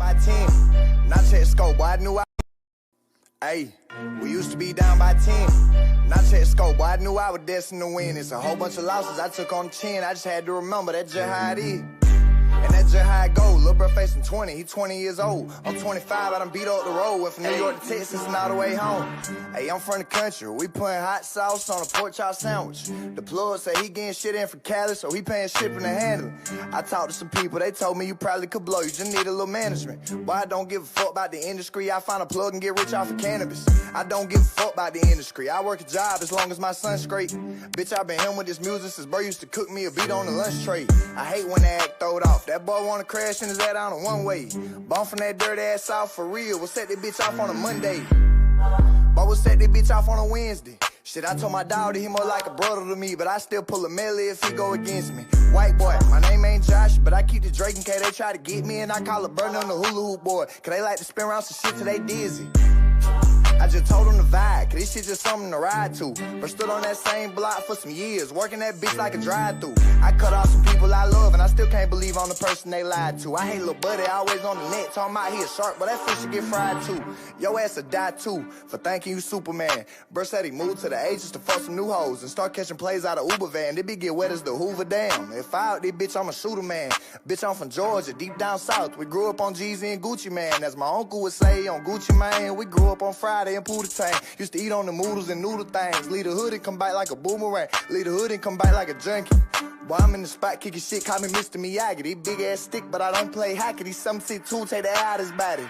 by 10. Not check scope, boy, I knew I. Hey, we used to be down by 10. Not check scope, boy, I knew I was destined to win. It's a whole bunch of losses I took on the chin. I just had to remember that just how it is. And that's just how it go. Lil' bro facing 20, he 20 years old. I'm 25, I done beat up the road. Went from New York to Texas and all the way home. Hey, I'm from the country, we putting hot sauce on a pork chop sandwich. The plug say he getting shit in from Cali, so he paying shipping and handling. I talked to some people, they told me you probably could blow, you just need a little management. Boy, I don't give a fuck about the industry, I find a plug and get rich off of cannabis. I don't give a fuck about the industry, I work a job as long as my son's straight. Bitch, I been him with this music since bro used to cook me a beat on the lunch tray. I hate when they act throwed off. That boy wanna crash in his head on a one-way. Bum from that dirty ass south for real. We'll set that bitch off on a Monday. But we'll set that bitch off on a Wednesday. Shit, I told my dog that he more like a brother to me, but I still pull a melee if he go against me. White boy, my name ain't Josh, but I keep the Drake in case they try to get me, and I call a burner on the hula hoop boy, cause they like to spin around some shit till they dizzy. I just told him to vibe, cause this shit just something to ride to. But stood on that same block for some years, working that bitch like a drive-thru. I cut off some people I love, and I still can't believe I'm the person they lied to. I hate little buddy, always on the net, talking about he a shark, but that fish should get fried too. Your ass will die too, for thanking you Superman. Bro said he moved to the Ages to fuck some new hoes, and start catching plays out of Uber van. They be get wet as the Hoover Dam. If I out there, bitch, I'm a shooter man. Bitch, I'm from Georgia, deep down south. We grew up on Jeezy and Gucci Man. As my uncle would say, on Gucci Man. We grew up on Friday and Pootie Tang. Used to eat on the noodles and noodle things. Leave the hood and come back like a boomerang. Leave the hood and come back like a junkie. Boy, I'm in the spot kicking shit, call me Mr. Miyagi. He big ass stick, but I don't play hockey. These 7'2", take the air out his body.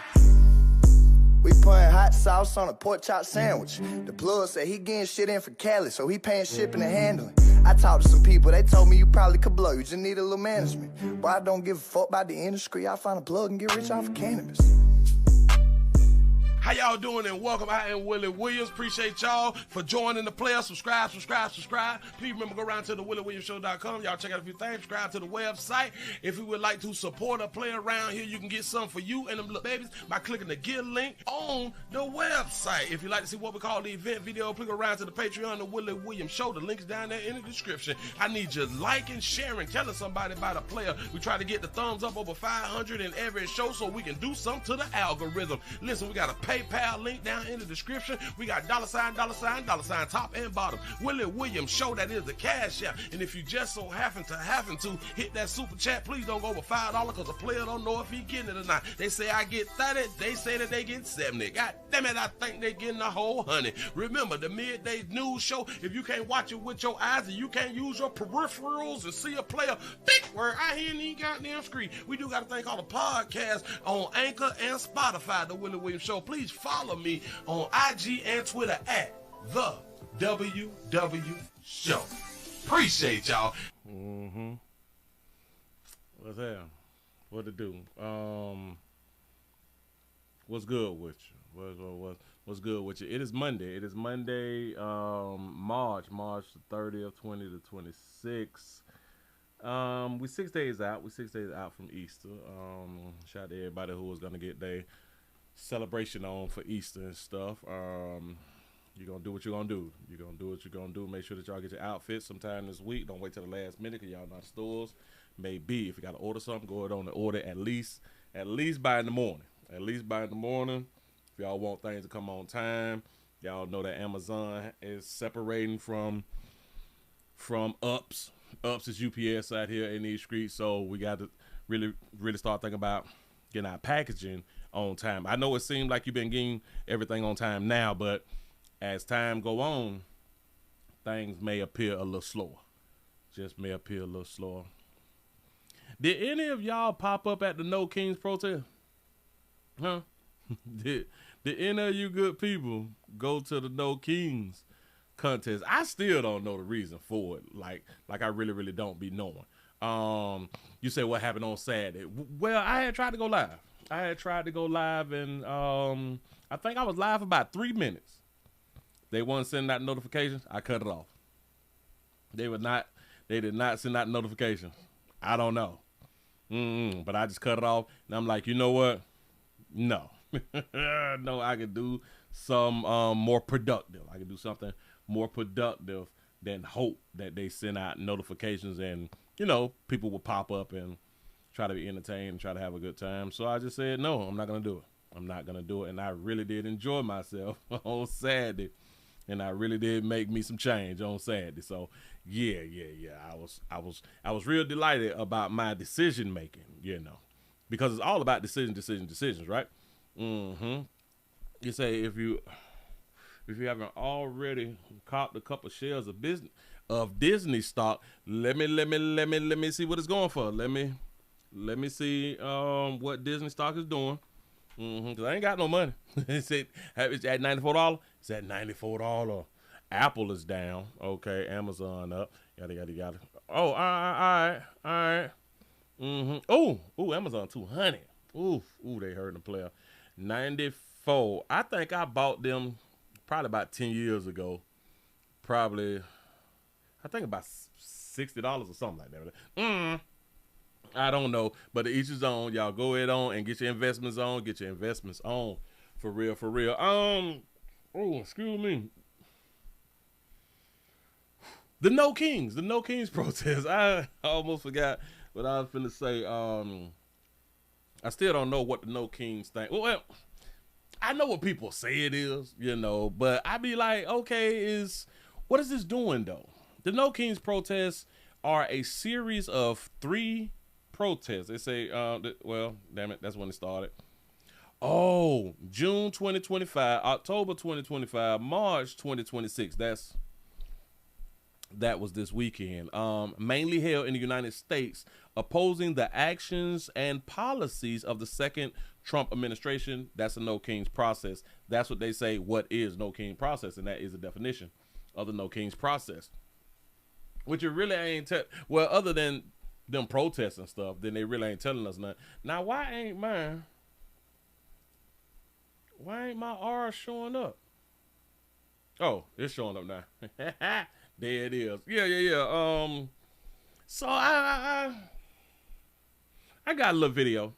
We putting hot sauce on a pork chop sandwich. The plug said he getting shit in from Cali, so he paying shipping and handling. I talked to some people, they told me you probably could blow, you just need a little management. Boy, I don't give a fuck about the industry, I find a plug and get rich off of cannabis. How y'all doing, and welcome. I am Willie Williams. Appreciate y'all for joining the player. Subscribe. Please remember, go around to the WillieWilliamsShow.com. Y'all check out a few things. Subscribe to the website. If you would like to support a player around here, you can get something for you and them little babies by clicking the Get link on the website. If you'd like to see what we call the event video, click around to the Patreon, the Willie Williams Show. The link's down there in the description. I need you liking, sharing, telling somebody about a player. We try to get the thumbs up over 500 in every show so we can do something to the algorithm. Listen, we got a PayPal link down in the description. We got $, top and bottom. Willie Williams Show, that is the cash app. And if you just so happen to hit that super chat, please don't go over $5 because the player don't know if he getting it or not. They say I get 30, they say that they get 70. God damn it, I think they getting a whole 100. Remember, the midday news show, if you can't watch it with your eyes and you can't use your peripherals and see a player, big word, I hear any goddamn screen. We do got a thing called a podcast on Anchor and Spotify, the Willie Williams Show. Please follow me on IG and Twitter at the WW Show. Appreciate y'all. What's that? What to do? What's good with you? What's good with you? It is Monday. March the 30th, 20 to 26. We 6 days out. We're 6 days out from Easter. Shout out to everybody who was gonna get their celebration on for Easter and stuff. You're gonna do what you're gonna do. Make sure that y'all get your outfits sometime this week. Don't wait till the last minute, because y'all know the stores may be. If you gotta order something, go ahead on and order at least by in the morning. If y'all want things to come on time, y'all know that Amazon is separating from Ups. Ups is UPS out here in these streets, so we got to really start thinking about getting our packaging on time. I know it seems like you've been getting everything on time now, but as time go on, things may appear a little slower. Did any of y'all pop up at the No Kings protest? Huh? Did any of you good people go to the No Kings contest? I still don't know the reason for it. Like I really don't be knowing. You say what happened on Saturday? Well, I had tried to go live. And I think I was live for about 3 minutes. They wasn't sending out notifications. I cut it off. They did not send out notifications. I don't know. But I just cut it off. And I'm like, you know what? No. No, I could do some more productive. I could do something more productive than hope that they send out notifications and, people will pop up and try to be entertained, and try to have a good time. So I just said, no, I'm not going to do it. I'm not going to do it. And I really did enjoy myself on Saturday. And I really did make me some change on Saturday. So yeah. I was real delighted about my decision making, because it's all about decisions, right? You say if you haven't already copped a couple shares of Disney stock, let me see what it's going for. Let me see what Disney stock is doing. Cause I ain't got no money. It's at $94. It's at $94. Apple is down. Okay, Amazon up. Yada. Oh, all right. Oh, Amazon 200. Ooh, they hurting the player. 94. I think I bought them probably about 10 years ago. Probably, I think about $60 or something like that. I don't know, but each is on. Y'all go ahead on and get your investments on. Get your investments on, for real. Oh, excuse me. The No Kings protest. I almost forgot what I was finna say. I still don't know what the No Kings thing. Well, I know what people say it is, but I be like, okay, what is this doing though? The No Kings protests are a series of 3 protests. They say, well, damn it, that's when it started. Oh, June 2025, October 2025, March 2026. That was this weekend. Mainly held in the United States, opposing the actions and policies of the second Trump administration. That's a No Kings process. That's what they say. What is No King process? And that is the definition of the No Kings process. Which it really ain't other than them protests and stuff, then they really ain't telling us nothing. Now, why ain't my R showing up? Oh, it's showing up now. There it is. Yeah. So I got a little video.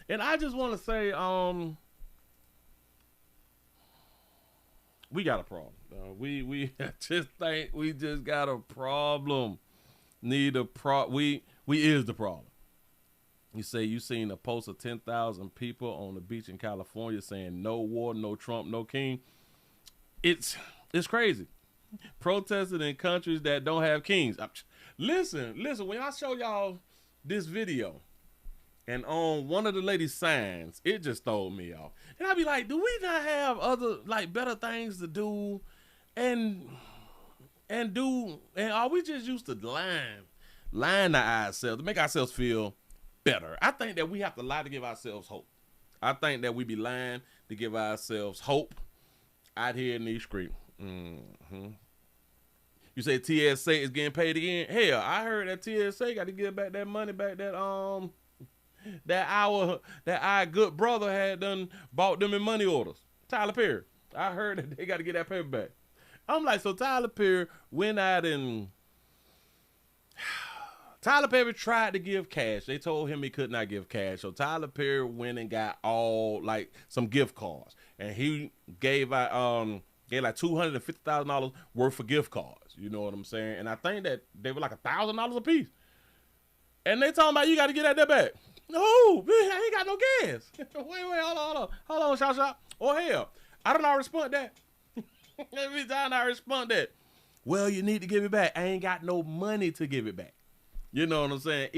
And I just want to say, we got a problem. We just think we just got a problem. We is the problem. You say you seen a post of 10,000 people on the beach in California saying no war, no Trump, no king. It's crazy. Protesting in countries that don't have kings. Listen, when I show y'all this video and on one of the ladies' signs, it just throw me off. And I be like, do we not have other better things to do? And are we just used to lying to ourselves to make ourselves feel better? I think that we have to lie to give ourselves hope. I think that we be lying to give ourselves hope out here in these streets. You say TSA is getting paid again? Hell, I heard that TSA got to give back that money back that our good brother had done bought them in money orders. Tyler Perry. I heard that they got to get that paper back. I'm like, so Tyler Perry went out and Tyler Perry tried to give cash. They told him he could not give cash. So Tyler Perry went and got some gift cards. And he gave out like $250,000 worth of gift cards. You know what I'm saying? And I think that they were like $1,000 a piece. And they talking about you got to get that back. No, man, I ain't got no gas. Wait, hold on, shop. Oh hell, I don't know how to respond that. Every time I respond that, well, you need to give it back. I ain't got no money to give it back. You know what I'm saying?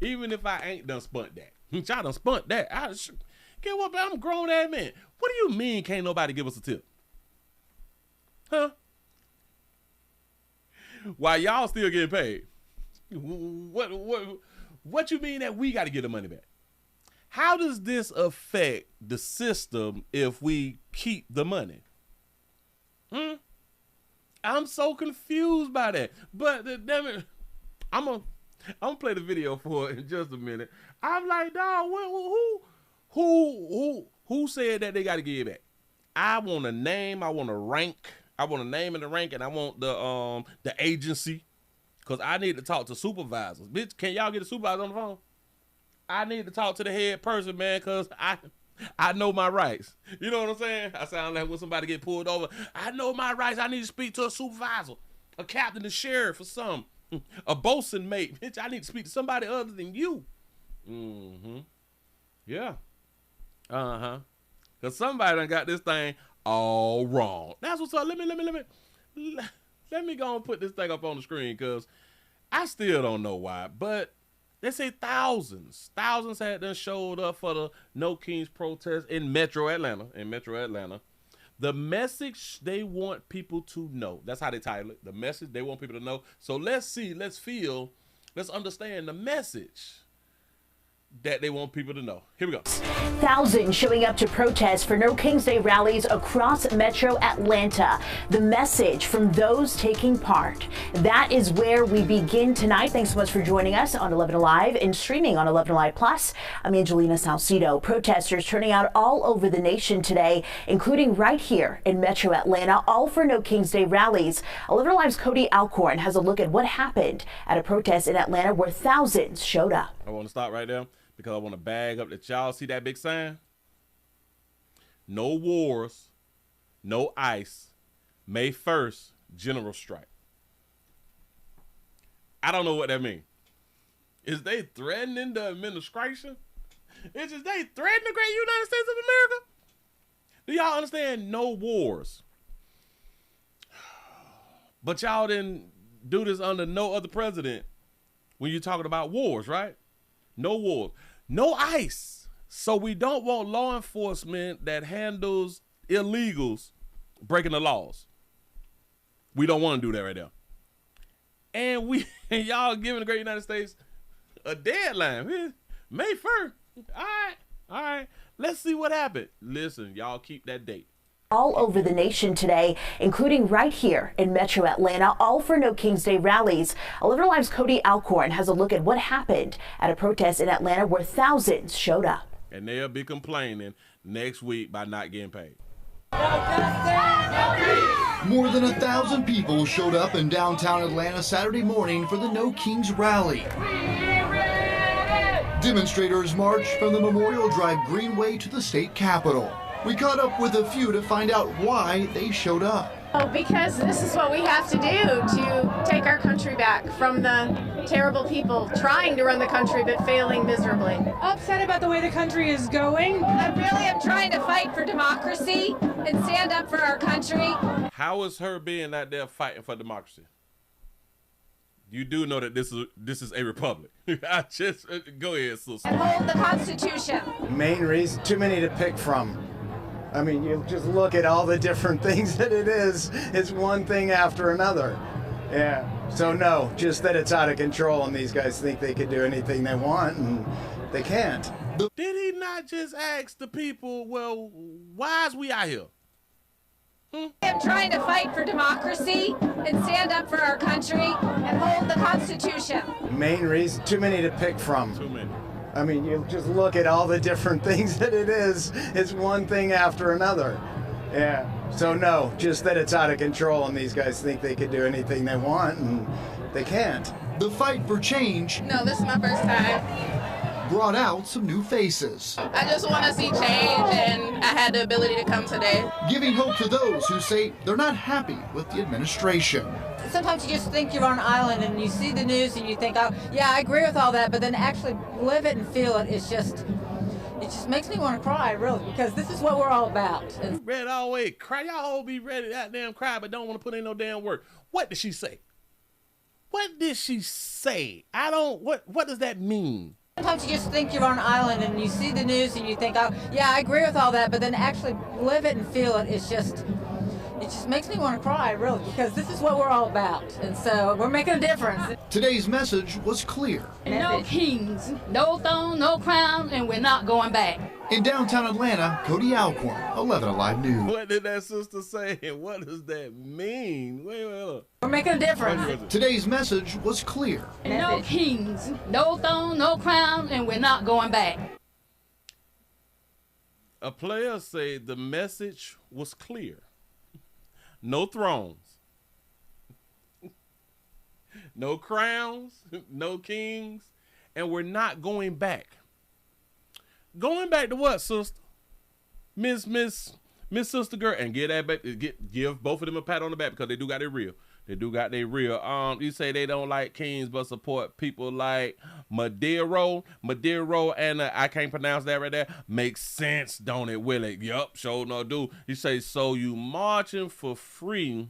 Even if I ain't done spunt that. I done spunt that. Get what, man? I'm a grown ass man. What do you mean can't nobody give us a tip? Huh? Why y'all still getting paid? What you mean that we got to get the money back? How does this affect the system if we keep the money? I'm so confused by that. But damn it, I'm gonna play the video for it in just a minute. I'm like, dog, who said that they got to give it back? I want a name. I want a rank. I want a name and a rank, and I want the agency, because I need to talk to supervisors. Bitch, can y'all get a supervisor on the phone? I need to talk to the head person, man, because I know my rights. You know what I'm saying? I sound like when somebody get pulled over. I know my rights. I need to speak to a supervisor, a captain, a sheriff, or something. A bosun mate. Bitch, I need to speak to somebody other than you. Yeah. Because somebody done got this thing all wrong. That's what's up. Let me go and put this thing up on the screen because I still don't know why. But they say thousands had done showed up for the No Kings protest in Metro Atlanta. The message they want people to know. That's how they title it. The message they want people to know. So let's understand the message that they want people to know. Here we go. Thousands showing up to protest for No Kings Day rallies across Metro Atlanta. The message from those taking part. That is where we begin tonight. Thanks so much for joining us on 11 Alive and streaming on 11 Alive Plus. I'm Angelina Salcido. Protesters turning out all over the nation today, including right here in Metro Atlanta, all for No Kings Day rallies. 11 Alive's Cody Alcorn has a look at what happened at a protest in Atlanta where thousands showed up. I want to stop right there, because I want to bag up that y'all see that big sign? No wars, no ICE, May 1st, general strike. I don't know what that means. Is they threatening the administration? It's just they threatening the great United States of America? Do y'all understand? No wars. But y'all didn't do this under no other president when you're talking about wars, right? No wars, no ICE. So we don't want law enforcement that handles illegals breaking the laws. We don't want to do that right now. And y'all giving the great United States a deadline. May 1st. All right. Let's see what happened. Listen, y'all keep that date. All over the nation today, including right here in Metro Atlanta, all for No Kings Day rallies. 11 Alive's Cody Alcorn has a look at what happened at a protest in Atlanta where thousands showed up. And they'll be complaining next week by not getting paid. More than 1,000 people showed up in downtown Atlanta Saturday morning for the No Kings rally. Demonstrators marched from the Memorial Drive Greenway to the state capitol. We caught up with a few to find out why they showed up. Oh, because this is what we have to do to take our country back from the terrible people trying to run the country but failing miserably. Upset about the way the country is going. I really am trying to fight for democracy and stand up for our country. How is her being out there fighting for democracy? You do know that this is a republic. I just go ahead, sister. And hold the Constitution. Main reason, too many to pick from. I mean, you just look at all the different things that it is. It's one thing after another. Yeah. So no, just that it's out of control and these guys think they could do anything they want and they can't. Did he not just ask the people, well, why is we out here? I'm trying to fight for democracy and stand up for our country and hold the Constitution. Main reason, too many to pick from. Too many. I mean, you just look at all the different things that it is. It's one thing after another. Yeah. So no, just that it's out of control and these guys think they could do anything they want and they can't. The fight for change No, this is my first time. brought out some new faces, I just want to see change, and I had the ability to come today. giving hope to those who say they're not happy with the administration. Sometimes you just think you're on an island and you see the news and you think, oh, yeah, I agree with all that, but then actually live it and feel it, it just makes me want to cry, really, because this is what we're all about. And Ready always cry. Y'all all be ready to goddamn cry, but don't want to put in no damn work. What did she say? What did she say? What does that mean? sometimes you just think you're on an island and you see the news and you think, oh, yeah, I agree with all that, but then actually live it and feel it, it just makes me want to cry, really, because this is what we're all about, and so we're making a difference. Today's message was clear. No kings, no throne, no crown, and we're not going back. In downtown Atlanta, Cody Alcorn, 11 Alive News. What did that sister say? What does that mean? Wait, look. We're making a difference. Today's message was clear. No kings, no throne, no crown, and we're not going back. A player said the message was clear. No thrones, no crowns, no kings, and we're not going back. Going back to what, sister? Miss Sister Girl, and give both of them a pat on the back because they do got it real. They do got their real. You say they don't like Kings, but support people like Madero, and I can't pronounce that right there. Makes sense, don't it, Willie? Yup, sure no do. You say, so you marching for free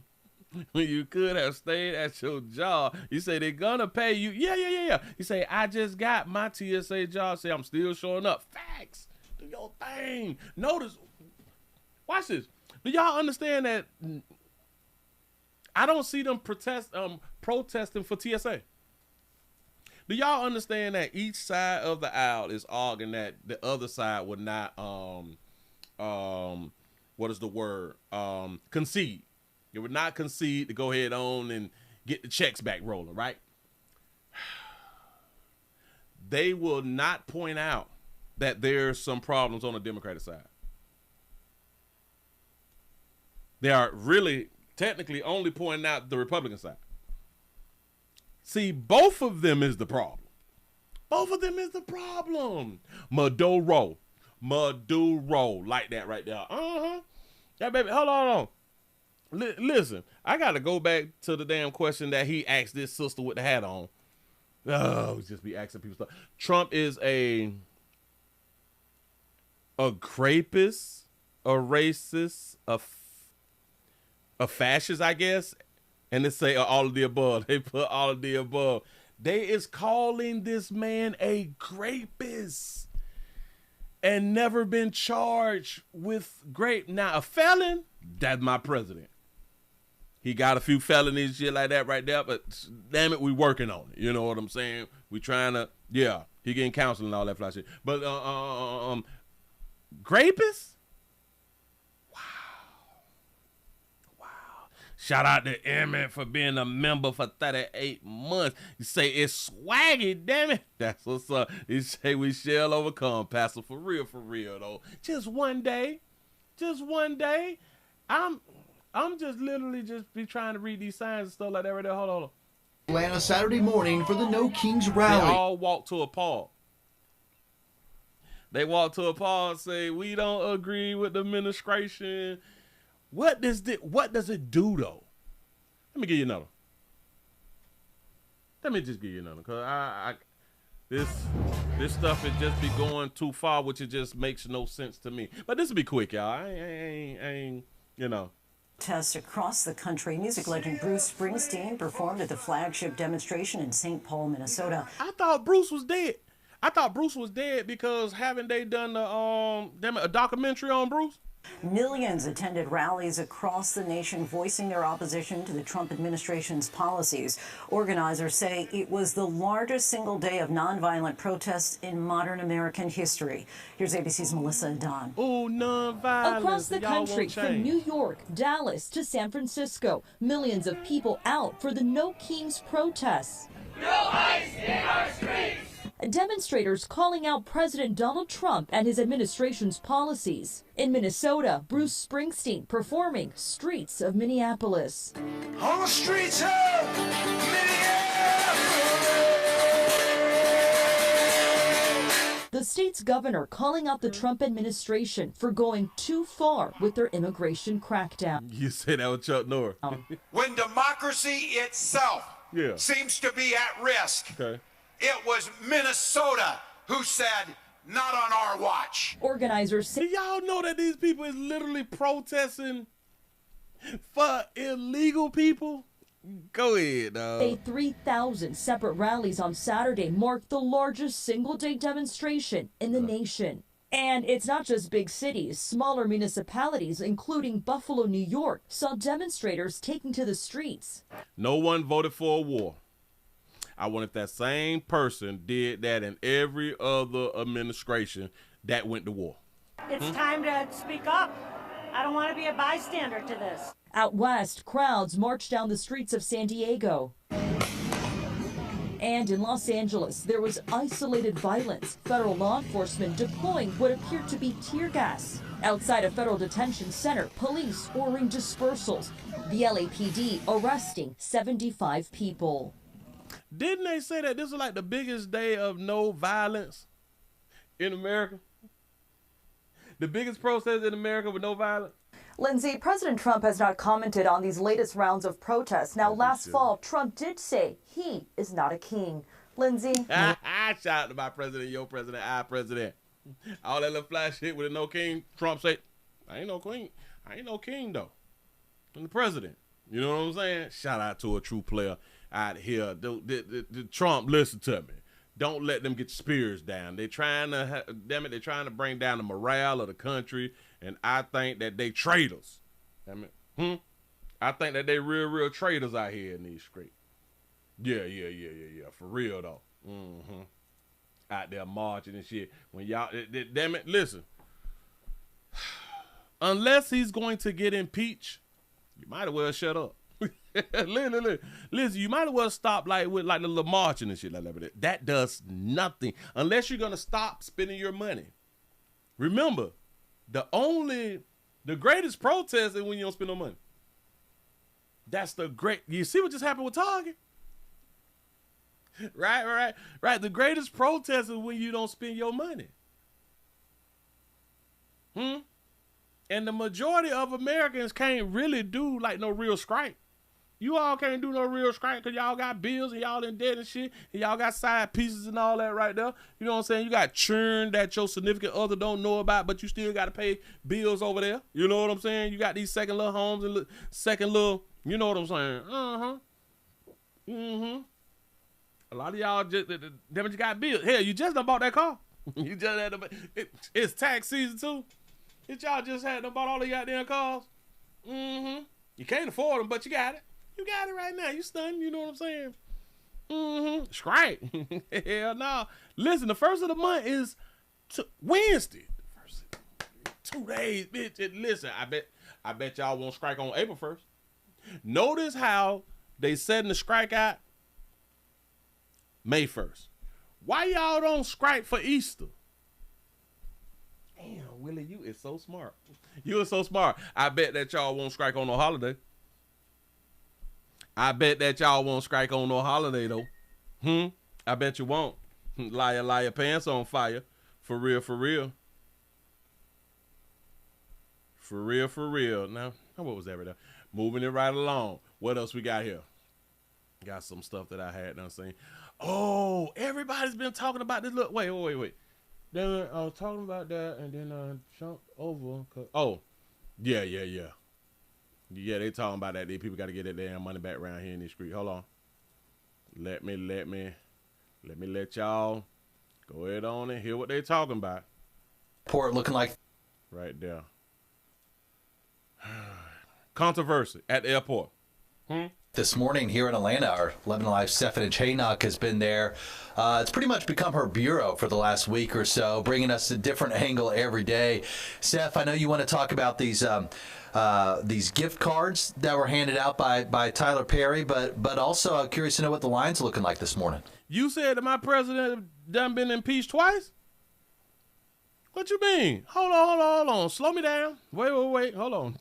when you could have stayed at your job. You say they're gonna pay you. Yeah. You say, I just got my TSA job. Say I'm still showing up. Facts. Do your thing. Notice. Watch this. Do y'all understand that? I don't see them protesting for TSA. Do y'all understand that each side of the aisle is arguing that the other side would not what is the word? Concede. It would not concede to go ahead on and get the checks back rolling, right? They will not point out that there's some problems on the Democratic side. They are really technically only pointing out the Republican side. See, both of them is the problem. Both of them is the problem. Maduro, like that right there. Yeah, baby, hold on. Listen, I got to go back to the damn question that he asked this sister with the hat on. Oh, just be asking people stuff. Trump is a rapist, a racist, a fascist, I guess, and they say all of the above. They put all of the above. They is calling this man a rapist and never been charged with rape. Now, a felon, that's my president. He got a few felonies, shit like that right there, but damn it, we working on it. You know what I'm saying? We trying to, yeah, he getting counseling and all that fly shit. But rapist? Shout out to Emmett for being a member for 38 months. You say it's swaggy, damn it. That's what's up. You say we shall overcome, Pastor. For real, though. Just one day. I'm just literally just be trying to read these signs and stuff like that right there. Hold on. Atlanta Saturday morning for the No Kings rally. They all walk to a pause. They walk to a pause and say, we don't agree with the administration. What does it do though? Let me give you another. Let me just give you another, cause this stuff is just be going too far, which it just makes no sense to me. But this will be quick, y'all. I ain't, you know. Protests across the country. Music legend Bruce Springsteen performed at the flagship demonstration in St. Paul, Minnesota. I thought Bruce was dead because haven't they done a documentary on Bruce? Millions attended rallies across the nation voicing their opposition to the Trump administration's policies. Organizers say it was the largest single day of nonviolent protests in modern American history. Here's ABC's Melissa Don. Oh, nonviolence. Across the country, from New York, Dallas to San Francisco, millions of people out for the No Kings protests. No ICE in our streets! Demonstrators calling out President Donald Trump and his administration's policies. In Minnesota, Bruce Springsteen performing Streets of Minneapolis. On the streets of Minneapolis! The state's governor calling out the Trump administration for going too far with their immigration crackdown. You say that with Chuck Norris. When democracy itself seems to be at risk. Okay. It was Minnesota who said, not on our watch. Organizers say, do y'all know that these people is literally protesting for illegal people? Go ahead, dog. A 3,000 separate rallies on Saturday marked the largest single-day demonstration in the nation. And it's not just big cities. Smaller municipalities, including Buffalo, New York, saw demonstrators taking to the streets. No one voted for a war. I wonder if that same person did that in every other administration that went to war. It's time to speak up. I don't want to be a bystander to this. Out west, crowds marched down the streets of San Diego. And in Los Angeles, there was isolated violence. Federal law enforcement deploying what appeared to be tear gas. Outside a federal detention center, police ordering dispersals. The LAPD arresting 75 people. Didn't they say that this is like the biggest day of no violence in America? The biggest protest in America with no violence? Lindsay, President Trump has not commented on these latest rounds of protests. Now, last fall, Trump did say he is not a king. Lindsay? Shout out to my president, your president, our president. All that little flash shit with a no king. Trump say, I ain't no queen. I ain't no king, though. I'm the president. You know what I'm saying? Shout out to a true player out here. The Trump, listen to me. Don't let them get your spirits down. They're trying to, they're trying to bring down the morale of the country, and I think that they traitors. I think that they real traitors out here in these streets. Yeah. For real, though. Out there marching and shit. When y'all, damn it, listen. Unless he's going to get impeached, you might as well shut up. Listen, you might as well stop with the little marching and shit like that. That does nothing unless you're gonna stop spending your money. Remember, the greatest protest is when you don't spend no money. That's the great. You see what just happened with Target? Right. The greatest protest is when you don't spend your money. And the majority of Americans can't really do no real strike. You all can't do no real strike because y'all got bills and y'all in debt and shit. And y'all got side pieces and all that right there. You know what I'm saying? You got churn that your significant other don't know about, but you still got to pay bills over there. You know what I'm saying? You got these second little homes and second little, you know what I'm saying? A lot of y'all just, damn it, you got bills. Hell, you just done bought that car. You just had to, it's tax season too. Y'all just had to bought all the goddamn cars. You can't afford them, but you got it. You got it right now. You stunned. You know what I'm saying? Strike. Hell no. Listen, the first of the month is Wednesday. The first 2 days, bitch. And listen, I bet y'all won't strike on April 1st. Notice how they setting the strike out May 1st. Why y'all don't strike for Easter? Damn, Willie, you is so smart. You are so smart. I bet that y'all won't strike on no holiday. I bet that y'all won't strike on no holiday, though. I bet you won't. Liar, pants on fire. For real. For real. Now, what was that right there? Moving it right along. What else we got here? Got some stuff that I had done seen. Oh, everybody's been talking about this. Look, wait. Then I was talking about that, and then I jumped over. Oh, yeah. Yeah, they talking about that. These people got to get their damn money back around here in the street. Hold on. Let me let y'all go ahead on and hear what they talking about. Port looking like right there. Controversy at the airport. This morning here in Atlanta, our 11 Alive Stephanie Haynock has been there. It's pretty much become her bureau for the last week or so, bringing us a different angle every day. Steph, I know you want to talk about these gift cards that were handed out by Tyler Perry, but also I'm curious to know what the line's looking like this morning. You said that my president done been impeached twice? What you mean? Hold on. Slow me down. Wait. Hold on.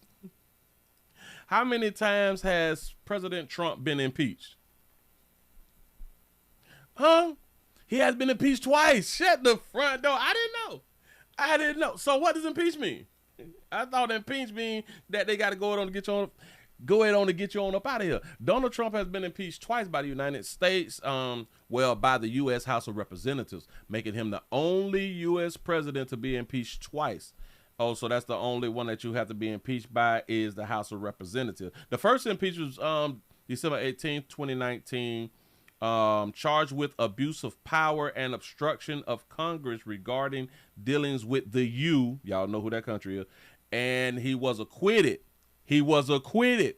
How many times has President Trump been impeached? He has been impeached twice. Shut the front door. I didn't know. So what does impeach mean? I thought impeach mean that they got to go ahead on to get you on up out of here. Donald Trump has been impeached twice by the United States, by the U.S. House of Representatives, making him the only U.S. president to be impeached twice. Oh, so that's the only one that you have to be impeached by is the House of Representatives. The first impeachment was December 18th, 2019, charged with abuse of power and obstruction of Congress regarding dealings with the U. Y'all know who that country is. And he was acquitted. He was acquitted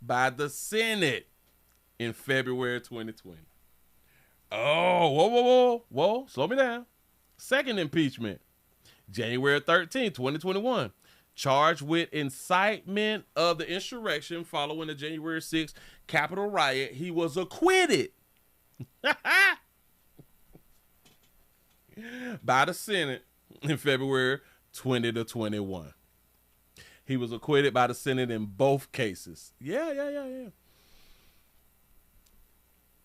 by the Senate in February 2020. Oh, whoa. Slow me down. Second impeachment, January 13, 2021, charged with incitement of the insurrection following the January 6th Capitol riot. He was acquitted by the Senate in February 2021. He was acquitted by the Senate in both cases. Yeah.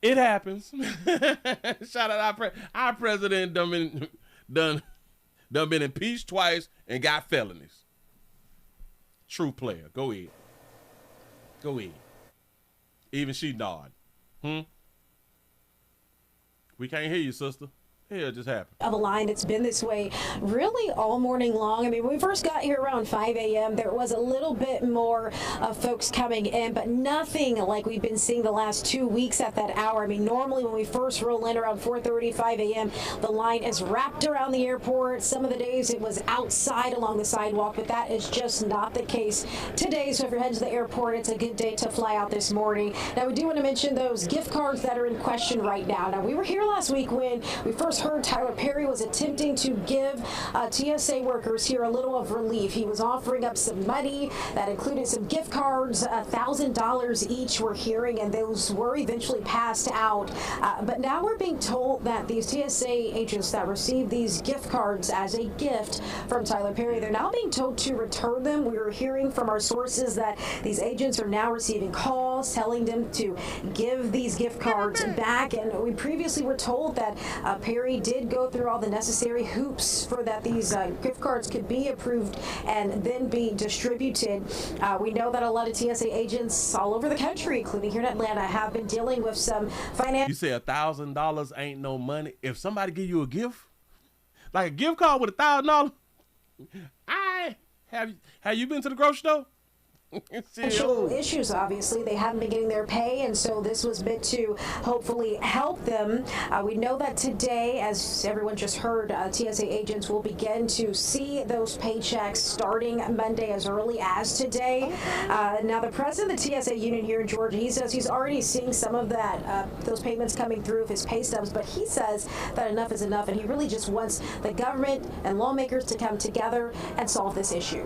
It happens. Shout out our president done Done been impeached twice and got felonies. True player. Go ahead. Go ahead. Even she nod. We can't hear you, sister. Hell just happened. Of a line that's been this way really all morning long. I mean, when we first got here around 5 a.m., there was a little bit more folks coming in, but nothing like we've been seeing the last 2 weeks at that hour. I mean, normally when we first roll in around 4:30, 5 a.m., the line is wrapped around the airport. Some of the days it was outside along the sidewalk, but that is just not the case today. So if you're heading to the airport, it's a good day to fly out this morning. Now, we do want to mention those gift cards that are in question right now. Now, we were here last week when we first heard Tyler Perry was attempting to give TSA workers here a little of relief. He was offering up some money that included some gift cards, $1,000 each, we're hearing, and those were eventually passed out. But now we're being told that these TSA agents that received these gift cards as a gift from Tyler Perry, they're now being told to return them. We were hearing from our sources that these agents are now receiving calls telling them to give these gift cards back, and we previously were told that Perry did go through all the necessary hoops for that these gift cards could be approved and then be distributed. We know that a lot of TSA agents all over the country, including here in Atlanta, have been dealing with some financial. You say $1,000 ain't no money. If somebody give you a gift, like a gift card with $1,000, have you been to the grocery store? Issues, obviously. They haven't been getting their pay, and so this was meant to hopefully help them. We know that today, as everyone just heard, TSA agents will begin to see those paychecks starting Monday as early as today. Now, the president of the TSA union here in Georgia, he says he's already seeing some of that, those payments coming through of his pay stubs, but he says that enough is enough, and he really just wants the government and lawmakers to come together and solve this issue.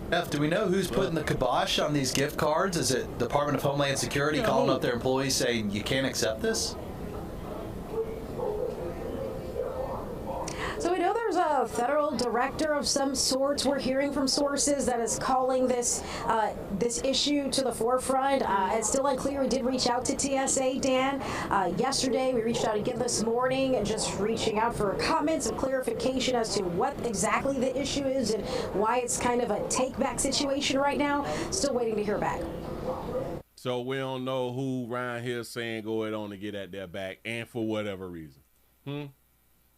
Jeff, do we know who's putting the kibosh on these gift cards? Is it Department of Homeland Security calling up their employees saying you can't accept this? So we know there's a federal director of some sorts. We're hearing from sources that is calling this this issue to the forefront. It's still unclear. We did reach out to TSA, Dan. Yesterday, we reached out again this morning, and just reaching out for comments and clarification as to what exactly the issue is and why it's kind of a take-back situation right now. Still waiting to hear back. So we don't know who around here saying go ahead on to get at their back, and for whatever reason.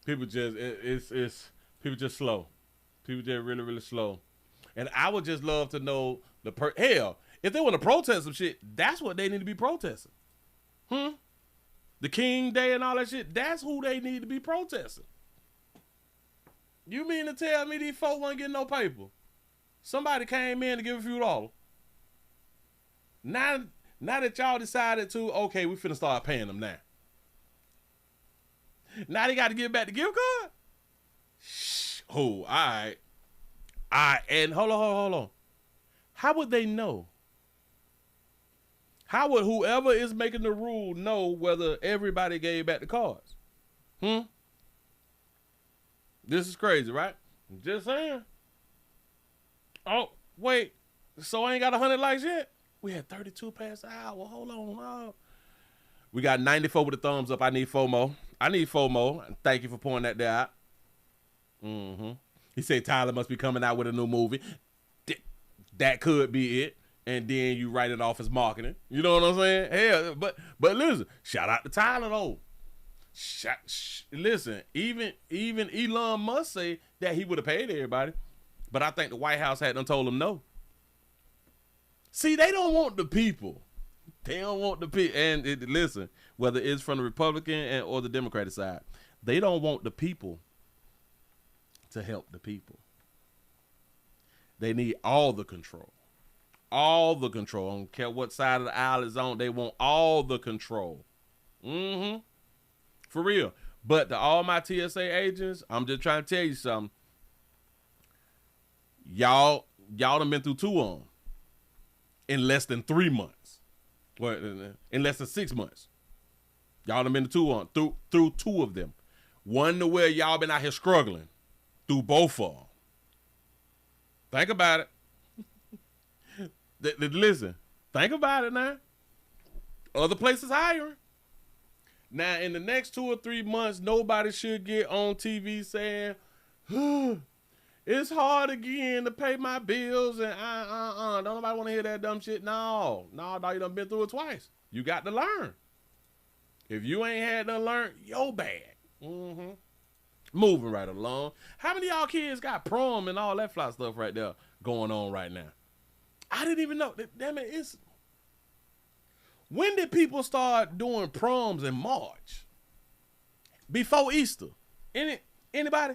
People just people just slow. People just really, really slow. And I would just love to know hell, if they want to protest some shit, that's what they need to be protesting. The King Day and all that shit, that's who they need to be protesting. You mean to tell me these folks won't get no paper? Somebody came in to give a few dollars. Now that y'all decided to, okay, we finna start paying them now. Now they got to give back the gift card? Oh, all right. And hold on. How would they know? How would whoever is making the rule know whether everybody gave back the cards? This is crazy, right? Just saying. Oh, wait. So I ain't got 100 likes yet? We had 32 past the hour. Hold on. We got 94 with a thumbs up. I need 4 more. Thank you for pointing that there out. He said Tyler must be coming out with a new movie. That could be it. And then you write it off as marketing. You know what I'm saying? Hell, but listen, shout out to Tyler though. Listen, even Elon Musk say that he would have paid everybody, but I think the White House had done told him no. See, they don't want the people. They don't want the people. And listen, whether it's from the Republican or the Democratic side, they don't want the people to help the people. They need all the control. All the control. I don't care what side of the aisle is on. They want all the control. For real. But to all my TSA agents, I'm just trying to tell you something. Y'all done been through 2 of them in less than 3 months. Well, in less than 6 months. Y'all done been through 2 of them. One to where y'all been out here struggling through both of them. Think about it. Listen, think about it now. Other places hiring. Now, in the next 2 or 3 months, nobody should get on TV saying, it's hard again to pay my bills and don't nobody want to hear that dumb shit. No, dog, you done been through it twice. You got to learn. If you ain't had to learn, yo bad. Moving right along. How many of y'all kids got prom and all that fly stuff right there going on right now? I didn't even know. Damn it, when did people start doing proms in March? Before Easter. Anybody?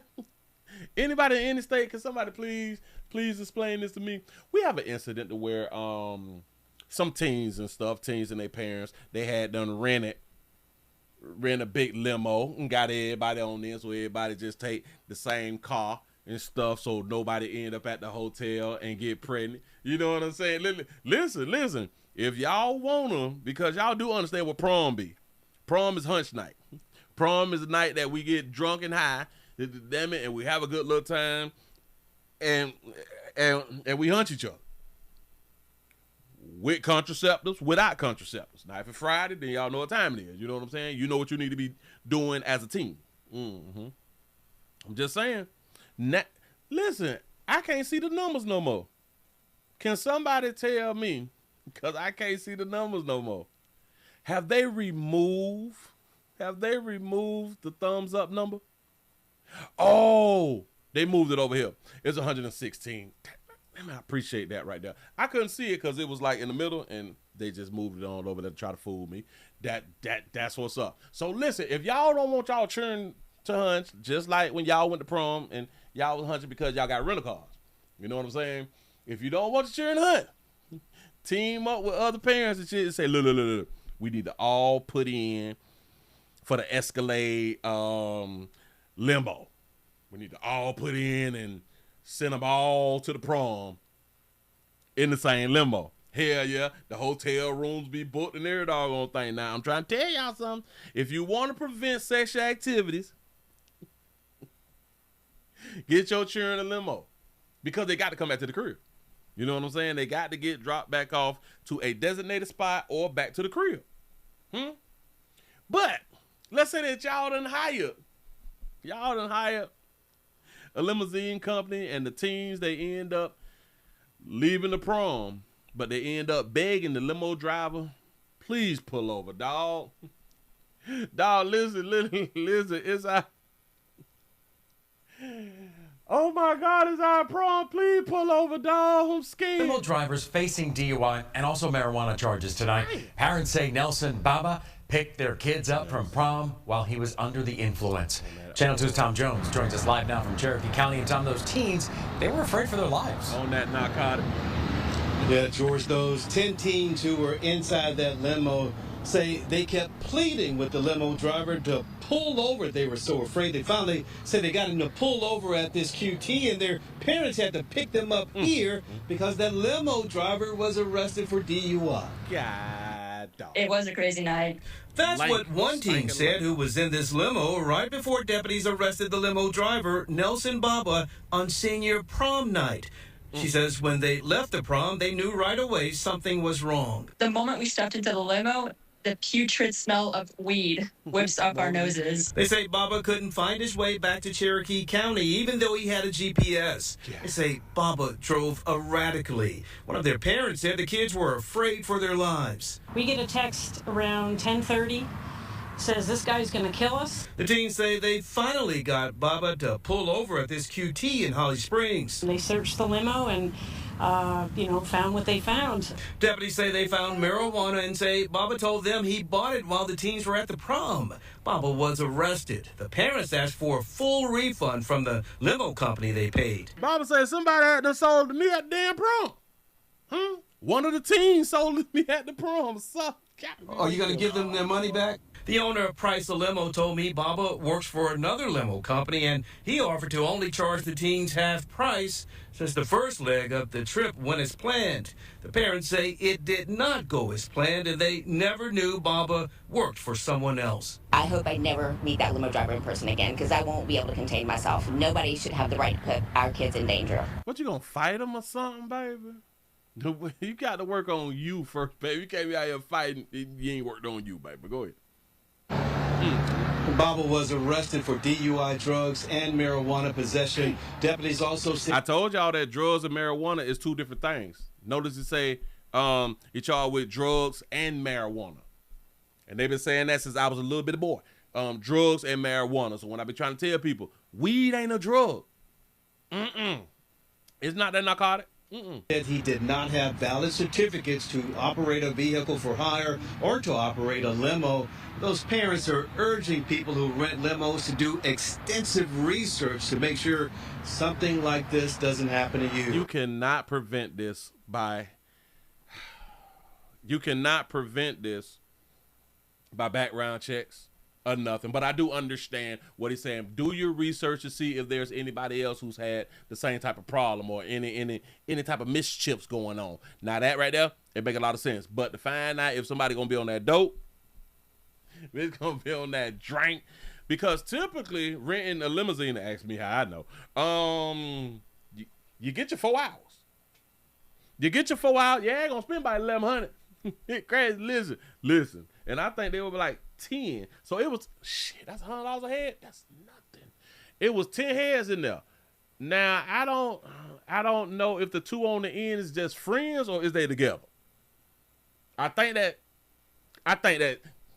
Anybody in any state? Can somebody please explain this to me? We have an incident to where some teens and their parents, they had done rent a big limo and got everybody on there, so everybody just take the same car and stuff, so nobody end up at the hotel and get pregnant. You know what I'm saying? Listen. If y'all wanna, because y'all do understand what prom be. Prom is hunch night. Prom is the night that we get drunk and high, damn it, and we have a good little time, and we hunch each other. With contraceptives, without contraceptives. Now, if it's Friday, then y'all know what time it is. You know what I'm saying? You know what you need to be doing as a team. I'm just saying. Now, listen, I can't see the numbers no more. Can somebody tell me, because I can't see the numbers no more, have they removed the thumbs up number? Oh, they moved it over here. It's 116. Damn, I appreciate that right there. I couldn't see it because it was like in the middle, and they just moved it on over there to try to fool me. That's what's up. So listen, if y'all don't want y'all children to hunch, just like when y'all went to prom and y'all was hunching because y'all got rental cars. You know what I'm saying? If you don't want your children to hunt, team up with other parents and shit and say, look, we need to all put in for the Escalade limo. We need to all put in and send them all to the prom in the same limo. Hell yeah, the hotel rooms be booked and every doggone thing. Now, I'm trying to tell y'all something. If you want to prevent sexual activities, get your children a limo, because they got to come back to the crib. You know what I'm saying? They got to get dropped back off to a designated spot or back to the crib. But let's say that y'all done hired a limousine company, and the teens, they end up leaving the prom, but they end up begging the limo driver, please pull over, dog. Dog, listen, it's our... Oh my God, it's our prom. Please pull over, dog. I'm scared. Limo drivers facing DUI and also marijuana charges tonight. Parents say Nelson Baba picked their kids up from prom while he was under the influence. Channel 2's Tom Jones joins us live now from Cherokee County. And Tom, those teens, they were afraid for their lives. On that narcotic. Yeah, George, those 10 teens who were inside that limo say they kept pleading with the limo driver to pull over. They were so afraid. They finally said they got him to pull over at this QT, and their parents had to pick them up here because that limo driver was arrested for DUI. God, it was a crazy night. That's what one teen said who was in this limo right before deputies arrested the limo driver, Nelson Baba, on senior prom night. She says when they left the prom, they knew right away something was wrong. The moment we stepped into the limo, the putrid smell of weed whips up our noses. They say Baba couldn't find his way back to Cherokee County, even though he had a GPS. They say Baba drove erratically. One of their parents said the kids were afraid for their lives. We get a text around 10:30. Says this guy's going to kill us. The teens say they finally got Baba to pull over at this QT in Holly Springs. They searched the limo and, found what they found. Deputies say they found marijuana and say Baba told them he bought it while the teens were at the prom. Baba was arrested. The parents asked for a full refund from the limo company they paid. Baba said somebody had done sold me at the damn prom. One of the teens sold me at the prom. So, are you going to give them their money back? The owner of Price the Limo told me Baba works for another limo company, and he offered to only charge the teens half price since the first leg of the trip went as planned. The parents say it did not go as planned, and they never knew Baba worked for someone else. I hope I never meet that limo driver in person again, because I won't be able to contain myself. Nobody should have the right to put our kids in danger. What, you gonna fight him or something, baby? You got to work on you first, baby. You can't be out here fighting. You ain't worked on you, baby. Go ahead. Baba was arrested for DUI, drugs, and marijuana possession. Deputies also said... I told y'all that drugs and marijuana is two different things. Notice it say it's y'all with drugs and marijuana. And they've been saying that since I was a little bit of boy. Drugs and marijuana. So when I be trying to tell people, weed ain't a drug. It's not that narcotic. Said he did not have valid certificates to operate a vehicle for hire or to operate a limo. Those parents are urging people who rent limos to do extensive research to make sure something like this doesn't happen to you. You cannot prevent this by background checks or nothing. But I do understand what he's saying. Do your research to see if there's anybody else who's had the same type of problem or any type of mischiefs going on. Now that right there, it make a lot of sense. But to find out if somebody gonna be on that dope, it's gonna be on that drink, because typically renting a limousine, ask me how I know, you get your 4 hours. You get your 4 hours. You ain't gonna spend about $1,100. Crazy. Listen. And I think they were like 10. So it was, shit, that's $100 a head. That's nothing. It was 10 heads in there. Now, I don't know if the two on the end is just friends or is they together. I think that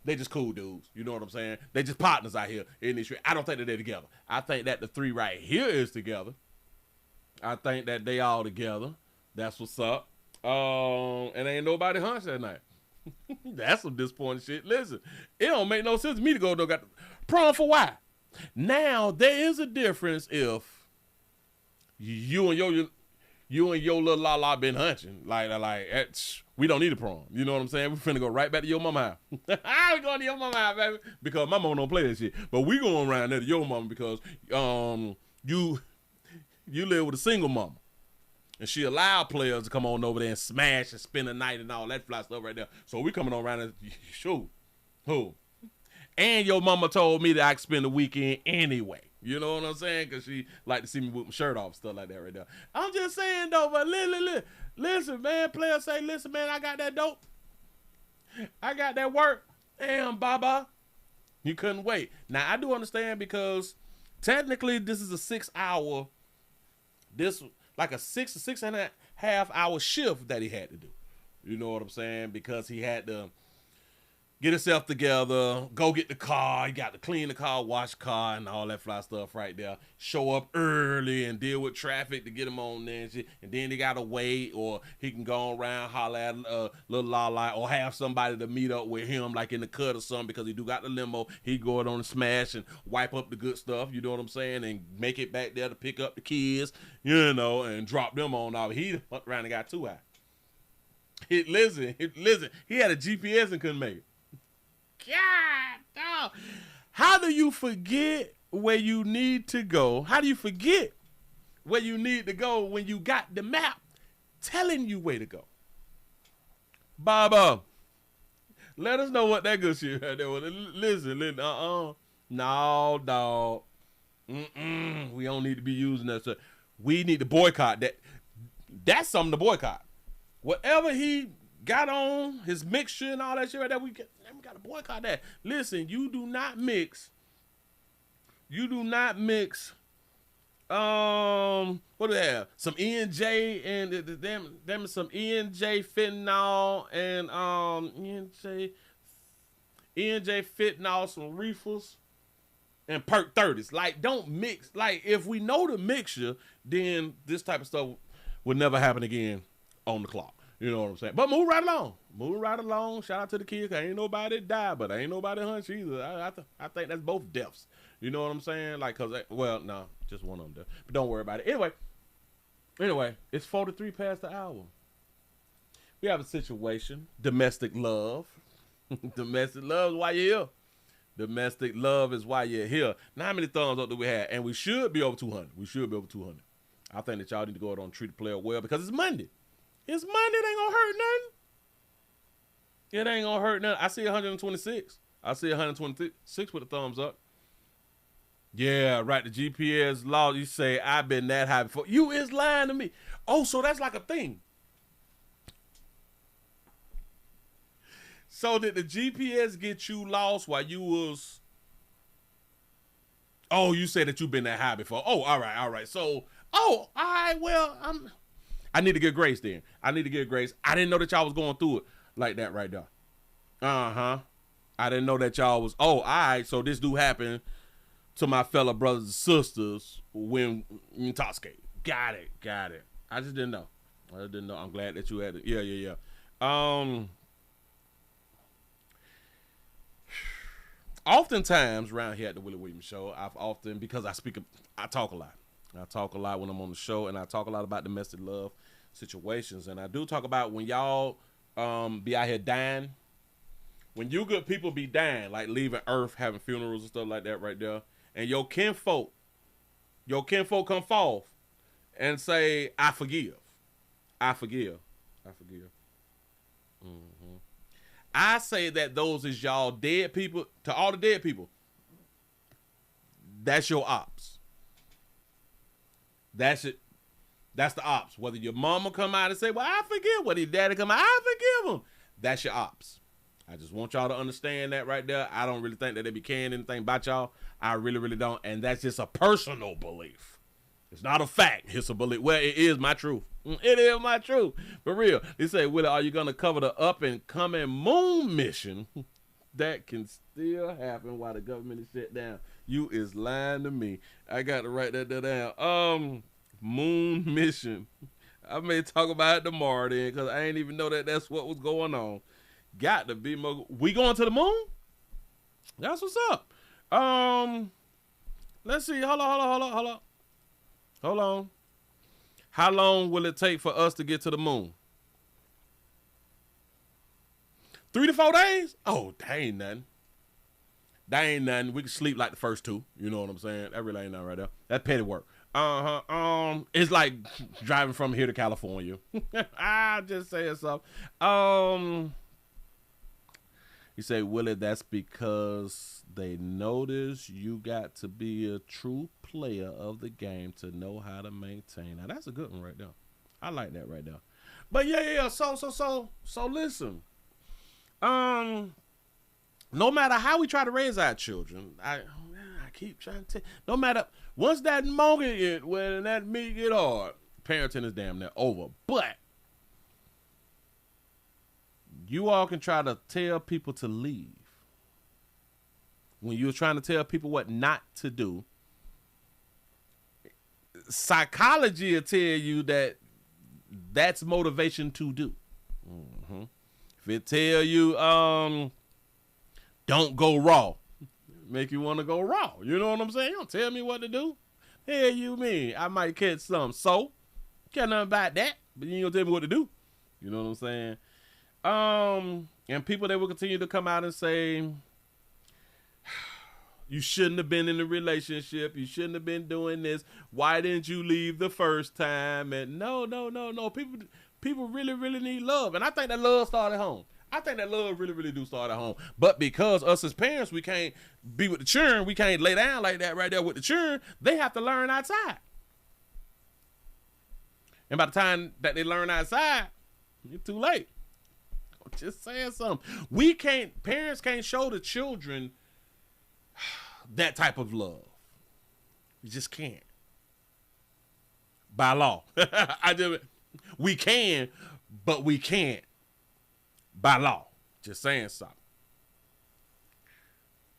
they just cool dudes. You know what I'm saying? They just partners out here in this street. I don't think that they're together. I think that the three right here is together. I think that they all together. That's what's up. And ain't nobody hunched that night. That's some disappointing shit. Listen, it don't make no sense to me to go got prom for why. Now there is a difference if you and your little la been hunching. Like we don't need a prom. You know what I'm saying? We finna go right back to your mama house. We going to your mama house, baby, because my mama don't play that shit. But we going around there to your mama because you live with a single mama. And she allowed players to come on over there and smash and spend the night and all that fly stuff right there. So we coming on around and shoot. Who? And your mama told me that I could spend the weekend anyway. You know what I'm saying? Because she like to see me with my shirt off, stuff like that right there. I'm just saying, though, but listen, man. Players say, listen, man, I got that dope. I got that work. Damn, Baba. You couldn't wait. Now, I do understand because technically this is a 6 hour, like a 6 to 6.5 hour shift that he had to do. You know what I'm saying? Because he had to get himself together, go get the car. He got to clean the car, wash the car, and all that fly stuff right there. Show up early and deal with traffic to get him on there and shit. And then he got to wait, or he can go around, holler at little Lala, or have somebody to meet up with him, like in the cut or something, because he do got the limo. He go it on and smash and wipe up the good stuff, you know what I'm saying, and make it back there to pick up the kids, you know, and drop them on off. He went around and got 2 hours. Listen, he had a GPS and couldn't make it. God, dog. How do you forget where you need to go? How do you forget where you need to go when you got the map telling you where to go? Baba, let us know what that good shit right there was. Listen, no, dog. We don't need to be using that stuff. We need to boycott that. That's something to boycott. Whatever he got on, his mixture and all that shit right there, we got to boycott that. Listen, you do not mix, what do they have? Some ENJ and them some ENJ fentanyl and ENJ fentanyl, some reefers and perk 30s. Like, don't mix. Like, if we know the mixture, then this type of stuff would never happen again on the clock. You know what I'm saying? But move right along. Shout out to the kids. Ain't nobody died, but ain't nobody hunch either. I think that's both deaths. You know what I'm saying? Like, well, no, just one of them dead. But don't worry about it. Anyway, it's 43 past the hour. We have a situation. Domestic love. Domestic love is why you're here. Domestic love is why you're here. Now, how many thumbs up do we have? And we should be over 200. I think that y'all need to go out on treat the player well because it's Monday. It's Monday. It ain't gonna hurt nothing. I see 126. I see 126 with a thumbs up. Yeah, right. The GPS law. You say I've been that high before. You is lying to me. Oh, so that's like a thing. So did the GPS get you lost while you was Oh, you said that you've been that high before. Oh, all right. So, all right, well, I need to get grace then. I need to get grace. I didn't know that y'all was going through it like that right there. Uh-huh. I didn't know that y'all was, all right, so this do happen to my fellow brothers and sisters when intoxicated. Got it. I just didn't know. I'm glad that you had it. Yeah. Oftentimes around here at the Willie Williams Show, because I talk a lot. I talk a lot when I'm on the show, and I talk a lot about domestic love situations. And I do talk about when y'all be out here dying. When you good people be dying, like leaving Earth, having funerals and stuff like that right there, and your kinfolk come forth and say, I forgive. Mm-hmm. I say that those is y'all dead people. To all the dead people, that's your ops. That's it. That's the ops. Whether your mama come out and say, well, I forgive. Whether your daddy come out, I forgive him. That's your ops. I just want y'all to understand that right there. I don't really think that they be caring anything about y'all. I really, really don't. And that's just a personal belief. It's not a fact. It's a belief. Well, it is my truth. It is my truth. For real. They say, Willie, are you going to cover the up and coming moon mission? That can still happen while the government is shut down. You is lying to me. I got to write that down. Moon mission. I may talk about it tomorrow then, because I ain't even know that that's what was going on. Got to be more. We going to the moon? That's what's up. Let's see. Hold on. How long will it take for us to get to the moon? 3 to 4 days? Oh, that ain't nothing. We can sleep like the first 2. You know what I'm saying? That really ain't nothing right there. That's petty work. It's like driving from here to California. I just saying something. You say, Willie, that's because they notice you got to be a true player of the game to know how to maintain. Now, that's a good one right there. I like that right there. But yeah. So listen. No matter how we try to raise our children, I keep trying to no matter, once that moment get, when that meat get hard, parenting is damn near over. But you all can try to tell people to leave. When you're trying to tell people what not to do, psychology will tell you that that's motivation to do. Mm-hmm. If it tell you, don't go raw, make you want to go raw. You know what I'm saying? You don't tell me what to do. Hell you mean? I might catch some. So, care nothing about that, but you ain't gonna tell me what to do. You know what I'm saying? And people that will continue to come out and say, you shouldn't have been in a relationship. You shouldn't have been doing this. Why didn't you leave the first time? And no. People really, really need love. And I think that love started at home. I think that love really, really do start at home. But because us as parents, we can't be with the children. We can't lay down like that right there with the children. They have to learn outside. And by the time that they learn outside, it's too late. I'm just saying something. Parents can't show the children that type of love. You just can't. By law. We can, but we can't by law. Just saying something.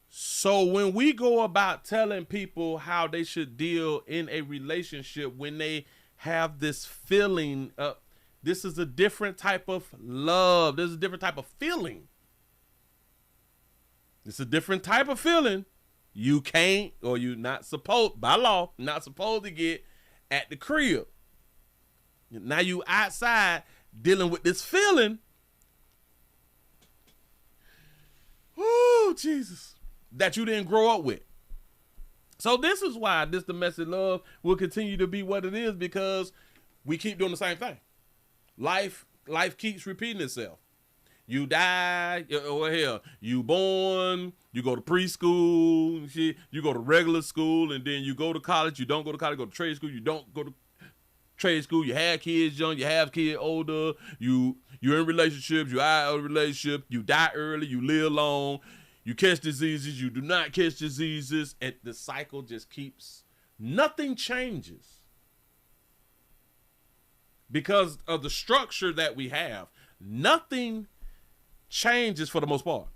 So when we go about telling people how they should deal in a relationship when they have this feeling of, this is a different type of love. This is a different type of feeling. It's a different type of feeling. You can't, or you not supposed, by law, not supposed to get at the crib. Now you outside dealing with this feeling. Oh, Jesus. That you didn't grow up with. So this is why this domestic love will continue to be what it is, because we keep doing the same thing. Life keeps repeating itself. You die, or hell, you born, you go to preschool, you go to regular school, and then you go to college, you don't go to college, go to trade school, you don't go to trade school, you have kids young, you have kids older, you're in relationships, you out of a relationship, you die early, you live long, You catch diseases, you do not catch diseases, and the cycle just keeps, nothing changes. Because of the structure that we have, nothing changes for the most part.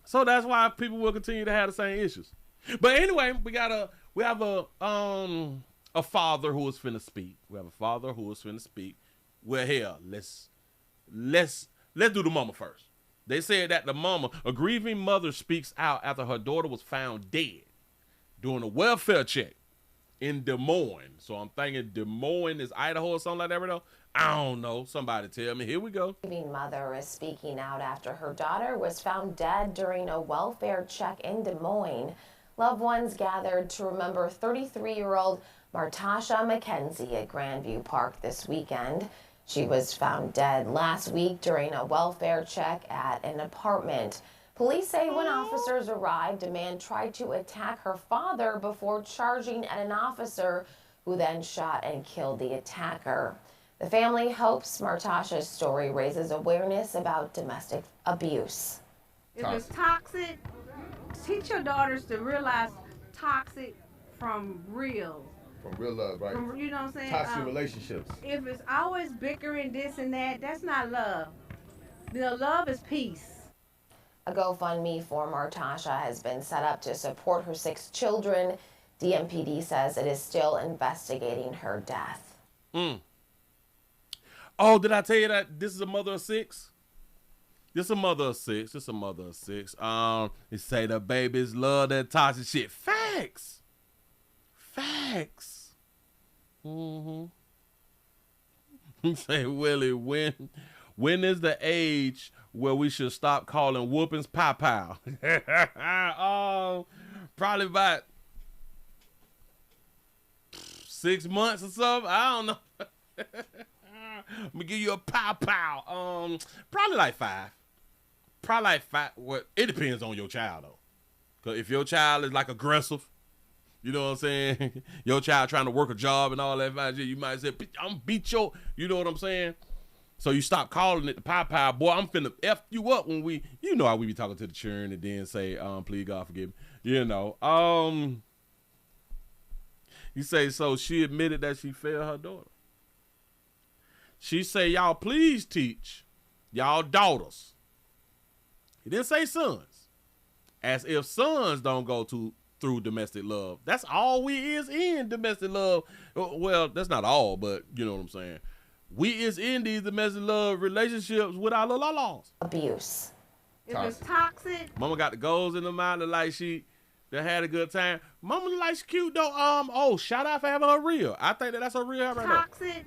So that's why people will continue to have the same issues. But anyway, we have a father who is finna speak. We have a father who is finna speak. Well, hell, let's do the mama first. They said that a grieving mother speaks out after her daughter was found dead during a welfare check in Des Moines. So I'm thinking Des Moines is Idaho or something like that, right now. I don't know. Somebody tell me. Here we go. The mother is speaking out after her daughter was found dead during a welfare check in Des Moines. Loved ones gathered to remember 33-year-old Martasha McKenzie at Grandview Park this weekend. She was found dead last week during a welfare check at an apartment. Police say when officers arrived, a man tried to attack her father before charging at an officer who then shot and killed the attacker. The family hopes Martasha's story raises awareness about domestic abuse. If it's toxic, teach your daughters to realize toxic from real. From real love, right? You know what I'm saying? Toxic relationships. If it's always bickering, this and that, that's not love. Love is peace. A GoFundMe for Martasha has been set up to support her 6 children. DMPD says it is still investigating her death. Oh, did I tell you that this is a mother of 6? This a mother of 6. They say the babies love that toxic shit. Facts. Say, Willie, when is the age where we should stop calling whoopings pow? Probably about 6 months or something. I don't know. I'm gonna give you a pow. Probably like 5. Well, it depends on your child though. Cause if your child is like aggressive, you know what I'm saying? Your child trying to work a job and all that, you might say, I'm gonna beat your, you know what I'm saying? So you stop calling it the pow. Boy, I'm finna F you up when you know how we be talking to the children and then say, please God forgive me. You know. You say, so she admitted that she failed her daughter. She say, y'all please teach y'all daughters. He didn't say sons. As if sons don't go through domestic love. That's all we is in domestic love. Well, that's not all, but you know what I'm saying. We is in these domestic love relationships with our little laws. Abuse. If it's toxic. Mama got the goals in the mind like she had a good time. Mama like she cute though. Shout out for having her real. I think that's her real right now. Toxic.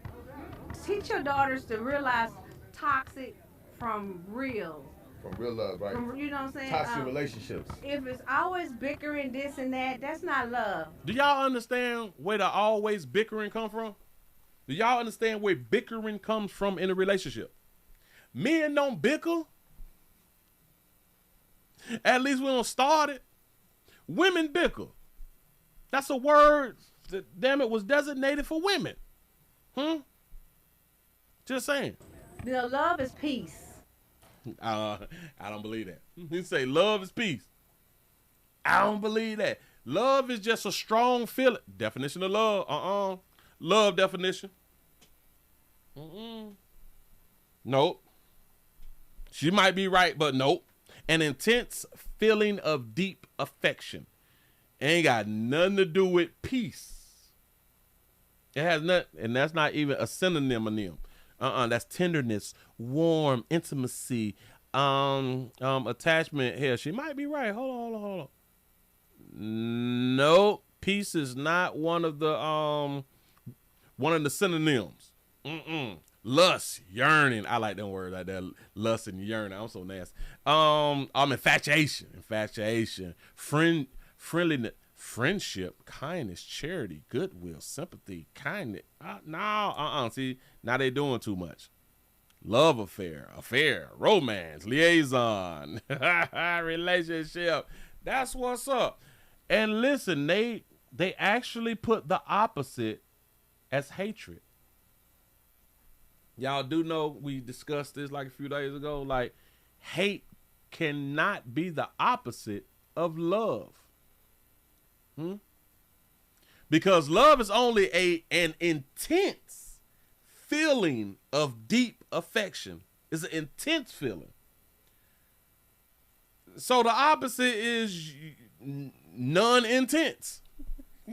Teach your daughters to realize toxic from real. From real love, right? You know what I'm saying? Toxic relationships. If it's always bickering, this and that, that's not love. Do y'all understand where the always bickering come from? Do y'all understand where bickering comes from in a relationship? Men don't bicker. At least we don't start it. Women bicker. That's a word that, damn it, was designated for women. Just saying. Love is peace. I don't believe that. You say love is peace. I don't believe that. Love is just a strong feeling. Definition of love. Love definition. Nope. She might be right, but nope. An intense feeling of deep affection. Ain't got nothing to do with peace. It has nothing, and that's not even a synonym of them. That's tenderness, warm, intimacy, attachment. Here, she might be right. Hold on. Nope. Peace is not one of the synonyms. Lust, yearning. I like them words like that. Lust and yearning. I'm so nasty. Infatuation, friendliness, friendship, kindness, charity, goodwill, sympathy, kindness. See, now they doing too much. Love affair, romance, liaison, relationship. That's what's up. And listen, they actually put the opposite as hatred. Y'all do know we discussed this like a few days ago. Like, hate cannot be the opposite of love. Because love is only an intense feeling of deep affection. It's an intense feeling. So the opposite is non-intense,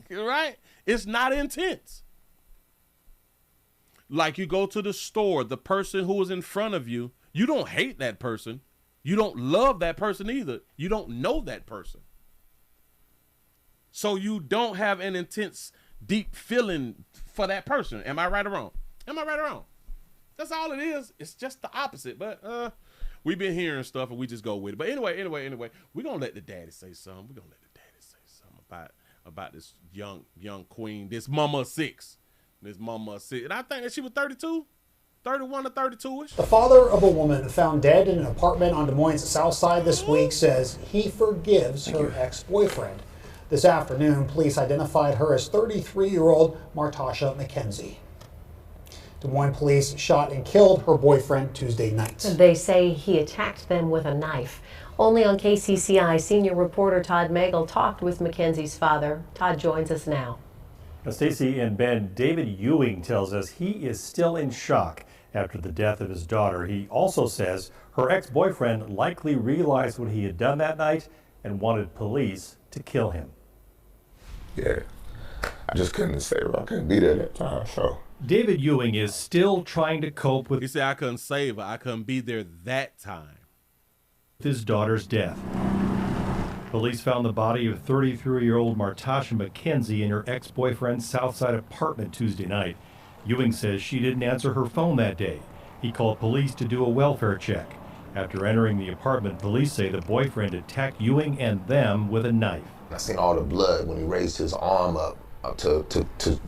right? It's not intense. Like you go to the store, the person who is in front of you, you don't hate that person. You don't love that person either. You don't know that person. So you don't have an intense, deep feeling for that person. Am I right or wrong? Am I right or wrong? That's all it is. It's just the opposite. But we've been hearing stuff and we just go with it. But anyway, we're going to let the daddy say something. We're going to let the daddy say something about this young queen, this mama of six. This mama of six. And I think that she was 32, 31 or 32-ish. The father of a woman found dead in an apartment on Des Moines' south side this week says he forgives her ex-boyfriend. This afternoon, police identified her as 33-year-old Martasha McKenzie. Des Moines police shot and killed her boyfriend Tuesday night. They say he attacked them with a knife. Only on KCCI, senior reporter Todd Magel talked with McKenzie's father. Todd joins us now. Now, Stacey and Ben, David Ewing tells us he is still in shock after the death of his daughter. He also says her ex-boyfriend likely realized what he had done that night and wanted police to kill him. Yeah, I just couldn't save her. I couldn't be there that time, so. David Ewing is still trying to cope with. He said, I couldn't save her. I couldn't be there that time. His daughter's death. Police found the body of 33-year-old Martasha McKenzie in her ex-boyfriend's Southside apartment Tuesday night. Ewing says she didn't answer her phone that day. He called police to do a welfare check. After entering the apartment, police say the boyfriend attacked Ewing and them with a knife. I seen all the blood when he raised his arm up to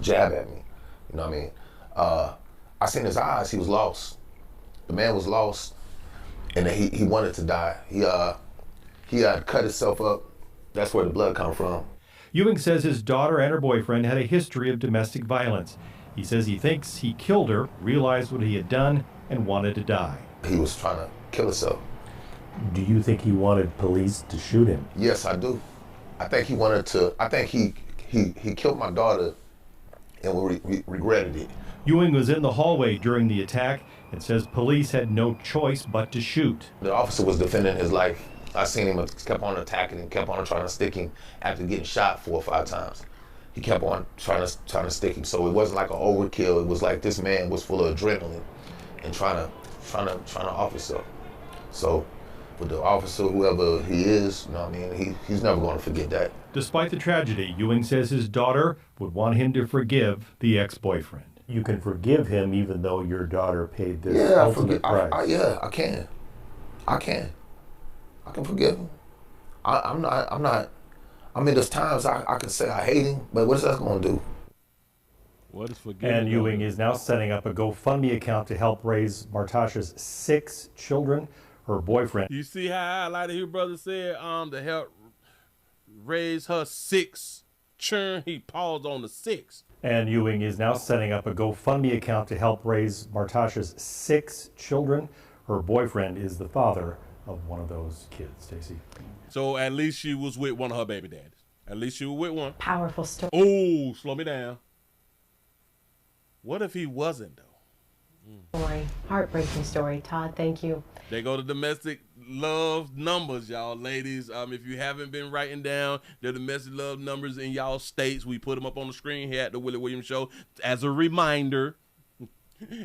jab at me. You know what I mean? I seen his eyes. He was lost. The man was lost, and he wanted to die. He had cut himself up. That's where the blood come from. Ewing says his daughter and her boyfriend had a history of domestic violence. He says he thinks he killed her, realized what he had done, and wanted to die. He was trying to kill himself. Do you think he wanted police to shoot him? Yes, I do. I think he wanted to. I think he killed my daughter and regretted it. Ewing was in the hallway during the attack and says police had no choice but to shoot. The officer was defending his life. I seen him kept on attacking and kept on trying to stick him after getting shot 4 or 5 times. He kept on trying to stick him. So it wasn't like an overkill. It was like this man was full of adrenaline and trying to off himself. So with the officer, whoever he is, you know what I mean, he's never going to forget that. Despite the tragedy, Ewing says his daughter would want him to forgive the ex-boyfriend. You can forgive him even though your daughter paid this ultimate price. I can. I can forgive him. I'm not. I mean, there's times I can say I hate him, but what's that going to do? What is forgiving? And Ewing is now setting up a GoFundMe account to help raise Martasha's 6 children. Her boyfriend. You see how I like his brother said, to help raise her 6 children. He paused on the 6. And Ewing is now setting up a GoFundMe account to help raise Martasha's 6 children. Her boyfriend is the father of one of those kids, Stacey. So at least she was with one of her baby daddies. At least she was with one. Powerful story. Oh, slow me down. What if he wasn't, though? Story. Heartbreaking story. Todd, thank you. They go to domestic love numbers, y'all, ladies. If you haven't been writing down the domestic love numbers in y'all states, we put them up on the screen here at the Willie Williams Show as a reminder.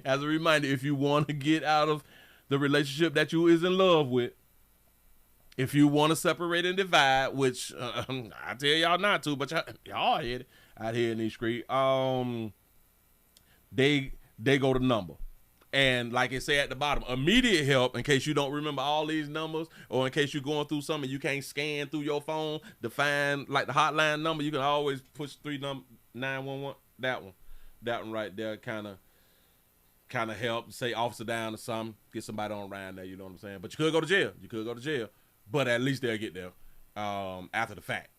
As a reminder, if you want to get out of the relationship that you is in love with, if you want to separate and divide, which I tell y'all not to, but y'all hear it out here in these streets, they go to number. And like it said at the bottom, immediate help in case you don't remember all these numbers, or in case you're going through something you can't scan through your phone to find like the hotline number, you can always push 911. That one right there kind of help. Say officer down or something, get somebody on around there. You know what I'm saying? But you could go to jail. But at least they'll get there after the fact.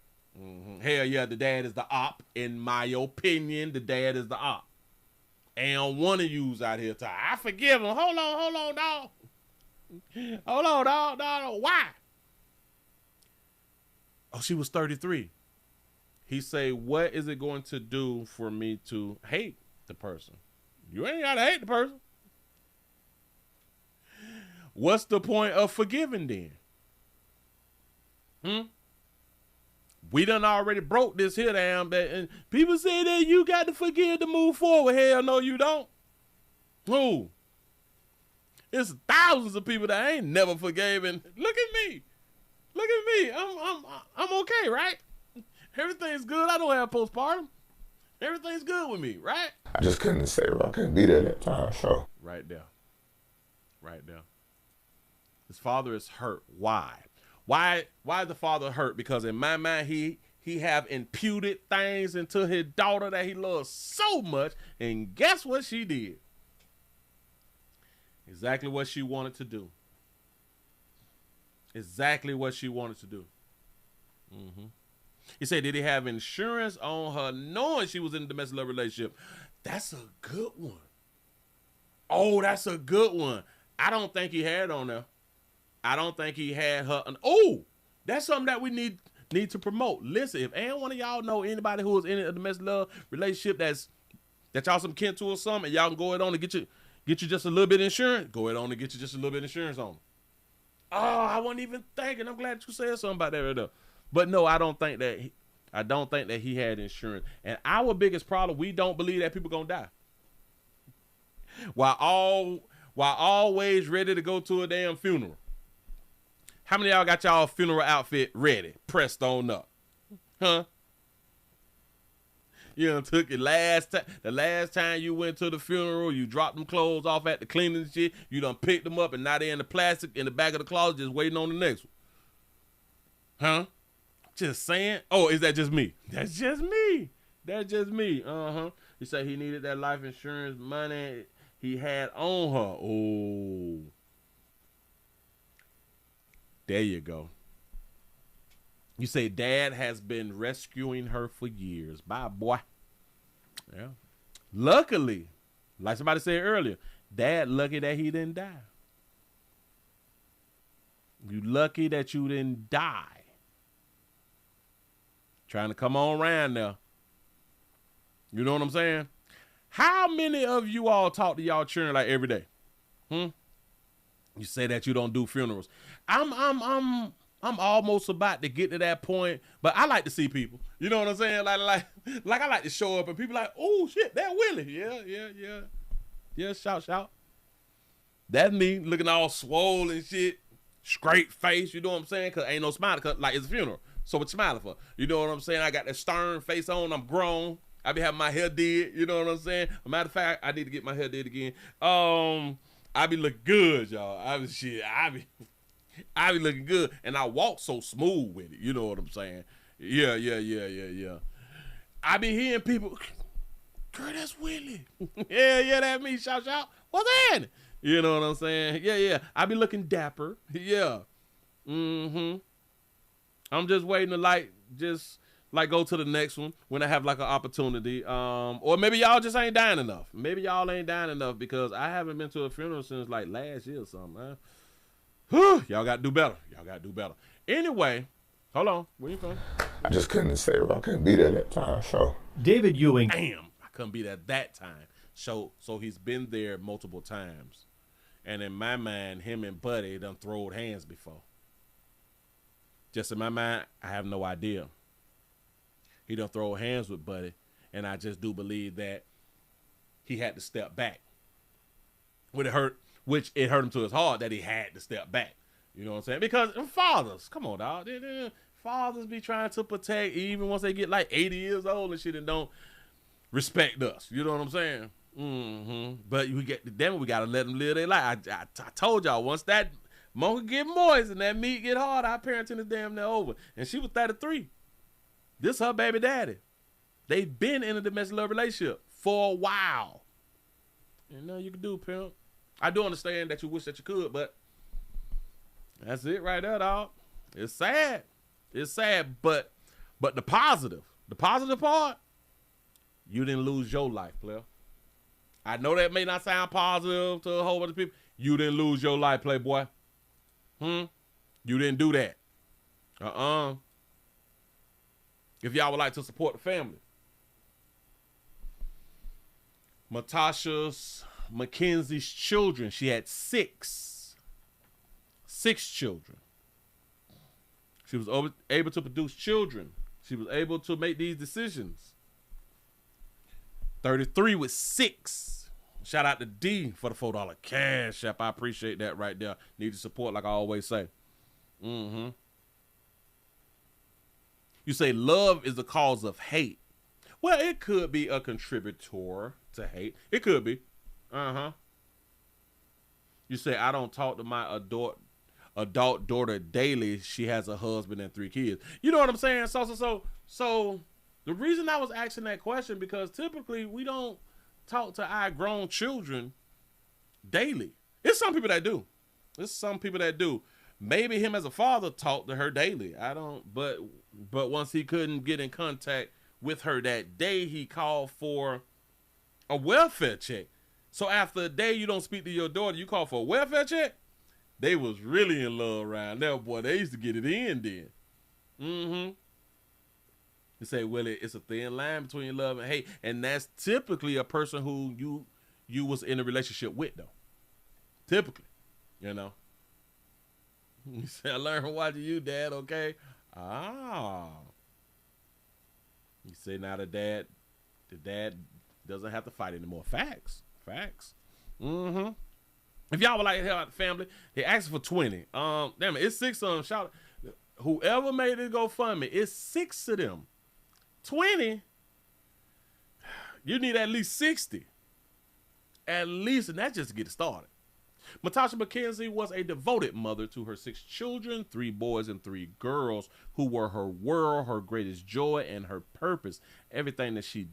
Hell yeah, the dad is the op. In my opinion, the dad is the op. And one of you's out here I forgive him. Hold on, dog. Hold on, dog. No, why? Oh, she was 33. He say, what is it going to do for me to hate the person? You ain't got to hate the person. What's the point of forgiving then? We done already broke this here down. And people say that you got to forgive to move forward. Hell no, you don't. Who? It's thousands of people that I ain't never forgave. And look at me. Look at me. I'm okay, right? Everything's good. I don't have postpartum. Everything's good with me, right? I just couldn't say I couldn't be there that time, so. Right there. Right there. His father is hurt. Why? Why is the father hurt? Because in my mind, he have imputed things into his daughter that he loves so much. And guess what she did? Exactly what she wanted to do. Exactly what she wanted to do. He said, did he have insurance on her knowing she was in a domestic love relationship? That's a good one. Oh, that's a good one. I don't think he had on there. I don't think he had her. Oh, that's something that we need to promote. Listen, if any one of y'all know anybody who is in a domestic love relationship that y'all some kin to or something, and y'all can go ahead on and get you just a little bit of insurance, go ahead on and get you just a little bit of insurance on. Oh, I wasn't even thinking. I'm glad you said something about that right there. But no, I don't think that he had insurance. And our biggest problem, we don't believe that people gonna die. While always ready to go to a damn funeral. How many of y'all got y'all funeral outfit ready, pressed on up? Huh? You know, took it the last time you went to the funeral, you dropped them clothes off at the cleaning shit, you done picked them up and now they're in the plastic in the back of the closet just waiting on the next one. Huh? Just saying. Oh, is that just me? That's just me. That's just me. He said he needed that life insurance money he had on her. Oh. There you go. You say dad has been rescuing her for years. Bye, boy. Yeah. Luckily, like somebody said earlier, dad lucky that he didn't die. You lucky that you didn't die. Trying to come on around now. You know what I'm saying? How many of you all talk to y'all children like every day? You say that you don't do funerals. I'm almost about to get to that point, but I like to see people. You know what I'm saying? Like I like to show up and people like, oh shit, that Willie. Yeah, shout. That's me looking all swollen and shit, straight face. You know what I'm saying? Cause ain't no smile, cause like it's a funeral. So what you smiling for? You know what I'm saying? I got that stern face on. I'm grown. I be having my hair did. You know what I'm saying? As a matter of fact, I need to get my hair did again. I be looking good, y'all. I be looking good, and I walk so smooth with it. You know what I'm saying? Yeah. I be hearing people, girl, that's Willie. yeah, that me. Shout. What's that? You know what I'm saying? Yeah. I be looking dapper. Yeah. I'm just waiting to go to the next one when I have like an opportunity. Or maybe y'all just ain't dying enough. Maybe y'all ain't dying enough because I haven't been to a funeral since like last year or something, man. Y'all got to do better. Anyway, hold on. Where you from? I just couldn't say I couldn't be there that time, so. David Ewing. Damn, I couldn't be there that time. So he's been there multiple times. And in my mind, him and Buddy done throwed hands before. Just in my mind, I have no idea. He done throw hands with Buddy, and I just do believe that he had to step back. Which it hurt him to his heart that he had to step back. You know what I'm saying? Because fathers, come on, dog. Fathers be trying to protect even once they get like 80 years old and shit and don't respect us. You know what I'm saying? But we gotta let them live their life. I told y'all, once that monkey get moist and that meat get hard, our parenting is damn near over. And she was 33. This her baby daddy. They've been in a domestic love relationship for a while. And nothing you can do, pimp. I do understand that you wish that you could, but that's it right there, dog. It's sad. It's sad, but the positive part, you didn't lose your life, player. I know that may not sound positive to a whole bunch of people. You didn't lose your life, playboy. You didn't do that. If y'all would like to support the family. Matasha Mackenzie's children. She had 6 children. She was able to produce children. She was able to make these decisions. 33 with 6. Shout out to D for the $4 cash app. I appreciate that right there. Need to support, like I always say. You say love is the cause of hate. Well, it could be a contributor to hate. It could be. You say, I don't talk to my adult daughter daily. She has a husband and 3 kids. You know what I'm saying? So the reason I was asking that question, because typically we don't talk to our grown children daily. It's some people that do. Maybe him as a father talked to her daily. I don't, but once he couldn't get in contact with her that day, he called for a welfare check. So after a day you don't speak to your daughter, you call for a welfare check? They was really in love around there, boy. They used to get it in then. You say, Willie, it's a thin line between love and hate. And that's typically a person who you was in a relationship with, though. Typically, you know. You say, I learned watching you, Dad, okay? You say now the dad doesn't have to fight anymore. Facts. If y'all would like to help out the family, they asked for 20. Damn it, it's 6 of them. Shout out. Whoever made it GoFundMe, it's 6 of them. 20, you need at least 60. At least, and that's just to get it started. Matasha Mackenzie was a devoted mother to her 6 children, 3 boys and 3 girls, who were her world, her greatest joy, and her purpose. Everything that she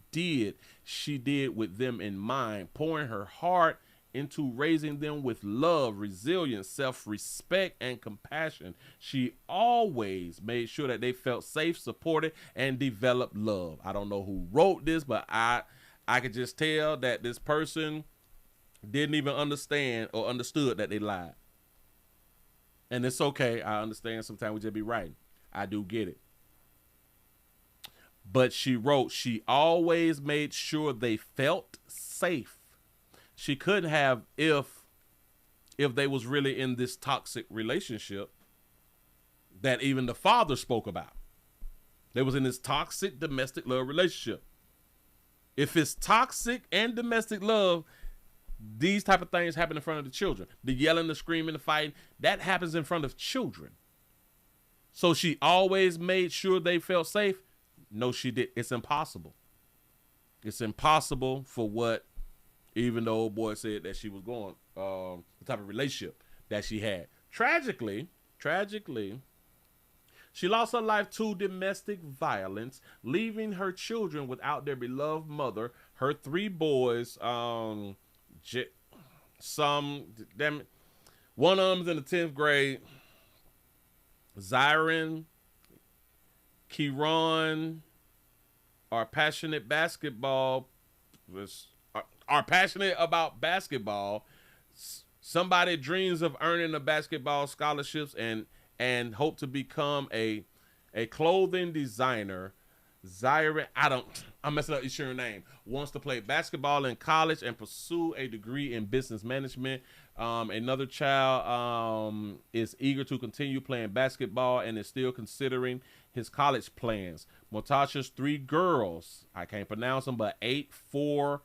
did with them in mind, pouring her heart into raising them with love, resilience, self-respect, and compassion. She always made sure that they felt safe, supported, and developed love. I don't know who wrote this, but I could just tell that this person didn't even understand or understood that they lied. And it's okay. I understand sometimes we just be writing. I do get it. But she wrote, she always made sure they felt safe. She couldn't have if they was really in this toxic relationship that even the father spoke about. They was in this toxic domestic love relationship. If it's toxic and domestic love, these type of things happen in front of the children. The yelling, the screaming, the fighting, that happens in front of children. So she always made sure they felt safe. No, she did. It's impossible. It's impossible for what even the old boy said that she was going, the type of relationship that she had. Tragically, she lost her life to domestic violence, leaving her children without their beloved mother. Her 3 boys, one of them's in the 10th grade. Zyron, Kieran are passionate about basketball. Somebody dreams of earning a basketball scholarships and hope to become a clothing designer. Zyron, I'm messing up your name, wants to play basketball in college and pursue a degree in business management. Another child is eager to continue playing basketball and is still considering his college plans. Matasha's 3 girls, I can't pronounce them, but 8, 4,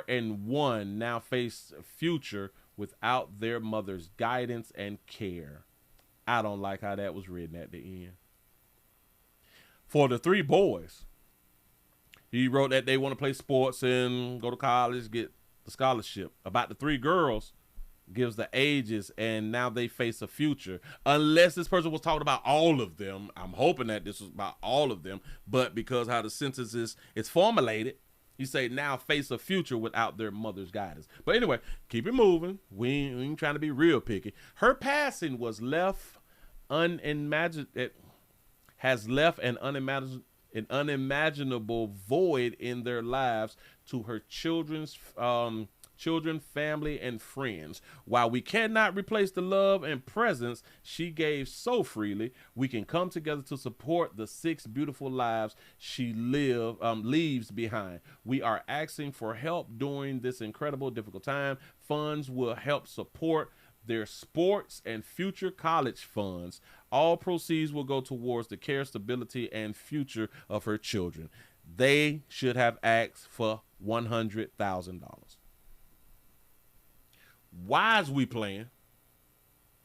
and 1 now face a future without their mother's guidance and care. I don't like how that was written at the end. For the 3 boys, he wrote that they want to play sports and go to college, get the scholarship. About the 3 girls, gives the ages, and now they face a future. Unless this person was talking about all of them. I'm hoping that this was about all of them, but because how the sentence is formulated, you say now face a future without their mother's guidance. But anyway, keep it moving. We ain't trying to be real picky. Her passing was left has left an unimaginable void in their lives. To her children's children, family, and friends. While we cannot replace the love and presence she gave so freely, we can come together to support the 6 beautiful lives she leaves behind. We are asking for help during this incredible, difficult time. Funds will help support their sports and future college funds. All proceeds will go towards the care, stability, and future of her children. They should have asked for $100,000. Why is we playing?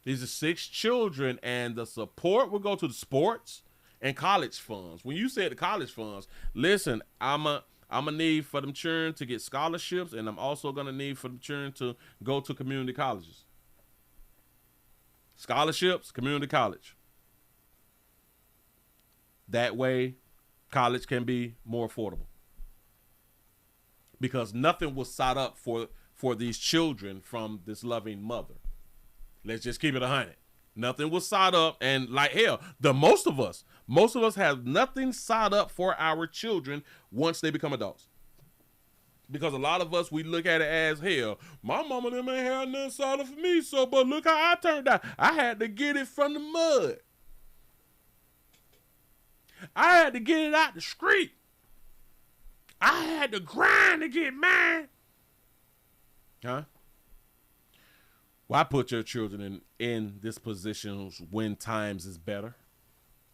These are 6 children, and the support will go to the sports and college funds. When you said the college funds, listen, I'm a need for them children to get scholarships, and I'm also going to need for them children to go to community colleges. Scholarships, community college. That way, college can be more affordable. Because nothing was set up for these children from this loving mother. Let's just keep it 100. Nothing was set up, and like hell, most of us have nothing set up for our children once they become adults. Because a lot of us, we look at it as, hell, my mama them ain't had nothing set up for me, so, but look how I turned out. I had to get it from the mud. I had to get it out the street. I had to grind to get mine. Huh? Why put your children in this position when times is better?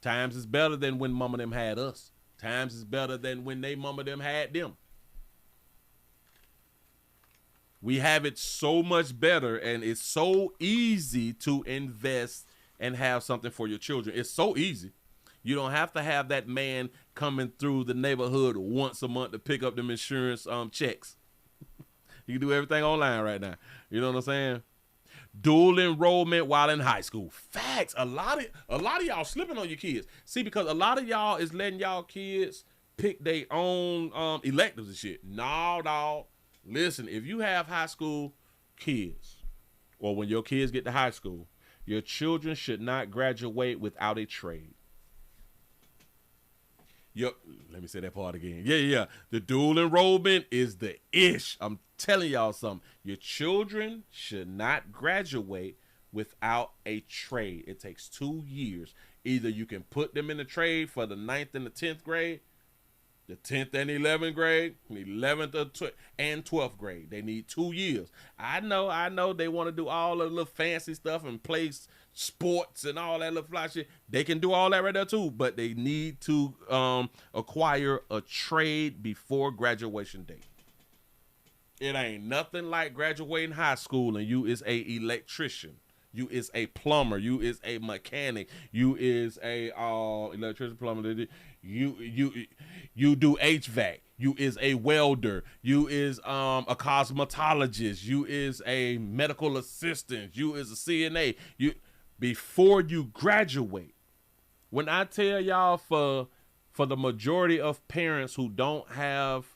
Times is better than when mama them had us. Times is better than when they mama them had them. We have it so much better, and it's so easy to invest and have something for your children. It's so easy. You don't have to have that man coming through the neighborhood once a month to pick up them insurance checks. You can do everything online right now. You know what I'm saying? Dual enrollment while in high school. Facts. A lot of y'all slipping on your kids. See, because a lot of y'all is letting y'all kids pick their own electives and shit. No, dog. Listen, if you have high school kids, or when your kids get to high school, your children should not graduate without a trade. Let me say that part again. Yeah. The dual enrollment is the ish. I'm telling y'all something. Your children should not graduate without a trade. It takes 2 years. Either you can put them in the trade for the 9th and the 10th grade, the 10th and 11th grade, 11th and 12th grade. They need 2 years. I know they want to do all the little fancy stuff and play sports and all that little fly shit. They can do all that right there too, but they need to acquire a trade before graduation date. It ain't nothing like graduating high school and you is a electrician. You is a plumber. You is a mechanic. You is a electrician, plumber. You do HVAC. You is a welder. You is a cosmetologist. You is a medical assistant. You is a CNA. Before you graduate. When I tell y'all for the majority of parents who don't have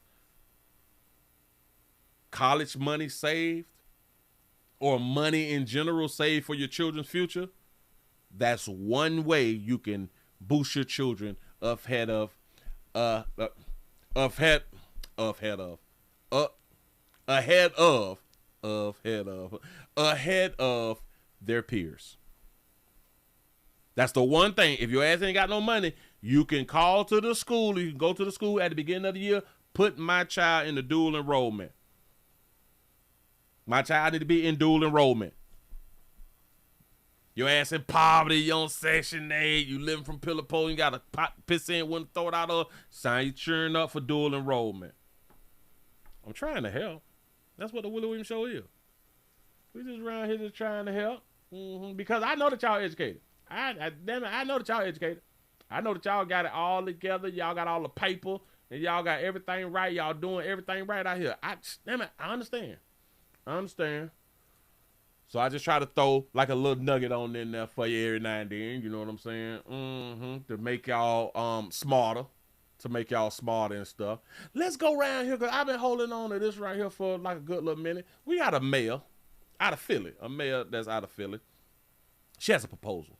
college money saved, or money in general saved for your children's future, that's one way you can boost your children ahead of their peers. That's the one thing. If your ass ain't got no money, you can call to the school. You can go to the school at the beginning of the year, put my child in the dual enrollment. My child need to be in dual enrollment. Your ass in poverty, you on Section 8, you living from pillar pole, you got to piss in, wouldn't throw it out of, sign you cheering up for dual enrollment. I'm trying to help. That's what the Willie Williams Show is. We just around here just trying to help. Because I know that y'all educated. Damn it, I know that y'all educated. I know that y'all got it all together. Y'all got all the paper, and y'all got everything right. Y'all doing everything right out here. Damn it, I understand. So I just try to throw like a little nugget on in there for you every now and then. You know what I'm saying? To make y'all smarter. To make y'all smarter and stuff. Let's go around here, because I've been holding on to this right here for like a good little minute. We got a mayor out of Philly. A mayor that's out of Philly. She has a proposal.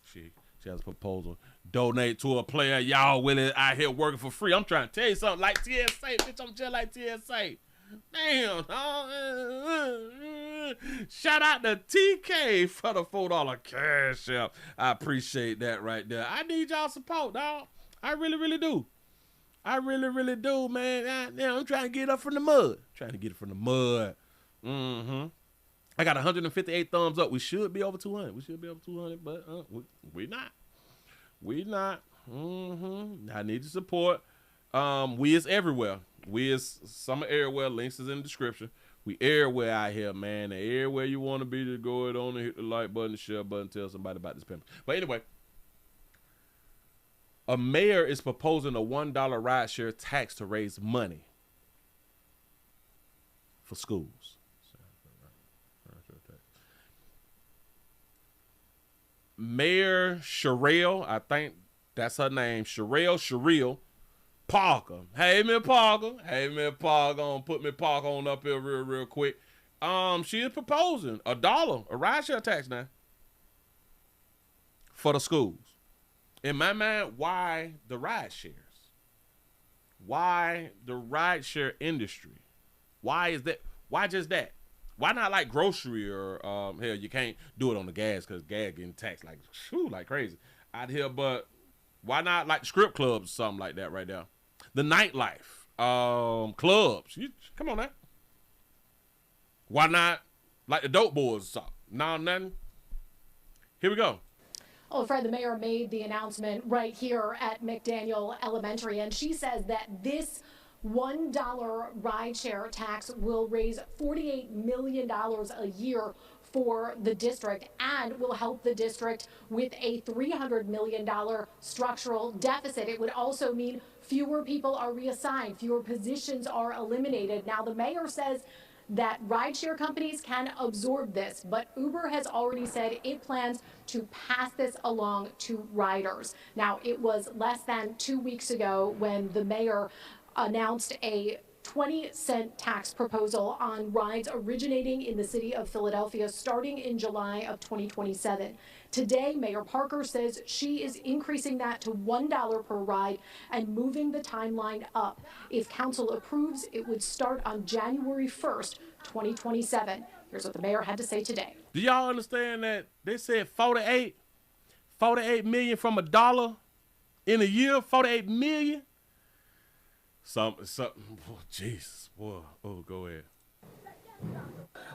She has a proposal. Donate to a player. Y'all Willie out here working for free. I'm trying to tell you something like TSA. Bitch, I'm just like TSA. Damn, dog. Shout out to TK for the $4 cash app. I appreciate that right there. I need y'all support, dog. I really, really do. I really, really do, man. I'm trying to get up from the mud. Mm-hmm. I got 158 thumbs up. We should be over 200. But we not. Mm-hmm. I need your support. We is everywhere. We is Summer Everywhere. Links is in the description. We everywhere out here, man. And everywhere you want to be, to go it on and hit the like button, the share button, tell somebody about this pimp. But anyway, a mayor is proposing a $1 rideshare tax to raise money for schools. Mayor Sherrill, I think that's her name, Sherrill Parker. Hey, Miss Parker. I'm gonna put Miss Parker on up here real quick. She is proposing a rideshare tax now for the schools. In my mind, why the ride shares? Why the rideshare industry? Why is that? Why just that? Why not like grocery or hell, you can't do it on the gas because gas getting taxed like crazy out here. But why not like strip clubs or something like that right there? The nightlife, clubs. Come on now. Why not like the dope boys or something? No, nothing. Here we go. Well, Fred, the mayor made the announcement right here at McDaniel Elementary, and she says that this $1 rideshare tax will raise $48 million a year for the district and will help the district with a $300 million structural deficit. It would also mean fewer people are reassigned, fewer positions are eliminated. Now, the mayor says that rideshare companies can absorb this, but Uber has already said it plans to pass this along to riders. Now, it was less than 2 weeks ago when the mayor announced a 20-cent tax proposal on rides originating in the city of Philadelphia starting in July of 2027. Today, Mayor Parker says she is increasing that to $1 per ride and moving the timeline up. If council approves, it would start on January 1st, 2027. Here's what the mayor had to say today. Do y'all understand that they said 48 million from $1 in a year? 48 million? Something. Oh, Jesus, boy. Oh, go ahead.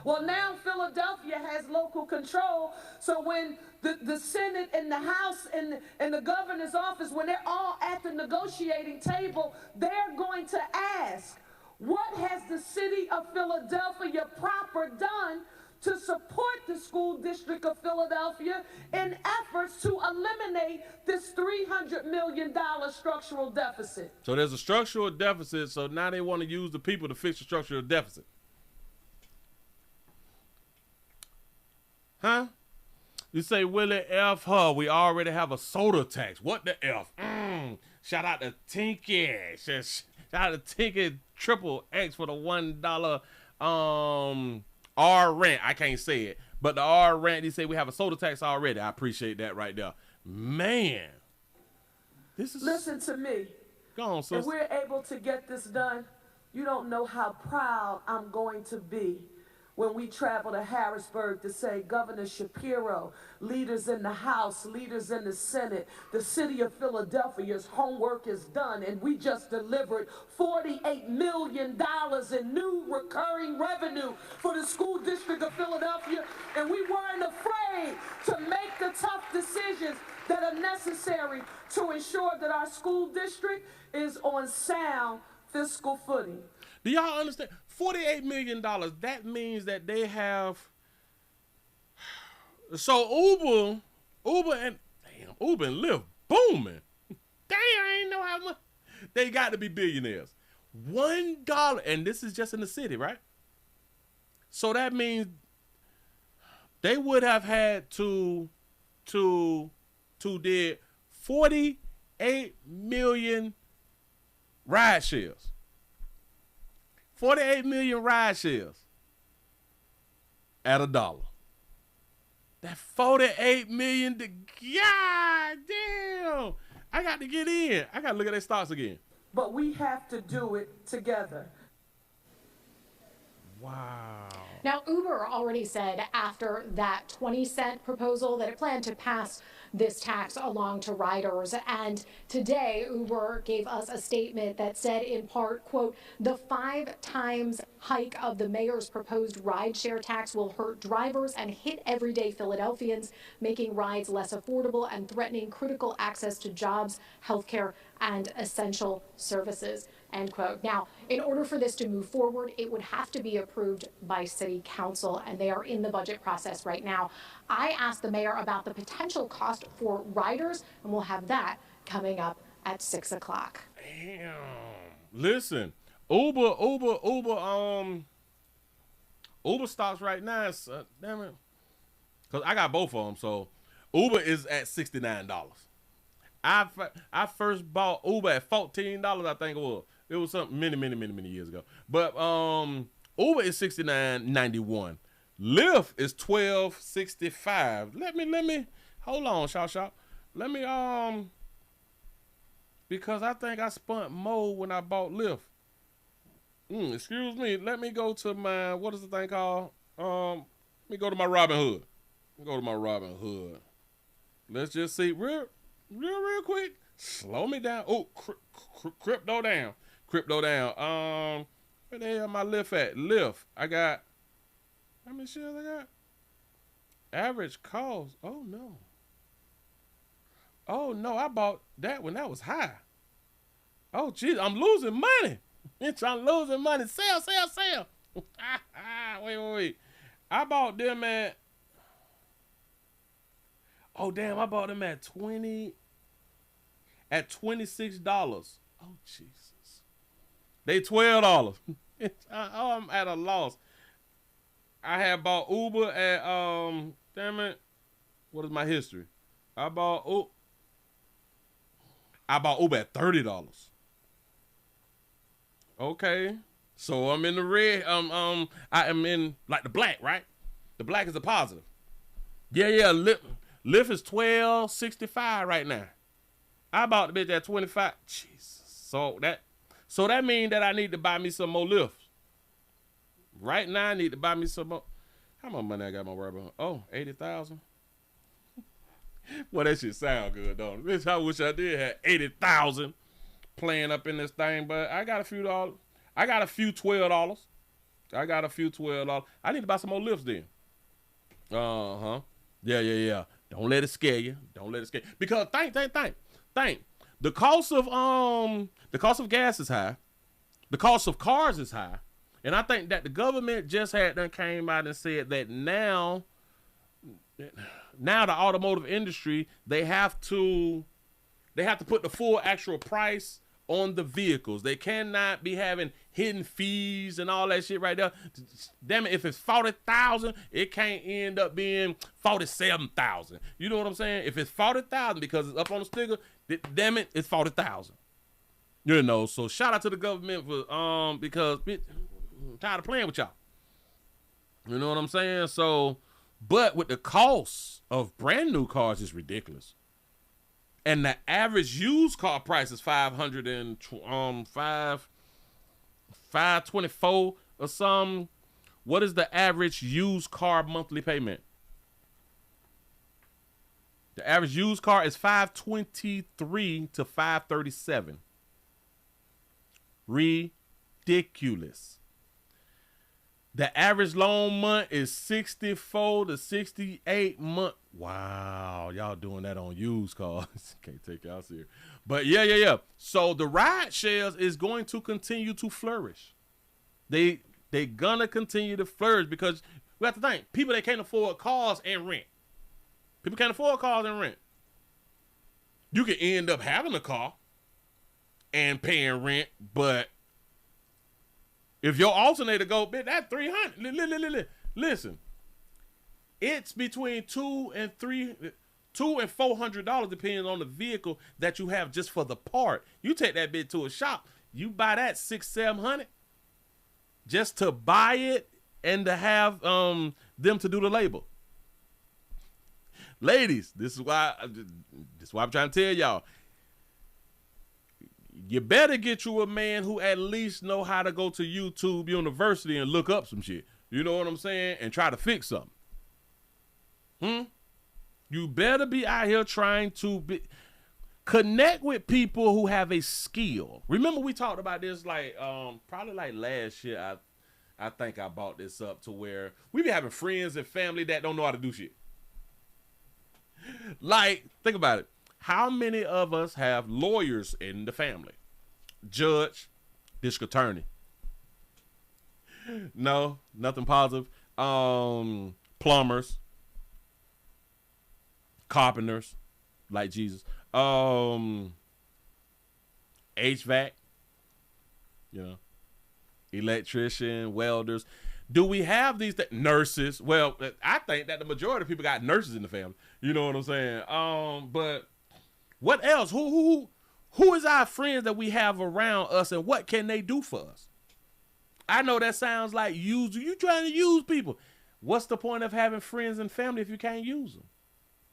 Well, now Philadelphia has local control, so when the Senate and the House and the governor's office, when they're all at the negotiating table, they're going to ask, what has the city of Philadelphia proper done to support the school district of Philadelphia in efforts to eliminate this $300 million structural deficit? So there's a structural deficit, so now they want to use the people to fix the structural deficit. Huh? You say, Willie, F her. We already have a soda tax. What the F? Shout out to Tinky. Shout out to Tinky Triple X for the $1 R rent. I can't say it. But the R rent, he said we have a soda tax already. I appreciate that right there. Man. This is... Listen to me. Go on, sister. If we're able to get this done, you don't know how proud I'm going to be when we travel to Harrisburg to say, Governor Shapiro, leaders in the House, leaders in the Senate, the city of Philadelphia's homework is done, and we just delivered $48 million in new recurring revenue for the school district of Philadelphia, and we weren't afraid to make the tough decisions that are necessary to ensure that our school district is on sound fiscal footing. Do y'all understand? $48 million, that means that they have... So Uber and Lyft booming. Damn, I ain't know how much. They got to be billionaires. $1, and this is just in the city, right? So that means they would have had to did 48 million ride shares. 48 million ride shares at $1. That 48 million, God damn. I got to get in. I got to look at their stocks again. But we have to do it together. Wow. Now, Uber already said after that 20-cent proposal that it planned to pass this tax along to riders. And today, Uber gave us a statement that said, in part, quote, the 5 times hike of the mayor's proposed rideshare tax will hurt drivers and hit everyday Philadelphians, making rides less affordable and threatening critical access to jobs, healthcare, and essential services, end quote. Now, in order for this to move forward, it would have to be approved by City Council, and they are in the budget process right now. I asked the mayor about the potential cost for riders, and we'll have that coming up at 6 o'clock. Damn. Listen, Uber stops right now. Damn it. Because I got both of them, so Uber is at $69. I first bought Uber at $14, I think it was. It was something many years ago. But Uber is $69.91. Lyft is $12.65. Let me hold on, Shop. Let me because I think I spent more when I bought Lyft. Excuse me. Let me go to my, what is the thing called? Let me go to my Robinhood. Let's just see real quick. Slow me down. Oh, crypto down. Where the hell am I Lyft at? Lyft. I got, how many shares I got? Average cost. Oh no, I bought that when that was high. Oh geez, I'm losing money. I'm losing money. Sell. Wait. I bought them at, oh damn, I bought them at $26. Oh Jesus. They $12. I'm at a loss. I had bought Uber at damn it. What is my history? I bought Uber at $30. Okay. So I'm in the red. I am in like the black, right? The black is a positive. Yeah. Lyft is $12.65 right now. I bought the bitch at $25. Jesus. So that means that I need to buy me some more Lyfts. Right now I need to buy me some more. How much money I got my rubber? Oh, 80,000. Well, that shit sound good, don't it? Bitch, I wish I did have 80,000 playing up in this thing, but I got a few dollars. I got a few $12. I need to buy some more Lyfts then. Yeah. Don't let it scare you. Because think. The cost of gas is high. The cost of cars is high. And I think that the government just came out and said that now the automotive industry, they have to put the full actual price on the vehicles. They cannot be having hidden fees and all that shit right there. Damn it, if it's 40,000, it can't end up being 47,000. You know what I'm saying? If it's 40,000 because it's up on the sticker, damn it, it's 40,000. You know, so shout out to the government for because I'm tired of playing with y'all. You know what I'm saying? So, but with the cost of brand new cars is ridiculous. And the average used car price is $524 or something. What is the average used car monthly payment? The average used car is $523 to $537. Ridiculous. The average loan month is 64 to 68 month. Wow, y'all doing that on used cars. Can't take y'all serious. But yeah. So the ride shares is going to continue to flourish. They gonna continue to flourish because we have to think, people that can't afford cars and rent. People can't afford cars and rent. You can end up having a car and paying rent, but if your alternator go, bitch, that's $300. Listen, it's between $200 and $400 depending on the vehicle that you have just for the part. You take that bitch to a shop, you buy that $600-700 just to buy it and to have them to do the label. Ladies, this is why I'm trying to tell y'all. you better get you a man who at least know how to go to YouTube University and look up some shit. You know what I'm saying? And try to fix something. You better be out here trying to connect with people who have a skill. Remember we talked about this like probably like last year. I think I brought this up to where we be having friends and family that don't know how to do shit. Like, think about it. How many of us have lawyers in the family? Judge, district attorney. No, nothing positive. Plumbers, carpenters, like Jesus. HVAC, you know, electrician, welders. Do we have these nurses? Well, I think that the majority of people got nurses in the family. You know what I'm saying? But what else? Who is our friends that we have around us, and what can they do for us? I know that sounds like you trying to use people. What's the point of having friends and family if you can't use them?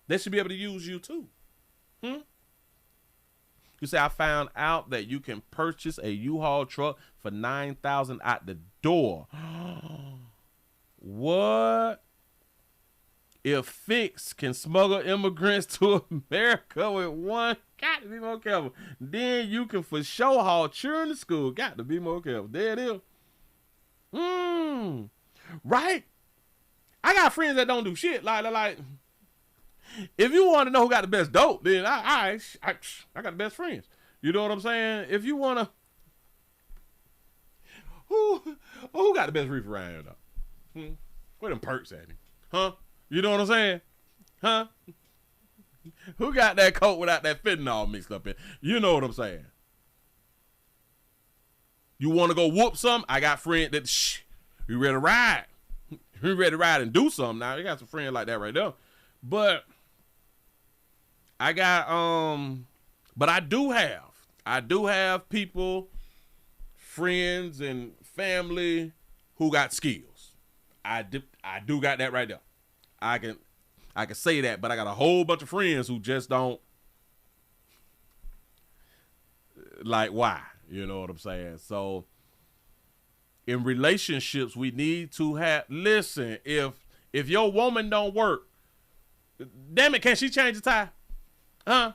They should be able to use you too. You say, I found out that you can purchase a U-Haul truck for $9,000 at the door. What? If Fix can smuggle immigrants to America with one, got to be more careful. Then you can for sure haul children to school. Got to be more careful. There it is. Right? I got friends that don't do shit. Like, if you want to know who got the best dope, then I got the best friends. You know what I'm saying? If you want to, who got the best reefer around here, though? Where them perks at him? Huh? You know what I'm saying? Huh? Who got that coat without that fentanyl mixed up in? You know what I'm saying? You want to go whoop something? I got friends that, you ready to ride? You ready to ride and do something now? You got some friends like that right there. But I got, but I do have people, friends and family who got skills. I do got that right there. I can say that, but I got a whole bunch of friends who just don't, like, why? You know what I'm saying? So in relationships, we need to have, listen, if your woman don't work, damn it, can she change the tie? Huh?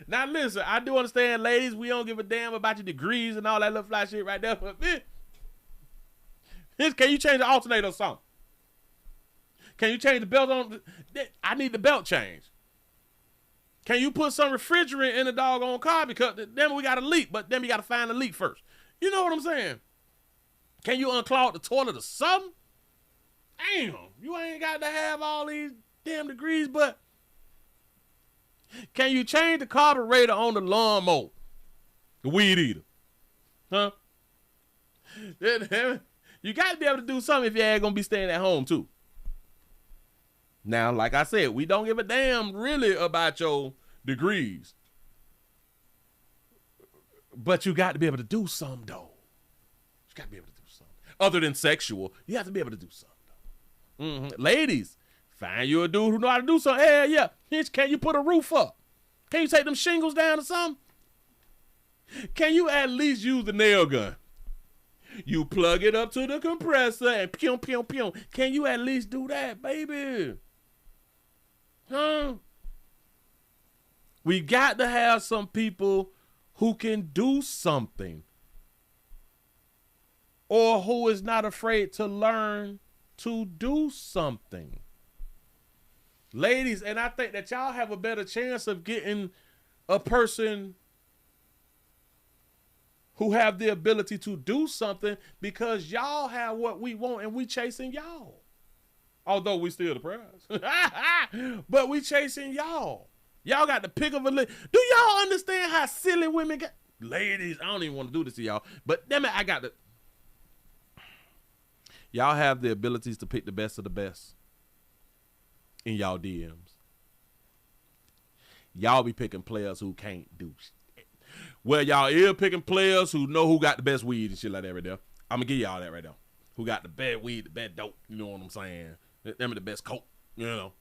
Now listen, I do understand, ladies, we don't give a damn about your degrees and all that little fly shit right there, but can you change the alternator or something? Can you change the belt on? I need the belt change. Can you put some refrigerant in the doggone car because then we got a leak, but then we got to find the leak first. You know what I'm saying? Can you unclog the toilet or something? Damn, you ain't got to have all these damn degrees, but can you change the carburetor on the lawnmower? The weed eater. Huh? You got to be able to do something if you ain't going to be staying at home too. Now, like I said, we don't give a damn really about your degrees. But you got to be able to do something, though. You got to be able to do something. Other than sexual, you have to be able to do something, though. Ladies, find you a dude who know how to do something. Yeah. Can you put a roof up? Can you take them shingles down or something? Can you at least use the nail gun? You plug it up to the compressor and pew, pew, pew. Can you at least do that, baby? Huh? We got to have some people who can do something, or who is not afraid to learn to do something. Ladies, and I think that y'all have a better chance of getting a person who have the ability to do something because y'all have what we want and we chasing y'all. Although we still the prize. But we chasing y'all. Y'all got the pick of a lick. Do y'all understand how silly women get? Ladies, I don't even want to do this to y'all. But damn it, I got the... Y'all have the abilities to pick the best of the best in y'all DMs. Y'all be picking players who can't do shit. Well, y'all is picking players who know who got the best weed and shit like that right there. I'm going to give y'all that right there. Who got the bad weed, the bad dope. You know what I'm saying? Them are the best coke. You know.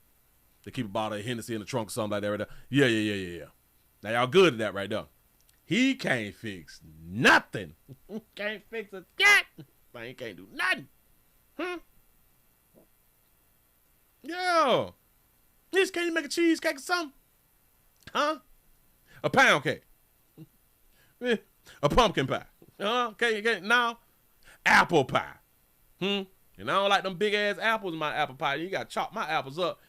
They keep a bottle of Hennessy in the trunk or something like that right there. Yeah. Now, y'all good at that right there. He can't fix nothing. Can't fix a cat. He can't do nothing. Yeah. Just can't you make a cheesecake or something? Huh? A pound cake. A pumpkin pie. Okay, now apple pie. And I don't like them big ass apples in my apple pie. You gotta chop my apples up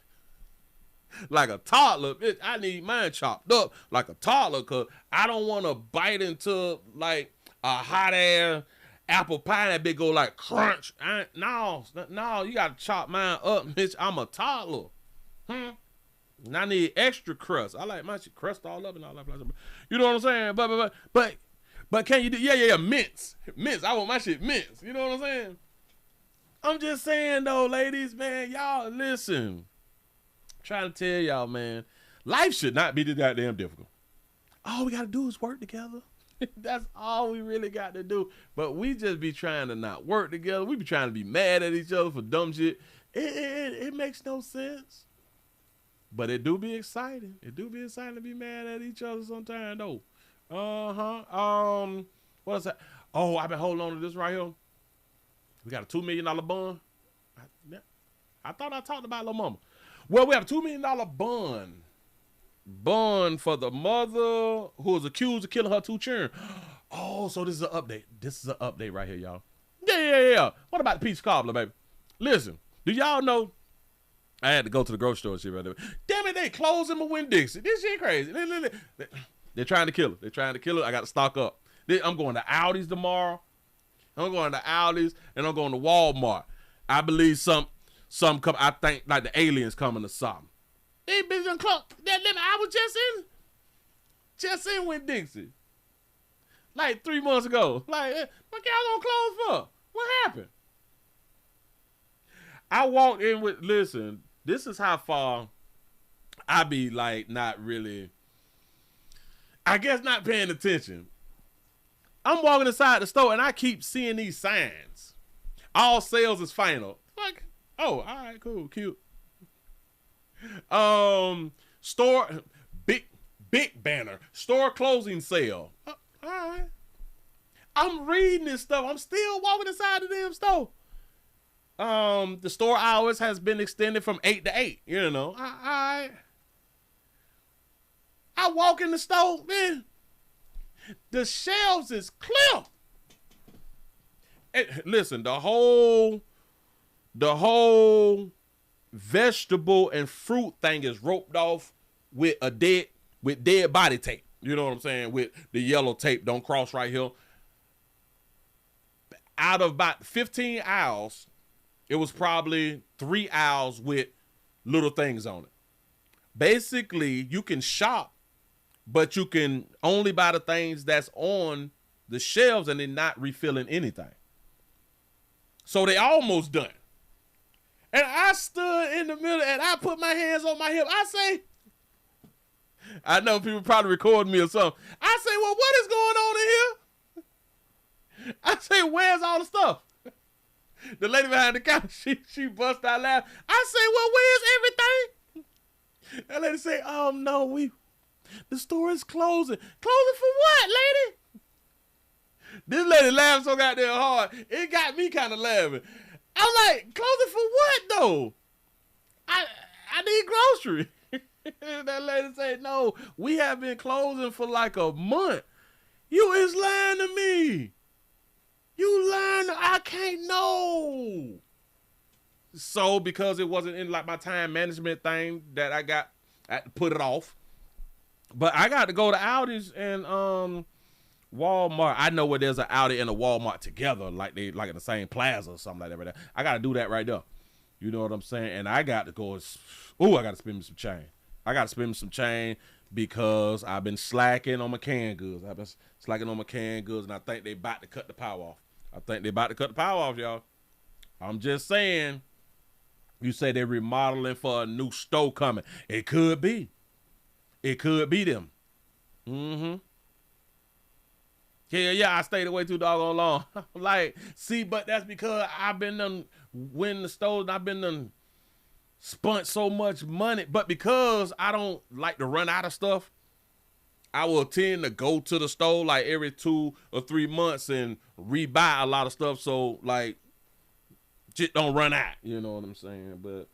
like a toddler. Bitch, I need mine chopped up like a toddler because I don't want to bite into like a hot ass apple pie that big go like crunch. No, you gotta chop mine up, bitch. I'm a toddler. And I need extra crust. I like my shit crust all up and all that. You know what I'm saying? But can you do? Yeah, mince. I want my shit mince. You know what I'm saying? I'm just saying though, ladies, man, y'all listen. I'm trying to tell y'all, man, life should not be this goddamn difficult. All we gotta do is work together. That's all we really got to do. But we just be trying to not work together. We be trying to be mad at each other for dumb shit. It makes no sense. But it do be exciting. It do be exciting to be mad at each other sometimes, though. What is that? Oh, I've been holding on to this right here. We got a $2 million bond. I thought I talked about Lil Mama. Well, we have a $2 million bond. Bond for the mother who was accused of killing her 2 children. Oh, so this is an update. This is an update right here, y'all. Yeah. What about the peach cobbler, baby? Listen, do y'all know? I had to go to the grocery store and shit right there. Damn it, they closing my Winn-Dixie. This shit crazy. They're trying to kill her. I got to stock up. I'm going to Aldi's tomorrow. I'm going to Aldi's and I'm going to Walmart. I believe some come. I think like the aliens coming or something. They been done close. I was just in Winn-Dixie. Like 3 months ago. Like, what y'all gonna close for? What happened? I walked in with, listen, this is how far I be like not really, I guess not paying attention. I'm walking inside the store and I keep seeing these signs. All sales is final. Like, oh, all right, cool, cute. Store, big banner, store closing sale. All right. I'm reading this stuff. I'm still walking inside the damn store. The store hours has been extended from 8 to 8, you know. I walk in the store, man. The shelves is clear. And listen, the whole vegetable and fruit thing is roped off with dead body tape. You know what I'm saying? With the yellow tape, don't cross right here. Out of about 15 aisles, it was probably 3 aisles with little things on it. Basically, you can shop, but you can only buy the things that's on the shelves and they're not refilling anything. So they almost done. And I stood in the middle and I put my hands on my hip. I say, I know people probably recording me or something. I say, well, what is going on in here? I say, where's all the stuff? The lady behind the counter, she bust out laughing. I say, well, where's everything? That lady say, oh, no, the store is closing. Closing for what, lady? This lady laughed so goddamn hard, it got me kind of laughing. I'm like, closing for what, though? I need groceries. That lady said, no, we have been closing for like a month. You is lying to me. You lying to, I can't know. So because it wasn't in like my time management thing that I had to put it off. But I got to go to Aldi's and Walmart. I know where there's an Aldi and a Walmart together, like they like in the same plaza or something like that right there. I got to do that right there. You know what I'm saying? And I got to go, I got to spend me some change. I got to spend me some change because I've been slacking on my canned goods. I've been slacking on my canned goods, and I think they about to cut the power off. Y'all. I'm just saying, you say they're remodeling for a new store coming. It could be. It could be them. Mm-hmm. Yeah, I stayed away too doggone long. Like, see, but that's because I've been winning the stores and I've been spent so much money. But because I don't like to run out of stuff, I will tend to go to the store like every 2 or 3 months and rebuy a lot of stuff so like shit don't run out. You know what I'm saying? But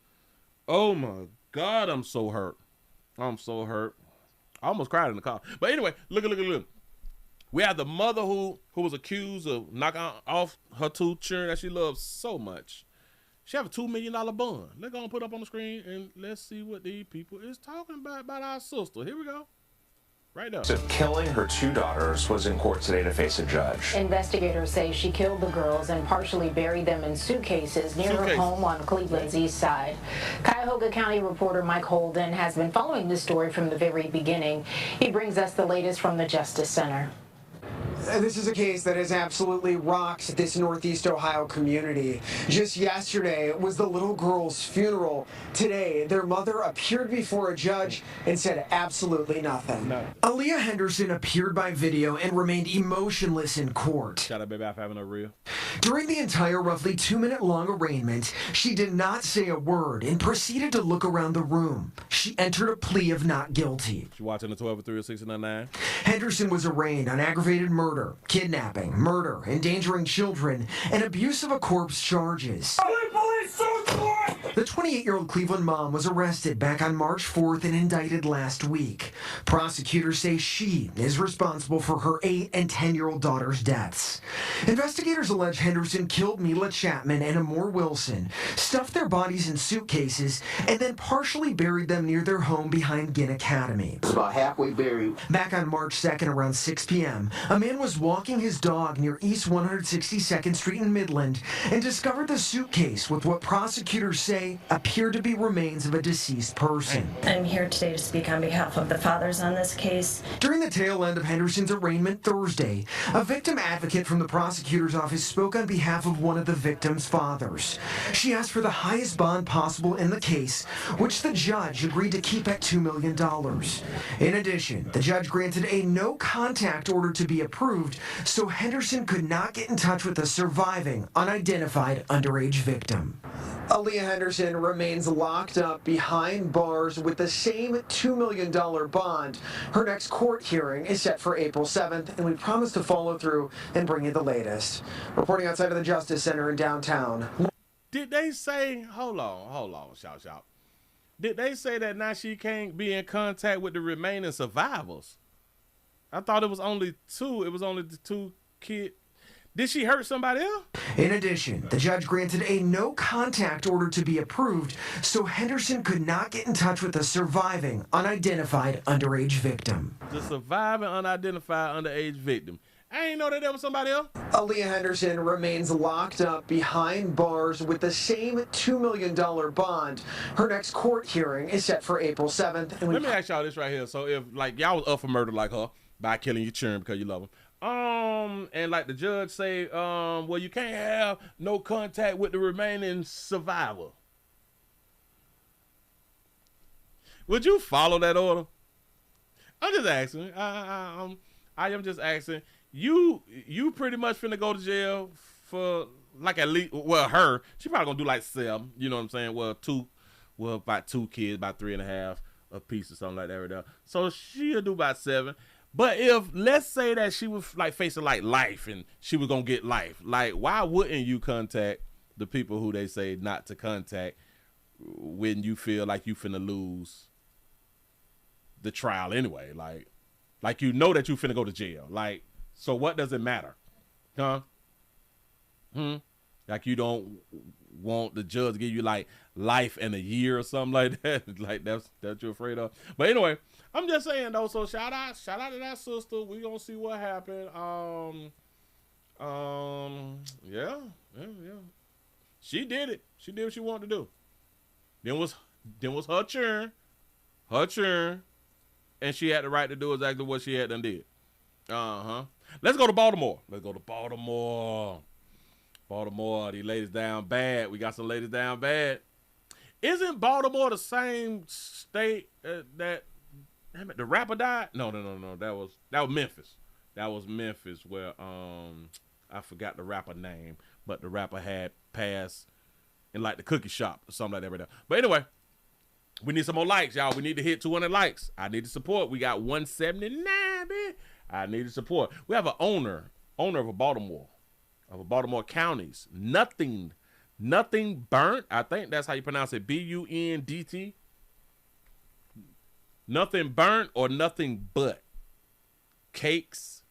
oh my God, I'm so hurt. I'm so hurt. I almost cried in the car. But anyway, look. We have the mother who was accused of knocking off her 2 children that she loves so much. She have a $2 million bond. Let's go and put up on the screen and let's see what these people is talking about our sister. Here we go. Right now. Of killing her 2 daughters was in court today to face a judge. Investigators say she killed the girls and partially buried them in suitcases near her home on Cleveland's east side. Cuyahoga County reporter Mike Holden has been following this story from the very beginning. He brings us the latest from the Justice Center. This is a case that has absolutely rocked this Northeast Ohio community. Just yesterday was the little girl's funeral. Today, their mother appeared before a judge and said absolutely nothing. No. Aaliyah Henderson appeared by video and remained emotionless in court. Shout out, baby, I'm having a real. During the entire roughly 2-minute-long arraignment, she did not say a word and proceeded to look around the room. She entered a plea of not guilty. She watching the 12 or 3 or 699. Henderson was arraigned on aggravated murder, kidnapping, murder, endangering children, and abuse of a corpse charges. The 28-year-old Cleveland mom was arrested back on March 4th and indicted last week. Prosecutors say she is responsible for her 8- and 10-year-old daughter's deaths. Investigators allege Henderson killed Mila Chapman and Amor Wilson, stuffed their bodies in suitcases, and then partially buried them near their home behind Ginn Academy. It's about halfway buried. Back on March 2nd around 6 p.m., a man was walking his dog near East 162nd Street in Midland and discovered the suitcase with what prosecutors say appear to be remains of a deceased person. I'm here today to speak on behalf of the fathers on this case. During the tail end of Henderson's arraignment Thursday, a victim advocate from the prosecutor's office spoke on behalf of one of the victim's fathers. She asked for the highest bond possible in the case, which the judge agreed to keep at $2 million. In addition, the judge granted a no-contact order to be approved, so Henderson could not get in touch with the surviving, unidentified underage victim. Aaliyah Henderson remains locked up behind bars with the same $2 million bond. Her next court hearing is set for April 7th, and we promise to follow through and bring you the latest. Reporting outside of the Justice Center in downtown. Did they say, hold on, shout. Did they say that now she can't be in contact with the remaining survivors? I thought it was only 2. It was only the 2 kids. Did she hurt somebody else? In addition, the judge granted a no-contact order to be approved, so Henderson could not get in touch with the surviving, unidentified underage victim. The surviving, unidentified underage victim. I ain't know that there was somebody else. Aaliyah Henderson remains locked up behind bars with the same $2 million bond. Her next court hearing is set for April 7th. And let me ask y'all this right here. So if like y'all was up for murder like her by killing your children because you love them, and like the judge say, well, you can't have no contact with the remaining survivor. Would you follow that order? I'm just asking. I am just asking. You pretty much finna go to jail for like at least, well, her. She probably gonna do like 7. You know what I'm saying? Well, about 2 kids, about 3.5 a piece or something like that right there. So she'll do about 7. But if, let's say that she was like facing like life and she was going to get life, like why wouldn't you contact the people who they say not to contact when you feel like you finna lose the trial anyway? Like you know that you finna go to jail. Like, so what does it matter? Huh? Like you don't want the judge to give you like life and a year or something like that. Like that's you're afraid of. But anyway, I'm just saying though, so shout out to that sister. We gonna see what happened. Yeah. She did it. She did what she wanted to do. Then was her turn, and she had the right to do exactly what she had done did. Let's go to Baltimore. Baltimore, these ladies down bad. We got some ladies down bad. Isn't Baltimore the same state that the rapper died? No. That was Memphis. That was Memphis where I forgot the rapper name, but the rapper had passed in like the cookie shop or something like that right there. But anyway, We need some more likes, y'all. We need to hit 200 likes. I need the support. We got 179, man. I need the support. We have an owner of Baltimore counties. Nothing burnt. I think that's how you pronounce it. BUNDT. Nothing burnt or nothing but cakes.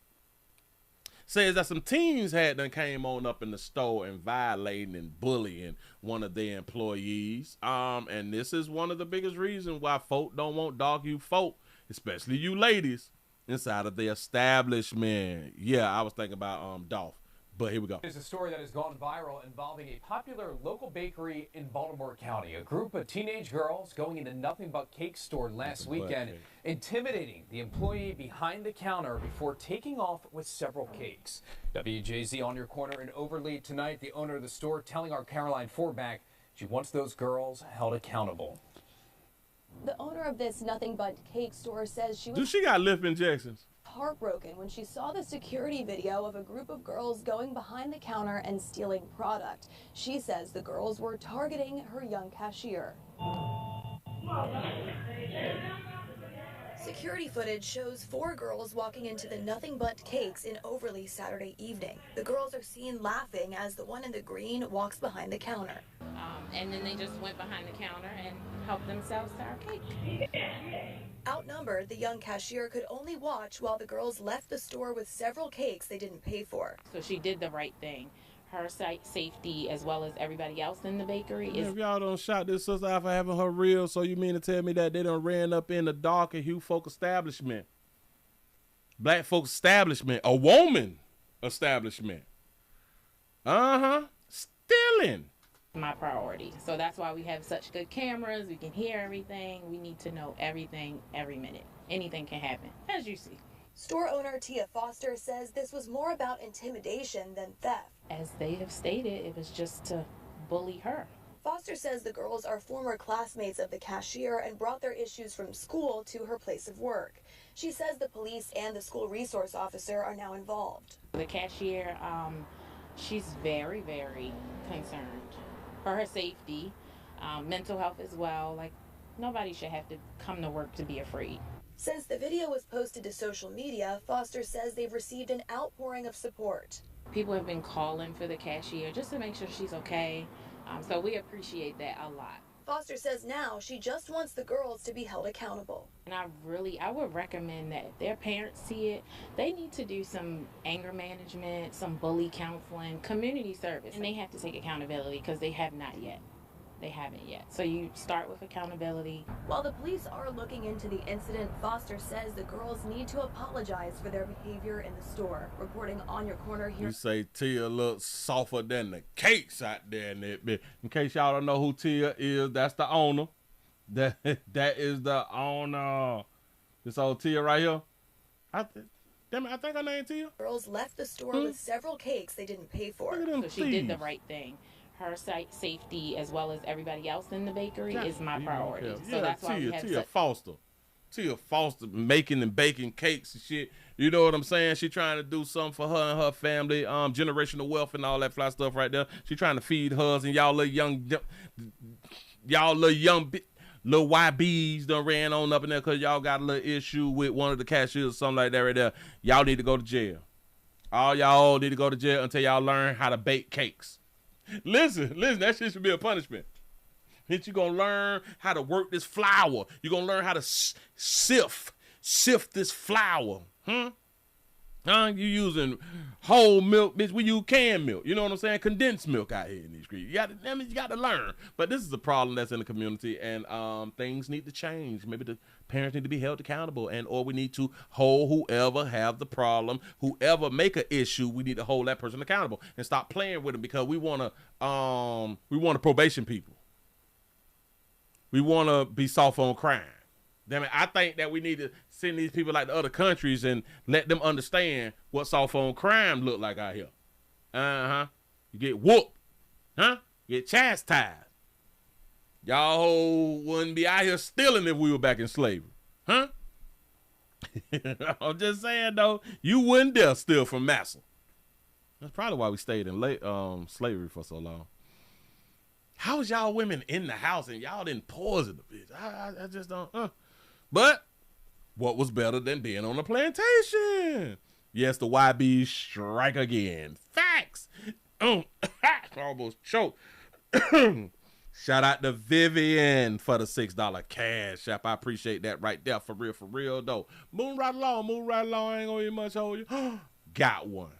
Says that some teens had done came on up in the store and violating and bullying one of their employees. And this is one of the biggest reasons why folk don't want dog folk, especially you ladies, inside of the establishment. Yeah, I was thinking about Dolph. But here we go. There's a story that has gone viral involving a popular local bakery in Baltimore County. A group of teenage girls going into Nothing But Cake store last weekend, intimidating the employee behind the counter before taking off with several cakes. WJZ on your corner in Overlead tonight. The owner of the store telling our Caroline Forback she wants those girls held accountable. The owner of this Nothing But Cake store says she was... Do she got lip injections? Heartbroken when she saw the security video of a group of girls going behind the counter and stealing product. She says the girls were targeting her young cashier. Security footage shows 4 girls walking into the Nothing But Cakes in Overly Saturday evening. The girls are seen laughing as the one in the green walks behind the counter. And then they just went behind the counter and helped themselves to our cake. Outnumbered, the young cashier could only watch while the girls left the store with several cakes they didn't pay for. So she did the right thing. Her safety, as well as everybody else in the bakery, is... If y'all don't shout this sister out for having her real, so you mean to tell me that they done ran up in the dark and hue folk establishment, black folks establishment, a woman establishment, stealing. My priority. So that's why we have such good cameras. We can hear everything. We need to know everything every minute. Anything can happen, as you see. Store owner Tia Foster says this was more about intimidation than theft. As they have stated, it was just to bully her. Foster says the girls are former classmates of the cashier and brought their issues from school to her place of work. She says the police and the school resource officer are now involved. The cashier, she's very, very concerned for her safety, mental health as well. Like, nobody should have to come to work to be afraid. Since the video was posted to social media, Foster says they've received an outpouring of support. People have been calling for the cashier just to make sure she's okay. So we appreciate that a lot. Foster says now she just wants the girls to be held accountable. And I would recommend that if their parents see it, they need to do some anger management, some bully counseling, community service. And they have to take accountability because they have not yet. They haven't yet. So you start with accountability. While the police are looking into the incident, Foster says the girls need to apologize for their behavior in the store. Reporting on your corner here. You say Tia looks softer than the cakes out there in that bit. In case y'all don't know who Tia is, that's the owner. That is the owner. This old Tia right here. I think her name Tia. Girls left the store with several cakes they didn't pay for. So she did the right thing. Her safety, as well as everybody else in the bakery, is my priority. So that's why we have Tia Foster making and baking cakes and shit. You know what I'm saying? She trying to do something for her and her family, generational wealth and all that fly stuff right there. She trying to feed hers and y'all little YBs done ran on up in there because y'all got a little issue with one of the cashiers or something like that right there. Y'all need to go to jail. All y'all need to go to jail until y'all learn how to bake cakes. Listen, that shit should be a punishment. You're going to learn how to work this flour. You're going to learn how to sift this flour. You using whole milk, bitch. We use canned milk. You know what I'm saying? Condensed milk out here in these streets. You got to learn. But this is a problem that's in the community, and things need to change. Maybe the parents need to be held accountable, or we need to hold whoever have the problem, whoever make an issue. We need to hold that person accountable and stop playing with them because we want to probation people. We want to be soft on crime. Damn it, I think that we need to send these people like the other countries and let them understand what soft on crime look like out here. You get whooped. You get chastised. Y'all wouldn't be out here stealing if we were back in slavery. I'm just saying, though, you wouldn't dare steal from massa. That's probably why we stayed in slavery for so long. How is y'all women in the house and y'all didn't poison the bitch? I just don't. But what was better than being on the plantation? Yes, the YB strike again. Facts. Almost choked. Shout out to Vivian for the $6 cash app. I appreciate that right there. For real though. Move right along. I ain't gonna eat much hold you. Got one.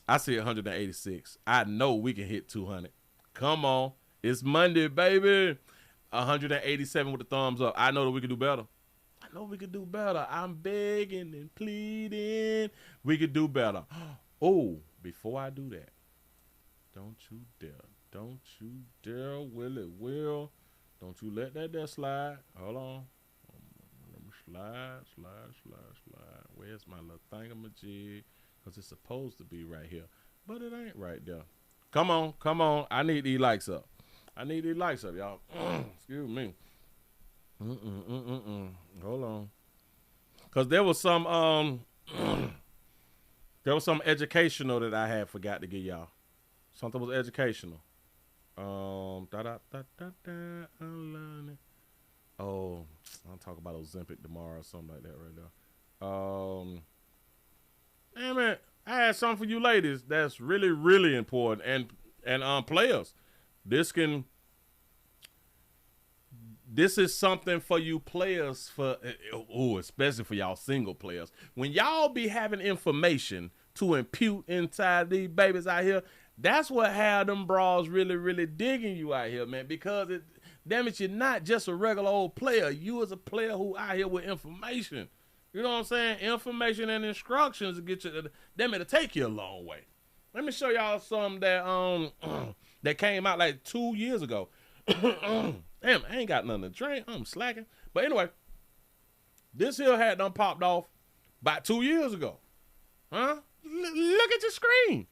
I see 186. I know we can hit 200. Come on. It's Monday, baby. 187 with the thumbs up. I know that we can do better. I'm begging and pleading. We could do better. Oh, before I do that, don't you dare, Willie, Will. Don't you let that there slide. Hold on. Let me slide. Where's my little thingamajig? Because it's supposed to be right here. But it ain't right there. Come on. I need these likes up. Y'all. Excuse me. Hold on. Because there was some educational that I had forgot to give y'all. Something was educational. Oh, I'll talk about Ozempic tomorrow or something like that right there. Damn it, I had something for you ladies that's really, really important. And players, this is something for you players, especially for y'all single players. When y'all be having information to impute inside these babies out here, that's what had them bras really, really digging you out here, man. Because damn it, you're not just a regular old player. You is a player who out here with information. You know what I'm saying? Information and instructions to get you. Damn it, to take you a long way. Let me show y'all some that that came out like 2 years ago. Damn, I ain't got nothing to drink. I'm slacking. But anyway, this here had done popped off about 2 years ago. Huh? Look at your screen.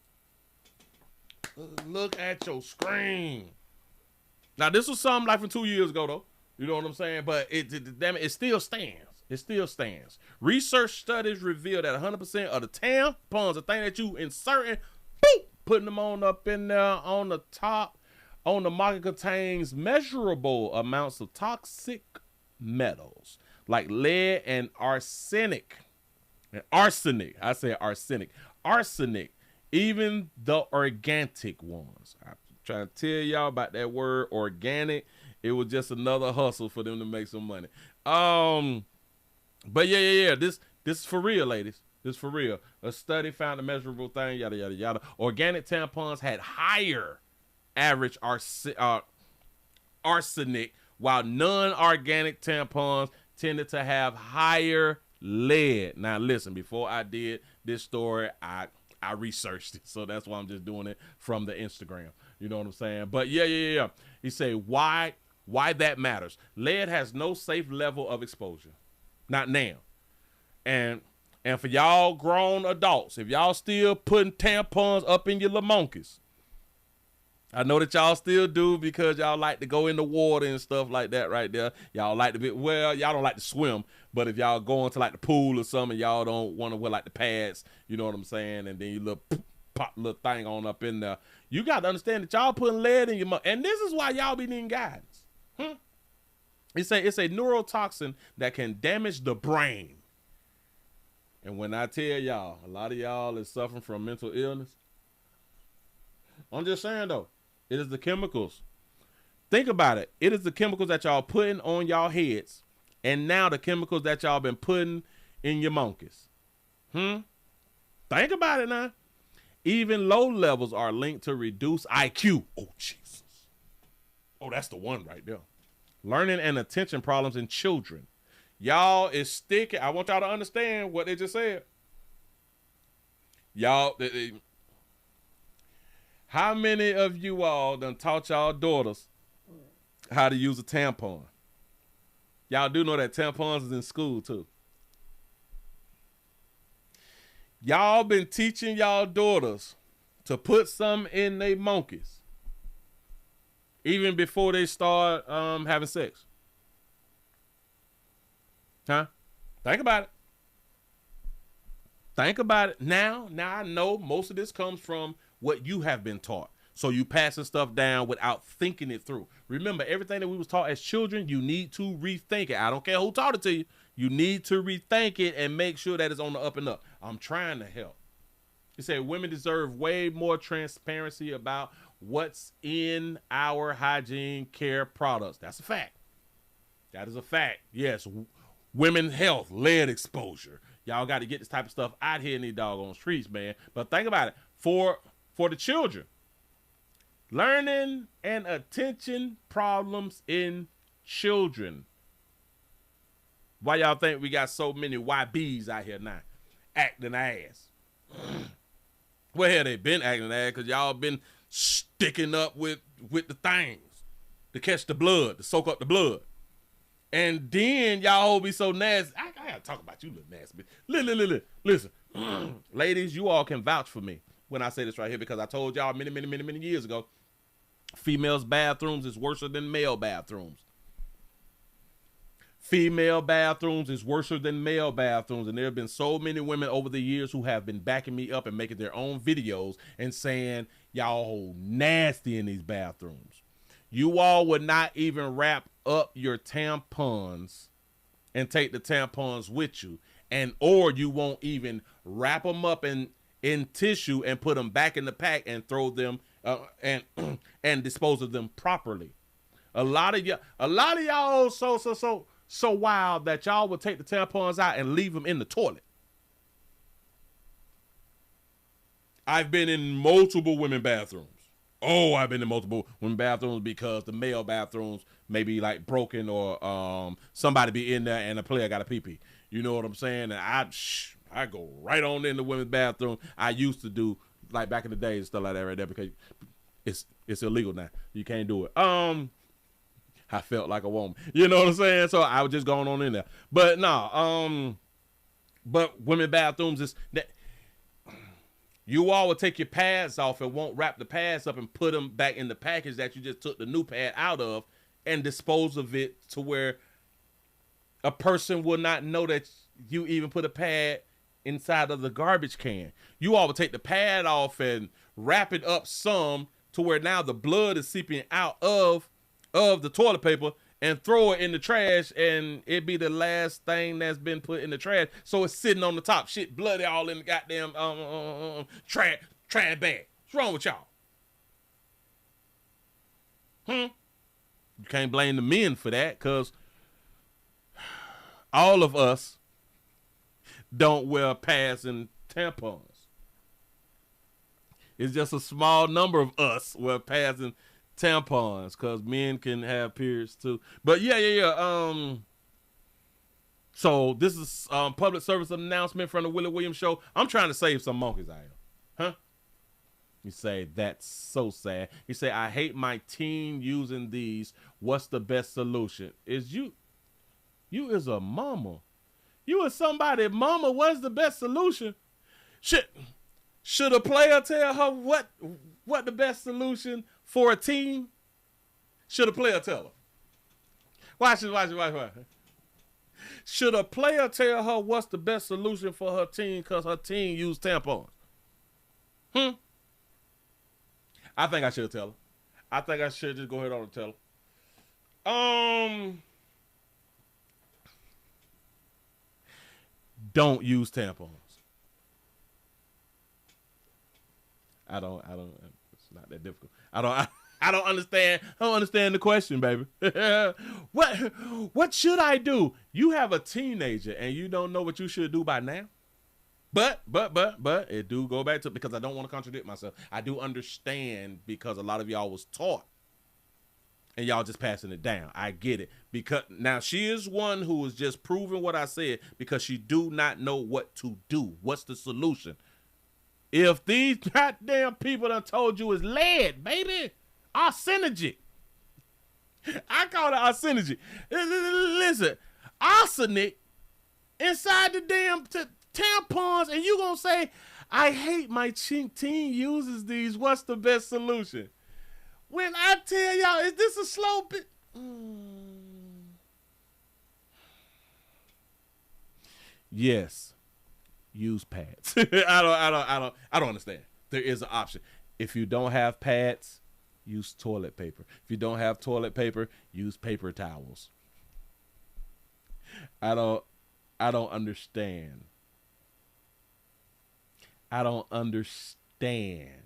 Look at your screen. Now, this was something like from 2 years ago, though. You know what I'm saying? But it still stands. It still stands. Research studies reveal that 100% of the tampons, the thing that you inserting, boop, putting them on up in there on the top, on the market contains measurable amounts of toxic metals like lead and arsenic. I say arsenic. Arsenic. Even the organic ones. I'm trying to tell y'all about that word organic. It was just another hustle for them to make some money. But yeah. This is for real, ladies. This is for real. A study found a measurable thing, yada, yada, yada. Organic tampons had higher average arsenic, while non-organic tampons tended to have higher lead. Now, listen, before I did this story, I researched it, so that's why I'm just doing it from the Instagram. You know what I'm saying? But yeah. He say why that matters. Lead has no safe level of exposure. Not now. And for y'all grown adults, if y'all still putting tampons up in your limonkas, I know that y'all still do because y'all like to go in the water and stuff like that right there. Y'all like to y'all don't like to swim, but if y'all going to like the pool or something, y'all don't want to wear like the pads, you know what I'm saying? And then you pop little thing on up in there. You got to understand that y'all putting lead in your mouth. And this is why y'all be needing guidance. It's a neurotoxin that can damage the brain. And when I tell y'all, a lot of y'all is suffering from mental illness. I'm just saying though, it is the chemicals. Think about it. It is the chemicals that y'all putting on y'all heads, and now the chemicals that y'all been putting in your monkeys. Think about it now. Even low levels are linked to reduced IQ. Oh, Jesus. Oh, that's the one right there. Learning and attention problems in children. Y'all is sticking. I want y'all to understand what they just said. Y'all, how many of you all done taught y'all daughters how to use a tampon? Y'all do know that tampons is in school too. Y'all been teaching y'all daughters to put some in their monkeys even before they start having sex. Huh? Think about it. Think about it. Now I know most of this comes from what you have been taught. So you passing stuff down without thinking it through. Remember, everything that we was taught as children, you need to rethink it. I don't care who taught it to you. You need to rethink it and make sure that it's on the up and up. I'm trying to help. You say women deserve way more transparency about what's in our hygiene care products. That's a fact. That is a fact. Yes, women health, lead exposure. Y'all got to get this type of stuff out here in these doggone streets, man. But think about it. For the children, learning and attention problems in children. Why y'all think we got so many YBs out here now acting ass? Well, hell, they been acting ass because y'all been sticking up with the things to catch the blood, to soak up the blood. And then y'all be so nasty. I gotta talk about you, little nasty bitch. Listen, ladies, you all can vouch for me when I say this right here because I told y'all many years ago, females' bathrooms is worse than male bathrooms. Female bathrooms is worse than male bathrooms, and there have been so many women over the years who have been backing me up and making their own videos and saying y'all nasty in these bathrooms. You all would not even wrap up your tampons and take the tampons with you, or you won't even wrap them up in tissue and put them back in the pack and throw them and dispose of them properly. A lot of y'all so wild that y'all would take the tampons out and leave them in the toilet. I've been in multiple women bathrooms. Oh, I've been in multiple women bathrooms because the male bathrooms may be like broken or somebody be in there and a player got a pee-pee. You know what I'm saying? And I go right on in the women's bathroom. I used to do like back in the day and stuff like that right there because it's illegal now. You can't do it. I felt like a woman. You know what I'm saying? So I was just going on in there. But no, but women bathrooms is that you all would take your pads off and won't wrap the pads up and put them back in the package that you just took the new pad out of and dispose of it to where a person will not know that you even put a pad inside of the garbage can. You all would take the pad off and wrap it up some to where now the blood is seeping out of the toilet paper and throw it in the trash, and it be the last thing that's been put in the trash. So it's sitting on the top, shit bloody all in the goddamn trash bag. What's wrong with y'all? You can't blame the men for that, because all of us don't wear pads and tampons. It's just a small number of us wear pads and tampons, because men can have periods too. But yeah. So this is public service announcement from the Willie Williams Show. I'm trying to save some monkeys out here. Huh? You say, that's so sad. You say, I hate my teen using these. What's the best solution? Is you is a mama. You is somebody mama. What's the best solution? Should a player tell her what the best solution for a team? Should a player tell her? Watch it. Should a player tell her what's the best solution for her team because her team used tampons? I think I should tell her. I think I should just go ahead on and tell her. Don't use tampons. I don't. It's not that difficult. I don't understand. I don't understand the question, baby. What should I do? You have a teenager and you don't know what you should do by now. But it do go back to, because I don't want to contradict myself. I do understand, because a lot of y'all was taught and y'all just passing it down. I get it. Because now she is one who is just proving what I said, because she do not know what to do. What's the solution? If these goddamn people done told you it's lead, baby, arsenic. I call it arsenic. Listen, arsenic inside the damn tampons, and you gonna say, I hate my teen uses these. What's the best solution? When I tell y'all, is this a slow bit? Yes. Use pads. I don't understand. There is an option. If you don't have pads, use toilet paper. If you don't have toilet paper, use paper towels. I don't understand. I don't understand.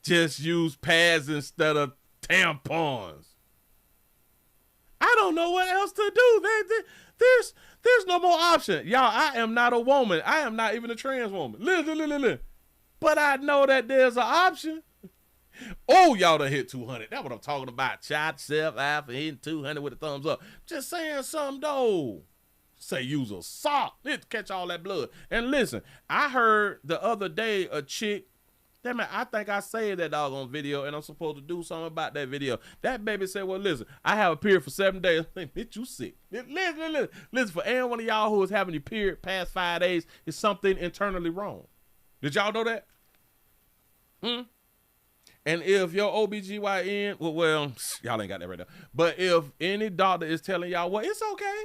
Just use pads instead of tampons. I don't know what else to do. There's no more option. Y'all, I am not a woman. I am not even a trans woman. Listen. But I know that there's an option. Oh, y'all done hit 200. That's what I'm talking about. Shot self after hitting 200 with a thumbs up. Just saying something, though. Say use a sock. It catch all that blood. And listen, I heard the other day a chick, damn it, I think I saved that doggone video and I'm supposed to do something about that video. That baby said, well, listen, I have a period for 7 days. Bitch, you sick. Listen, for any one of y'all who is having your period past 5 days, is something internally wrong. Did y'all know that? And if your OBGYN, well, y'all ain't got that right now. But if any doctor is telling y'all, well, it's okay.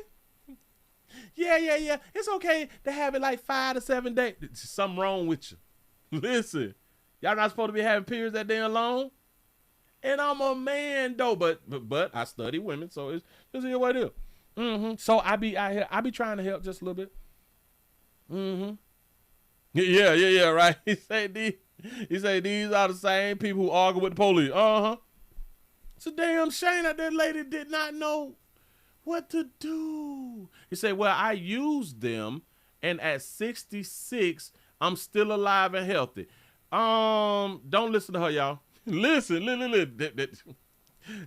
Yeah. It's okay to have it like 5 to 7 days. There's something wrong with you. Listen, y'all not supposed to be having periods that damn long. And I'm a man though, but I study women, so it's just here what it is. So I be out here, I be trying to help just a little bit. Yeah, right. He say these are the same people who argue with the police. It's a damn shame that lady did not know what to do. He said, well, I used them, and at 66, I'm still alive and healthy. Don't listen to her, y'all. Listen.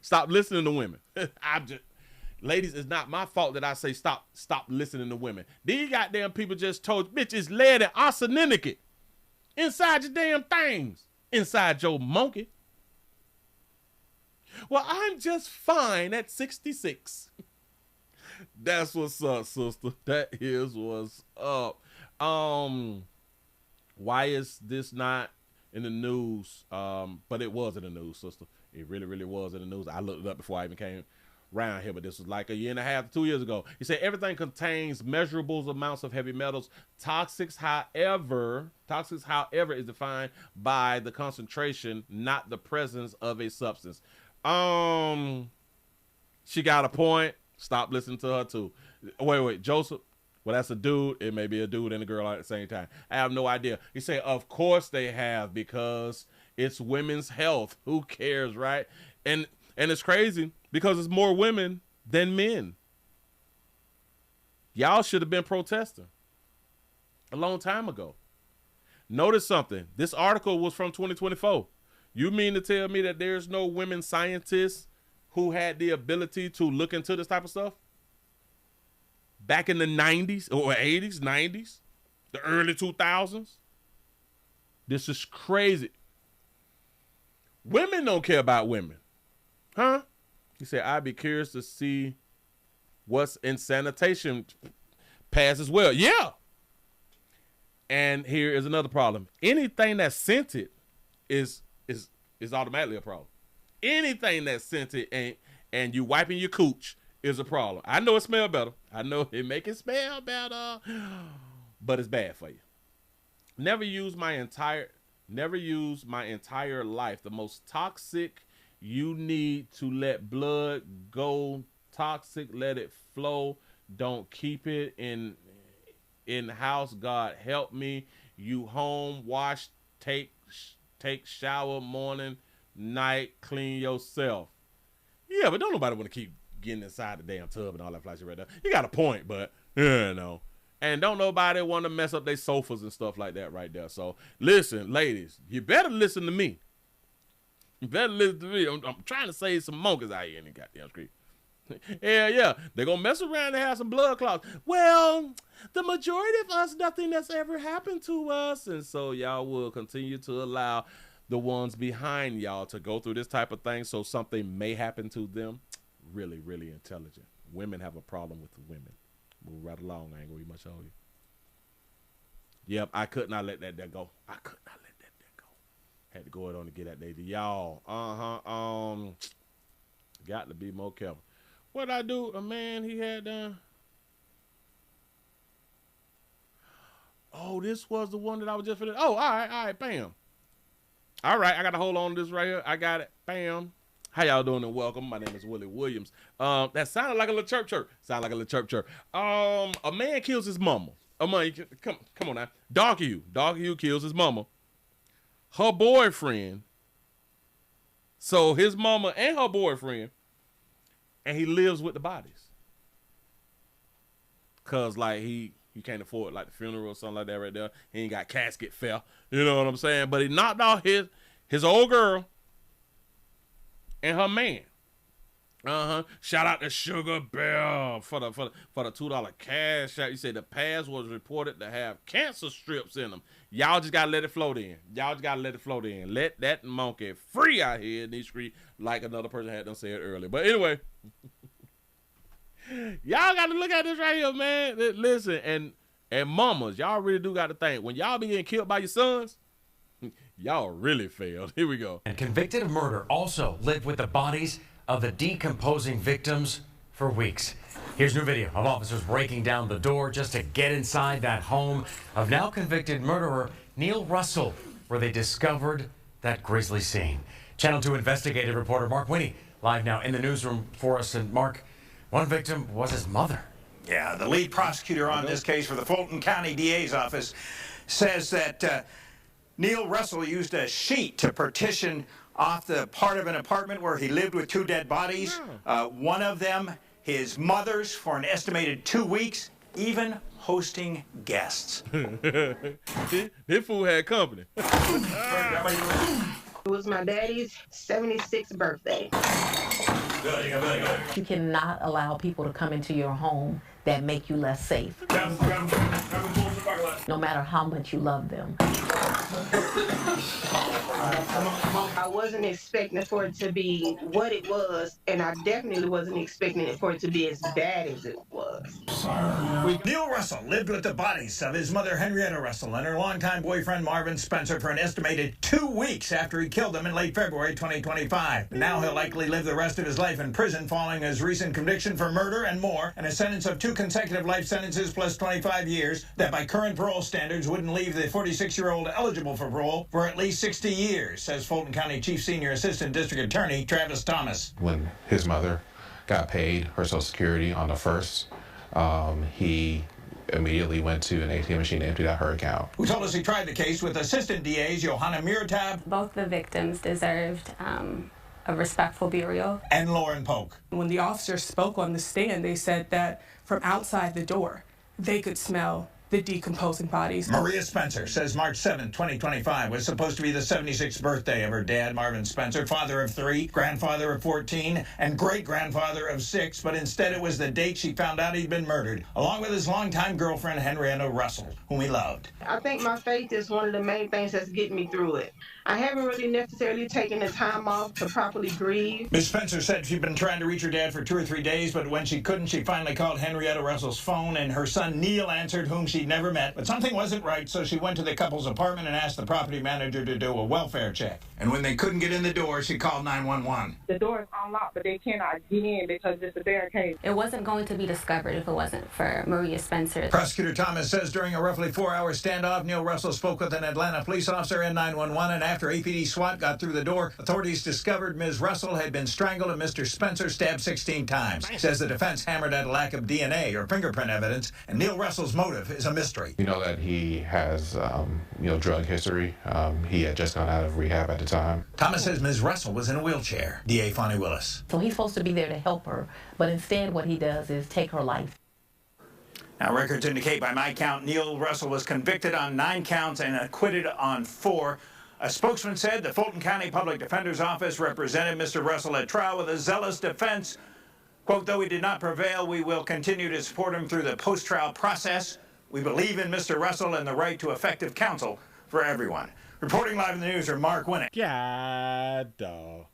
Stop listening to women. Ladies, it's not my fault that I say stop listening to women. These goddamn people just told you, bitch, it's lead and arsenic inside your damn things. Inside your monkey. Well, I'm just fine at 66. That's what's up, sister. That is what's up. Why is this not in the news? But it was in the news, sister. It really was in the news. I looked it up before I even came around here, but this was like 1.5 years, 2 years ago. He said everything contains measurable amounts of heavy metals. Toxics, however, is defined by the concentration, not the presence of a substance. She got a point. Stop listening to her too. Wait, Joseph. Well, that's a dude. It may be a dude and a girl at the same time. I have no idea. He said, of course they have, because it's women's health. Who cares, right? And it's crazy because it's more women than men. Y'all should have been protesting a long time ago. Notice something. This article was from 2024. You mean to tell me that there's no women scientists who had the ability to look into this type of stuff? Back in the 90s or 80s, 90s, the early 2000s? This is crazy. Women don't care about women. Huh? He said, I'd be curious to see what's in sanitation pads as well. Yeah. And here is another problem. Anything that's scented is automatically a problem. Anything that's scented and you wiping your cooch is a problem. I know it smells better. I know it make it smell better, but it's bad for you. Never use my entire life. The most toxic you need to let blood go toxic, let it flow. Don't keep it in house. God help me. You home, wash, take shower morning, night, clean yourself. Yeah, but don't nobody want to keep getting inside the damn tub and all that fly shit right there. You got a point, but no. And don't nobody want to mess up their sofas and stuff like that right there. So listen, ladies, you better listen to me. You better listen to me. I'm trying to save some monkeys out here in the goddamn street. Yeah. They're going to mess around and have some blood clots. Well, the majority of us, nothing that's ever happened to us. And so y'all will continue to allow the ones behind y'all to go through this type of thing so something may happen to them. Really, really intelligent. Women have a problem with the women. Move right along. I ain't going to be much on you. Yep, I could not let that go. I could not let that go. Had to go ahead on to get that day to y'all. Got to be more careful. What I do? A man, he had Oh, this was the one that I was just finished. Oh, all right, bam. All right, I got to hold on to this right here. I got it, bam. How y'all doing and welcome. My name is Willie Williams. That sounded like a little chirp. Sound like a little chirp. A man kills his mama. Come on now. Dog Hugh kills his mama. Her boyfriend. So his mama and her boyfriend, and he lives with the bodies. Cause like he can't afford like the funeral or something like that right there. He ain't got casket fare. You know what I'm saying? But he knocked out his old girl and her man. Shout out to Sugar Bear for the $2 cash out. You say the pass was reported to have cancer strips in them. Y'all just gotta let it float in. Let that monkey free out here in these streets, like another person had done said earlier. But anyway, y'all gotta look at this right here, man. Listen, and mamas, y'all really do gotta think when y'all be getting killed by your sons. Y'all really failed. Here we go. And convicted of murder, also lived with the bodies of the decomposing victims for weeks. Here's new video of officers breaking down the door just to get inside that home of now convicted murderer Neil Russell, where they discovered that grisly scene. Channel 2 investigative reporter Mark Winnie live now in the newsroom for us. And Mark, one victim was his mother. Yeah, the lead prosecutor on this case for the Fulton County DA's office says that Neil Russell used a sheet to partition off the part of an apartment where he lived with 2 dead bodies. One of them, his mother's, for an estimated 2 weeks, even hosting guests. This fool had company. It was my daddy's 76th birthday. You cannot allow people to come into your home that make you less safe. No matter how much you love them. I wasn't expecting for it to be what it was, and I definitely wasn't expecting it for it to be as bad as it was. Neil Russell lived with the bodies of his mother, Henrietta Russell, and her longtime boyfriend, Marvin Spencer, for an estimated 2 weeks after he killed them in late February 2025. Now he'll likely live the rest of his life in prison following his recent conviction for murder and more, and a sentence of 2 consecutive life sentences plus 25 years that by current parole standards wouldn't leave the 46-year-old eligible for parole for at least 60 years, says Fulton County Chief Senior Assistant District Attorney Travis Thomas. When his mother got paid her Social Security on the 1st, he immediately went to an ATM machine and emptied out her account. Who told us he tried the case with Assistant DAs Johanna Miratab. Both the victims deserved a respectful burial. And Lauren Polk. When the officers spoke on the stand, they said that from outside the door, they could smell the decomposing bodies. Maria Spencer says March 7, 2025 was supposed to be the 76th birthday of her dad, Marvin Spencer, father of 3, grandfather of 14, and great-grandfather of 6, but instead it was the date she found out he'd been murdered, along with his longtime girlfriend, Henrietta Russell, whom he loved. I think my faith is one of the main things that's getting me through it. I haven't really necessarily taken the time off to properly grieve. Ms. Spencer said she'd been trying to reach her dad for 2 or 3 days, but when she couldn't, she finally called Henrietta Russell's phone, and her son Neil answered, whom she'd never met. But something wasn't right, so she went to the couple's apartment and asked the property manager to do a welfare check. And when they couldn't get in the door, she called 911. The door is unlocked, but they cannot get in because it's a barricade. It wasn't going to be discovered if it wasn't for Maria Spencer. Prosecutor Thomas says during a roughly 4-hour standoff, Neil Russell spoke with an Atlanta police officer and 911, and after APD SWAT got through the door, authorities discovered Ms. Russell had been strangled and Mr. Spencer stabbed 16 times. Says the defense hammered at a lack of DNA or fingerprint evidence, and Neil Russell's motive is a mystery. You know that he has, drug history. He had just gone out of rehab at the time. Thomas says Ms. Russell was in a wheelchair. DA Fonnie Willis. So he's supposed to be there to help her, but instead what he does is take her life. Now, records indicate by my count, Neil Russell was convicted on 9 counts and acquitted on 4. A spokesman said the Fulton County Public Defender's Office represented Mr. Russell at trial with a zealous defense. Quote, though he did not prevail, we will continue to support him through the post-trial process. We believe in Mr. Russell and the right to effective counsel for everyone. Reporting live in the newsroom, Mark Winnick. God, dog.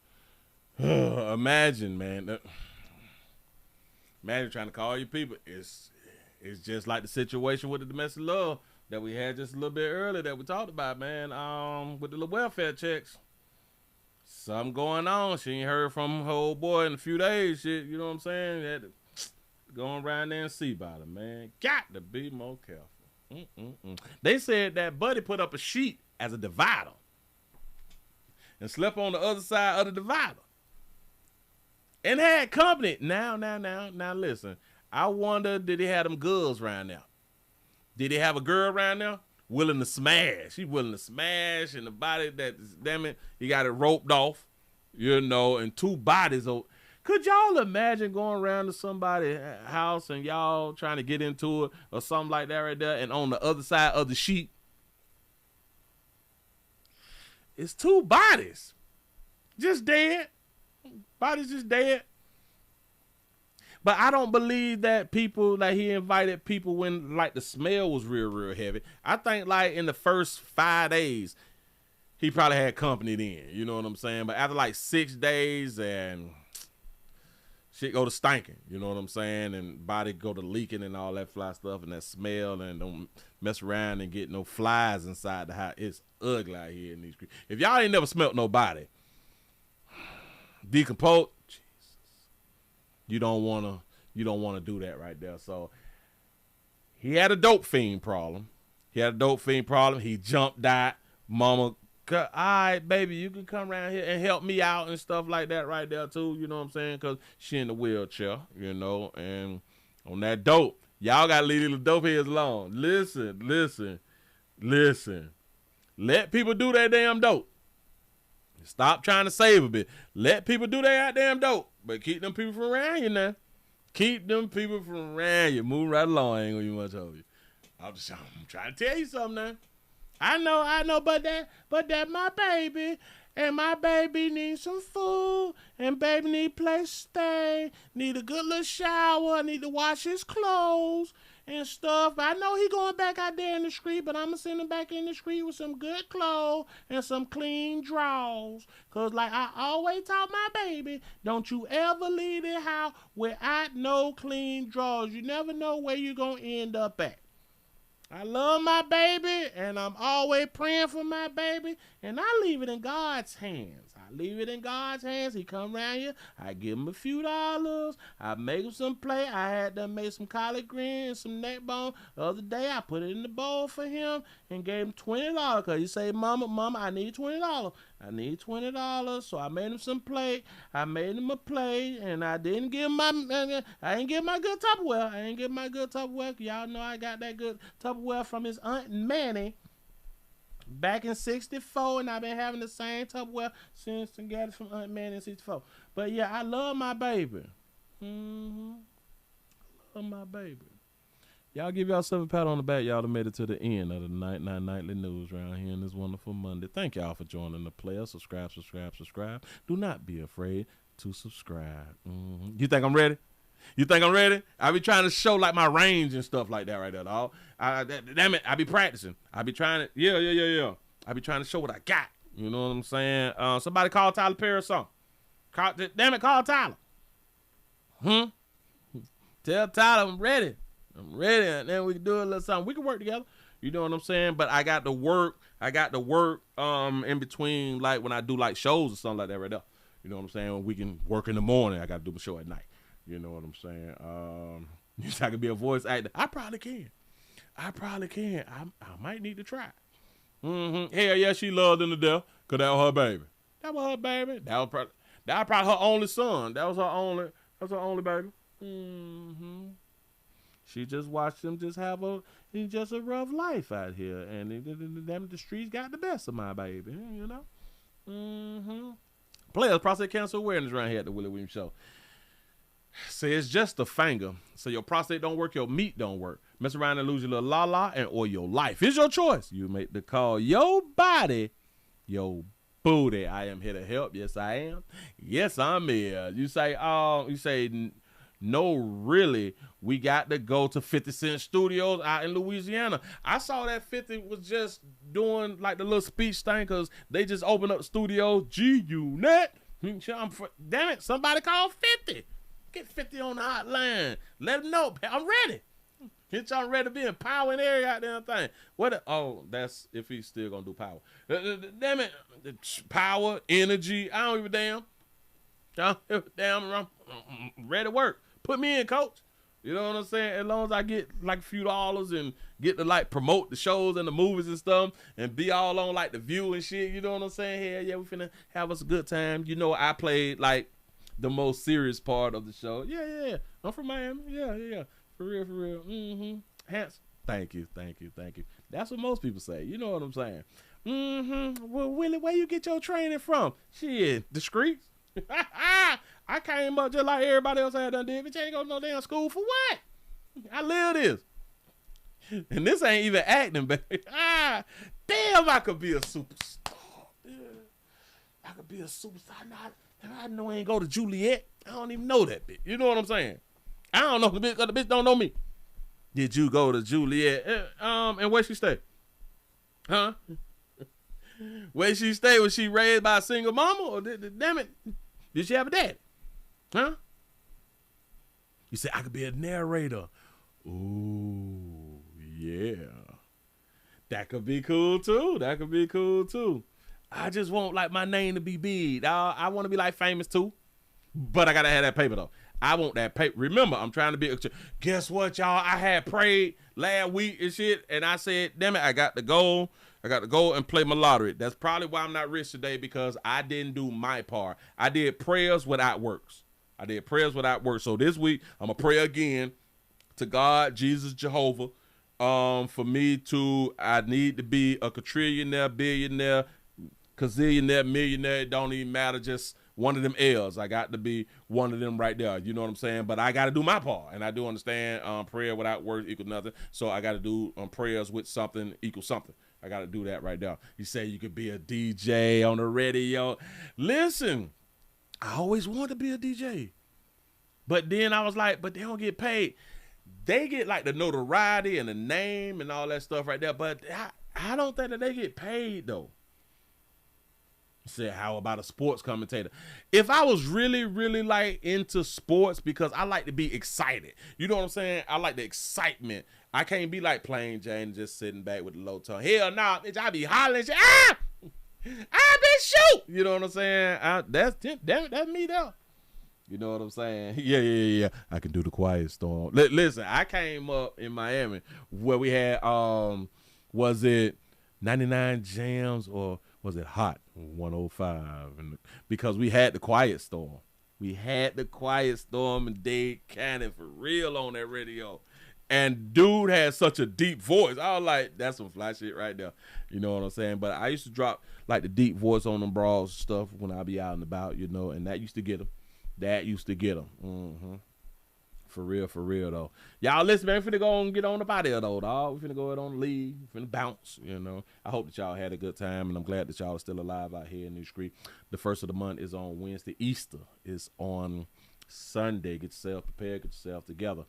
Imagine, man. Imagine trying to call your people. It's just like the situation with the domestic love that we had just a little bit earlier that we talked about, man. With the little welfare checks. Something going on. She ain't heard from her old boy in a few days. Shit, you know what I'm saying? Had to go around there and see about it, man. Got to be more careful. They said that Buddy put up a sheet as a divider and slept on the other side of the divider and had company. Now, listen. I wonder, did he have them girls around there? Did he have a girl around there willing to smash? She willing to smash, and the body that, damn it, he got it roped off, you know, and 2 bodies. Could y'all imagine going around to somebody's house and y'all trying to get into it or something like that right there, and on the other side of the sheet, it's 2 bodies just dead. Bodies just dead. But I don't believe that people, like he invited people when like the smell was real heavy. I think like in the first 5 days, he probably had company then. You know what I'm saying? But after like 6 days and shit go to stinking, you know what I'm saying? And body go to leaking and all that fly stuff and that smell, and don't mess around and get no flies inside the house. It's ugly out here in these streets. If y'all ain't never smelt nobody decompose, Jesus, you don't wanna do that right there. So he had a dope fiend problem. He jumped out. Mama, all right, baby, you can come around here and help me out and stuff like that right there too. You know what I'm saying? Because she in the wheelchair, you know. And on that dope, y'all got to leave the dope heads alone. Listen. Let people do that damn dope. Stop trying to save a bit. Let people do that goddamn dope. But keep them people from around you now. Keep them people from around you. Move right along. I ain't going to be much over you. I'm trying to tell you something now. I know, but that my baby, and my baby needs some food, and baby need place to stay, need a good little shower, need to wash his clothes and stuff. I know he going back out there in the street, but I'm going to send him back in the street with some good clothes and some clean drawers. Because like I always taught my baby, don't you ever leave the house without no clean drawers. You never know where you're going to end up at. I love my baby, and I'm always praying for my baby, and I leave it in God's hands. He come around here, I give him a few dollars, I make him some plate. I had to make some collard greens and some neck bone. The other day, I put it in the bowl for him and gave him $20 because he said, Mama, I need $20. So I made him some plate. I made him a plate, and I didn't give him I ain't give my good Tupperware. Y'all know I got that good Tupperware from his Aunt Manny back in 64, and I've been having the same Tupperware since I got it from Aunt Manny in 64. But yeah, I love my baby. I love my baby. Y'all give yourself a pat on the back. Y'all have made it to the end of the nightly news around here on this wonderful Monday. Thank y'all for joining the player. Subscribe. Do not be afraid to subscribe. You think I'm ready? I be trying to show like my range and stuff like that right there, dog. Damn it, I be practicing. I be trying to, yeah. I be trying to show what I got. You know what I'm saying? Somebody call Tyler Perry or something. Call Tyler. Tell Tyler I'm ready. And then we can do a little something. We can work together. You know what I'm saying? But I got to work in between, like when I do like shows or something like that right there. You know what I'm saying? We can work in the morning. I got to do my show at night. You know what I'm saying? I could be a voice actor. I probably can. I might need to try. Hell yeah, she loved him to death because that was her baby. That was probably her only son. That was her only baby. She just watched him just have a rough life out here, and the streets got the best of my baby, you know. Players, prostate cancer awareness around here at the Willie Williams Show. Say it's just a finger. So your prostate don't work, your meat don't work. Mess around and lose your little la-la or your life. It's your choice. You make the call. Your body, your booty. I am here to help. Yes, I am. Yes, I'm here. You say, no, really, we got to go to 50 Cent Studios out in Louisiana. I saw that 50 was just doing like the little speech thing because they just opened up the studio. G-Unit. Damn it, somebody call 50. Get 50 on the hotline. Let him know. I'm ready. Get y'all ready to be in power and area out there. Thing. That's if he's still going to do power. Damn it. Power, energy. I don't give a damn. I'm ready to work. Put me in, coach. You know what I'm saying? As long as I get like a few dollars and get to like promote the shows and the movies and stuff and be all on like the View and shit, you know what I'm saying? Hell yeah, we finna have us a good time. You know, I played like the most serious part of the show. Yeah. I'm from Miami. Yeah. For real. Mm-hmm. Handsome. Thank you. That's what most people say. You know what I'm saying? Mm-hmm. Well, Willie, where you get your training from? Shit, the streets. I came up just like everybody else had done did. Bitch, ain't go to no damn school for what? I live this. And this ain't even acting, baby. Damn, I could be a superstar. Yeah. I could be a superstar. I know I ain't go to Juliet. I don't even know that bitch. You know what I'm saying? I don't know the bitch, 'cause the bitch don't know me. Did you go to Juliet? And where she stay? Huh? Where she stay? Was she raised by a single mama? Or damn it, did she have a dad? Huh? You say I could be a narrator. Ooh, yeah. That could be cool too. I just want like my name to be big. I want to be like famous too. But I gotta have that paper though. I want that paper. Remember, I'm trying to be. Guess what, y'all? I had prayed last week and shit, and I said, damn it, I got to go. And play my lottery. That's probably why I'm not rich today, because I didn't do my part. I did prayers without works. So this week, I'm going to pray again to God, Jesus, Jehovah, for me to, I need to be a quadrillionaire, billionaire, gazillionaire, millionaire. It don't even matter, just one of them L's. I got to be one of them right there. You know what I'm saying? But I got to do my part. And I do understand prayer without words equals nothing. So I got to do prayers with something equals something. I got to do that right now. You say you could be a DJ on the radio. Listen, I always wanted to be a DJ. But then I was like, but they don't get paid. They get like the notoriety and the name and all that stuff right there. But I don't think that they get paid though. You said, how about a sports commentator? If I was really, really like into sports, because I like to be excited. You know what I'm saying? I like the excitement. I can't be like plain Jane just sitting back with the low tone. Hell nah, bitch, I be hollering. I been shoot. You know what I'm saying? That's me though. You know what I'm saying? Yeah. I can do the quiet storm. Listen, I came up in Miami where we had, was it 99 Jams or was it Hot 105? And because we had the quiet storm. We had the quiet storm and Dade Cannon for real on that radio. And dude had such a deep voice. I was like, that's some fly shit right there. You know what I'm saying? But I used to drop like the deep voice on them bras and stuff when I be out and about, you know, and that used to get them. Mm-hmm. For real though. Y'all listen, man, we finna go and get on up out of here though, dog. We finna go ahead on the leave. We finna bounce, you know. I hope that y'all had a good time, and I'm glad that y'all are still alive out here in New Street. The first of the month is on Wednesday. Easter is on Sunday. Get yourself prepared, get yourself together.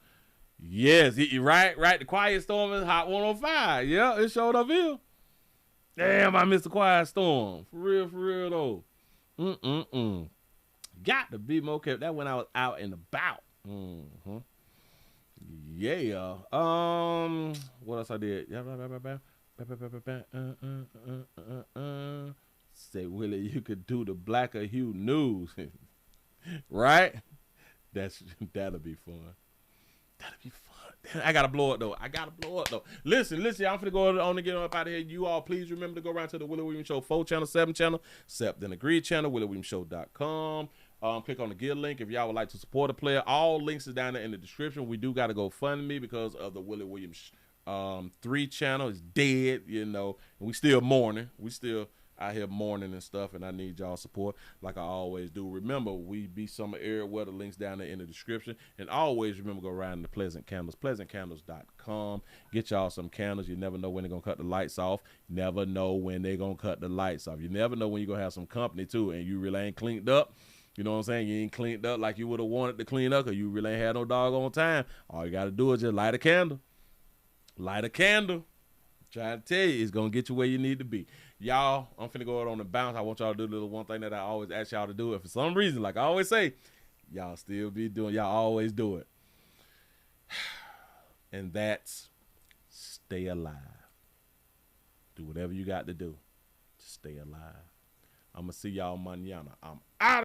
Yes, right. The Quiet Storm is Hot 105. Yeah, it showed up here. Damn, I missed the Quiet Storm. For real though. Got to be more careful. That when I was out and about. Mm-hmm. Yeah. What else I did? Say, Willie, you could do the Blacker Hue News. Right? That'll be fun. I gotta blow it though. Listen, y'all. I'm finna go on and get up out of here. You all please remember to go around to the Willie Williams Show 4 channel, 7 channel, Sep Then Agree channel, WillieWilliamsShow.com. Click on the Give link if y'all would like to support a player. All links is down there in the description. We do got to go fund me because of the Willie Williams 3 channel is dead, you know, and we still mourning. We still out here mourning and stuff, and I need y'all support like I always do. Remember, we be summer everywhere. The links down there in the description. And always remember, go around to Pleasant Candles, pleasantcandles.com. Get y'all some candles. You never know when they're going to cut the lights off. You never know when they're going to cut the lights off. You never know when you're going to have some company, too, and you really ain't cleaned up. You know what I'm saying? You ain't cleaned up like you would have wanted to clean up because you really ain't had no doggone time. All you got to do is just light a candle. Trying to tell you, it's going to get you where you need to be. Y'all, I'm finna go out on the bounce. I want y'all to do the little one thing that I always ask y'all to do. If for some reason, like I always say, y'all still be doing, y'all always do it. And that's stay alive. Do whatever you got to do to stay alive. I'm going to see y'all mañana. I'm out.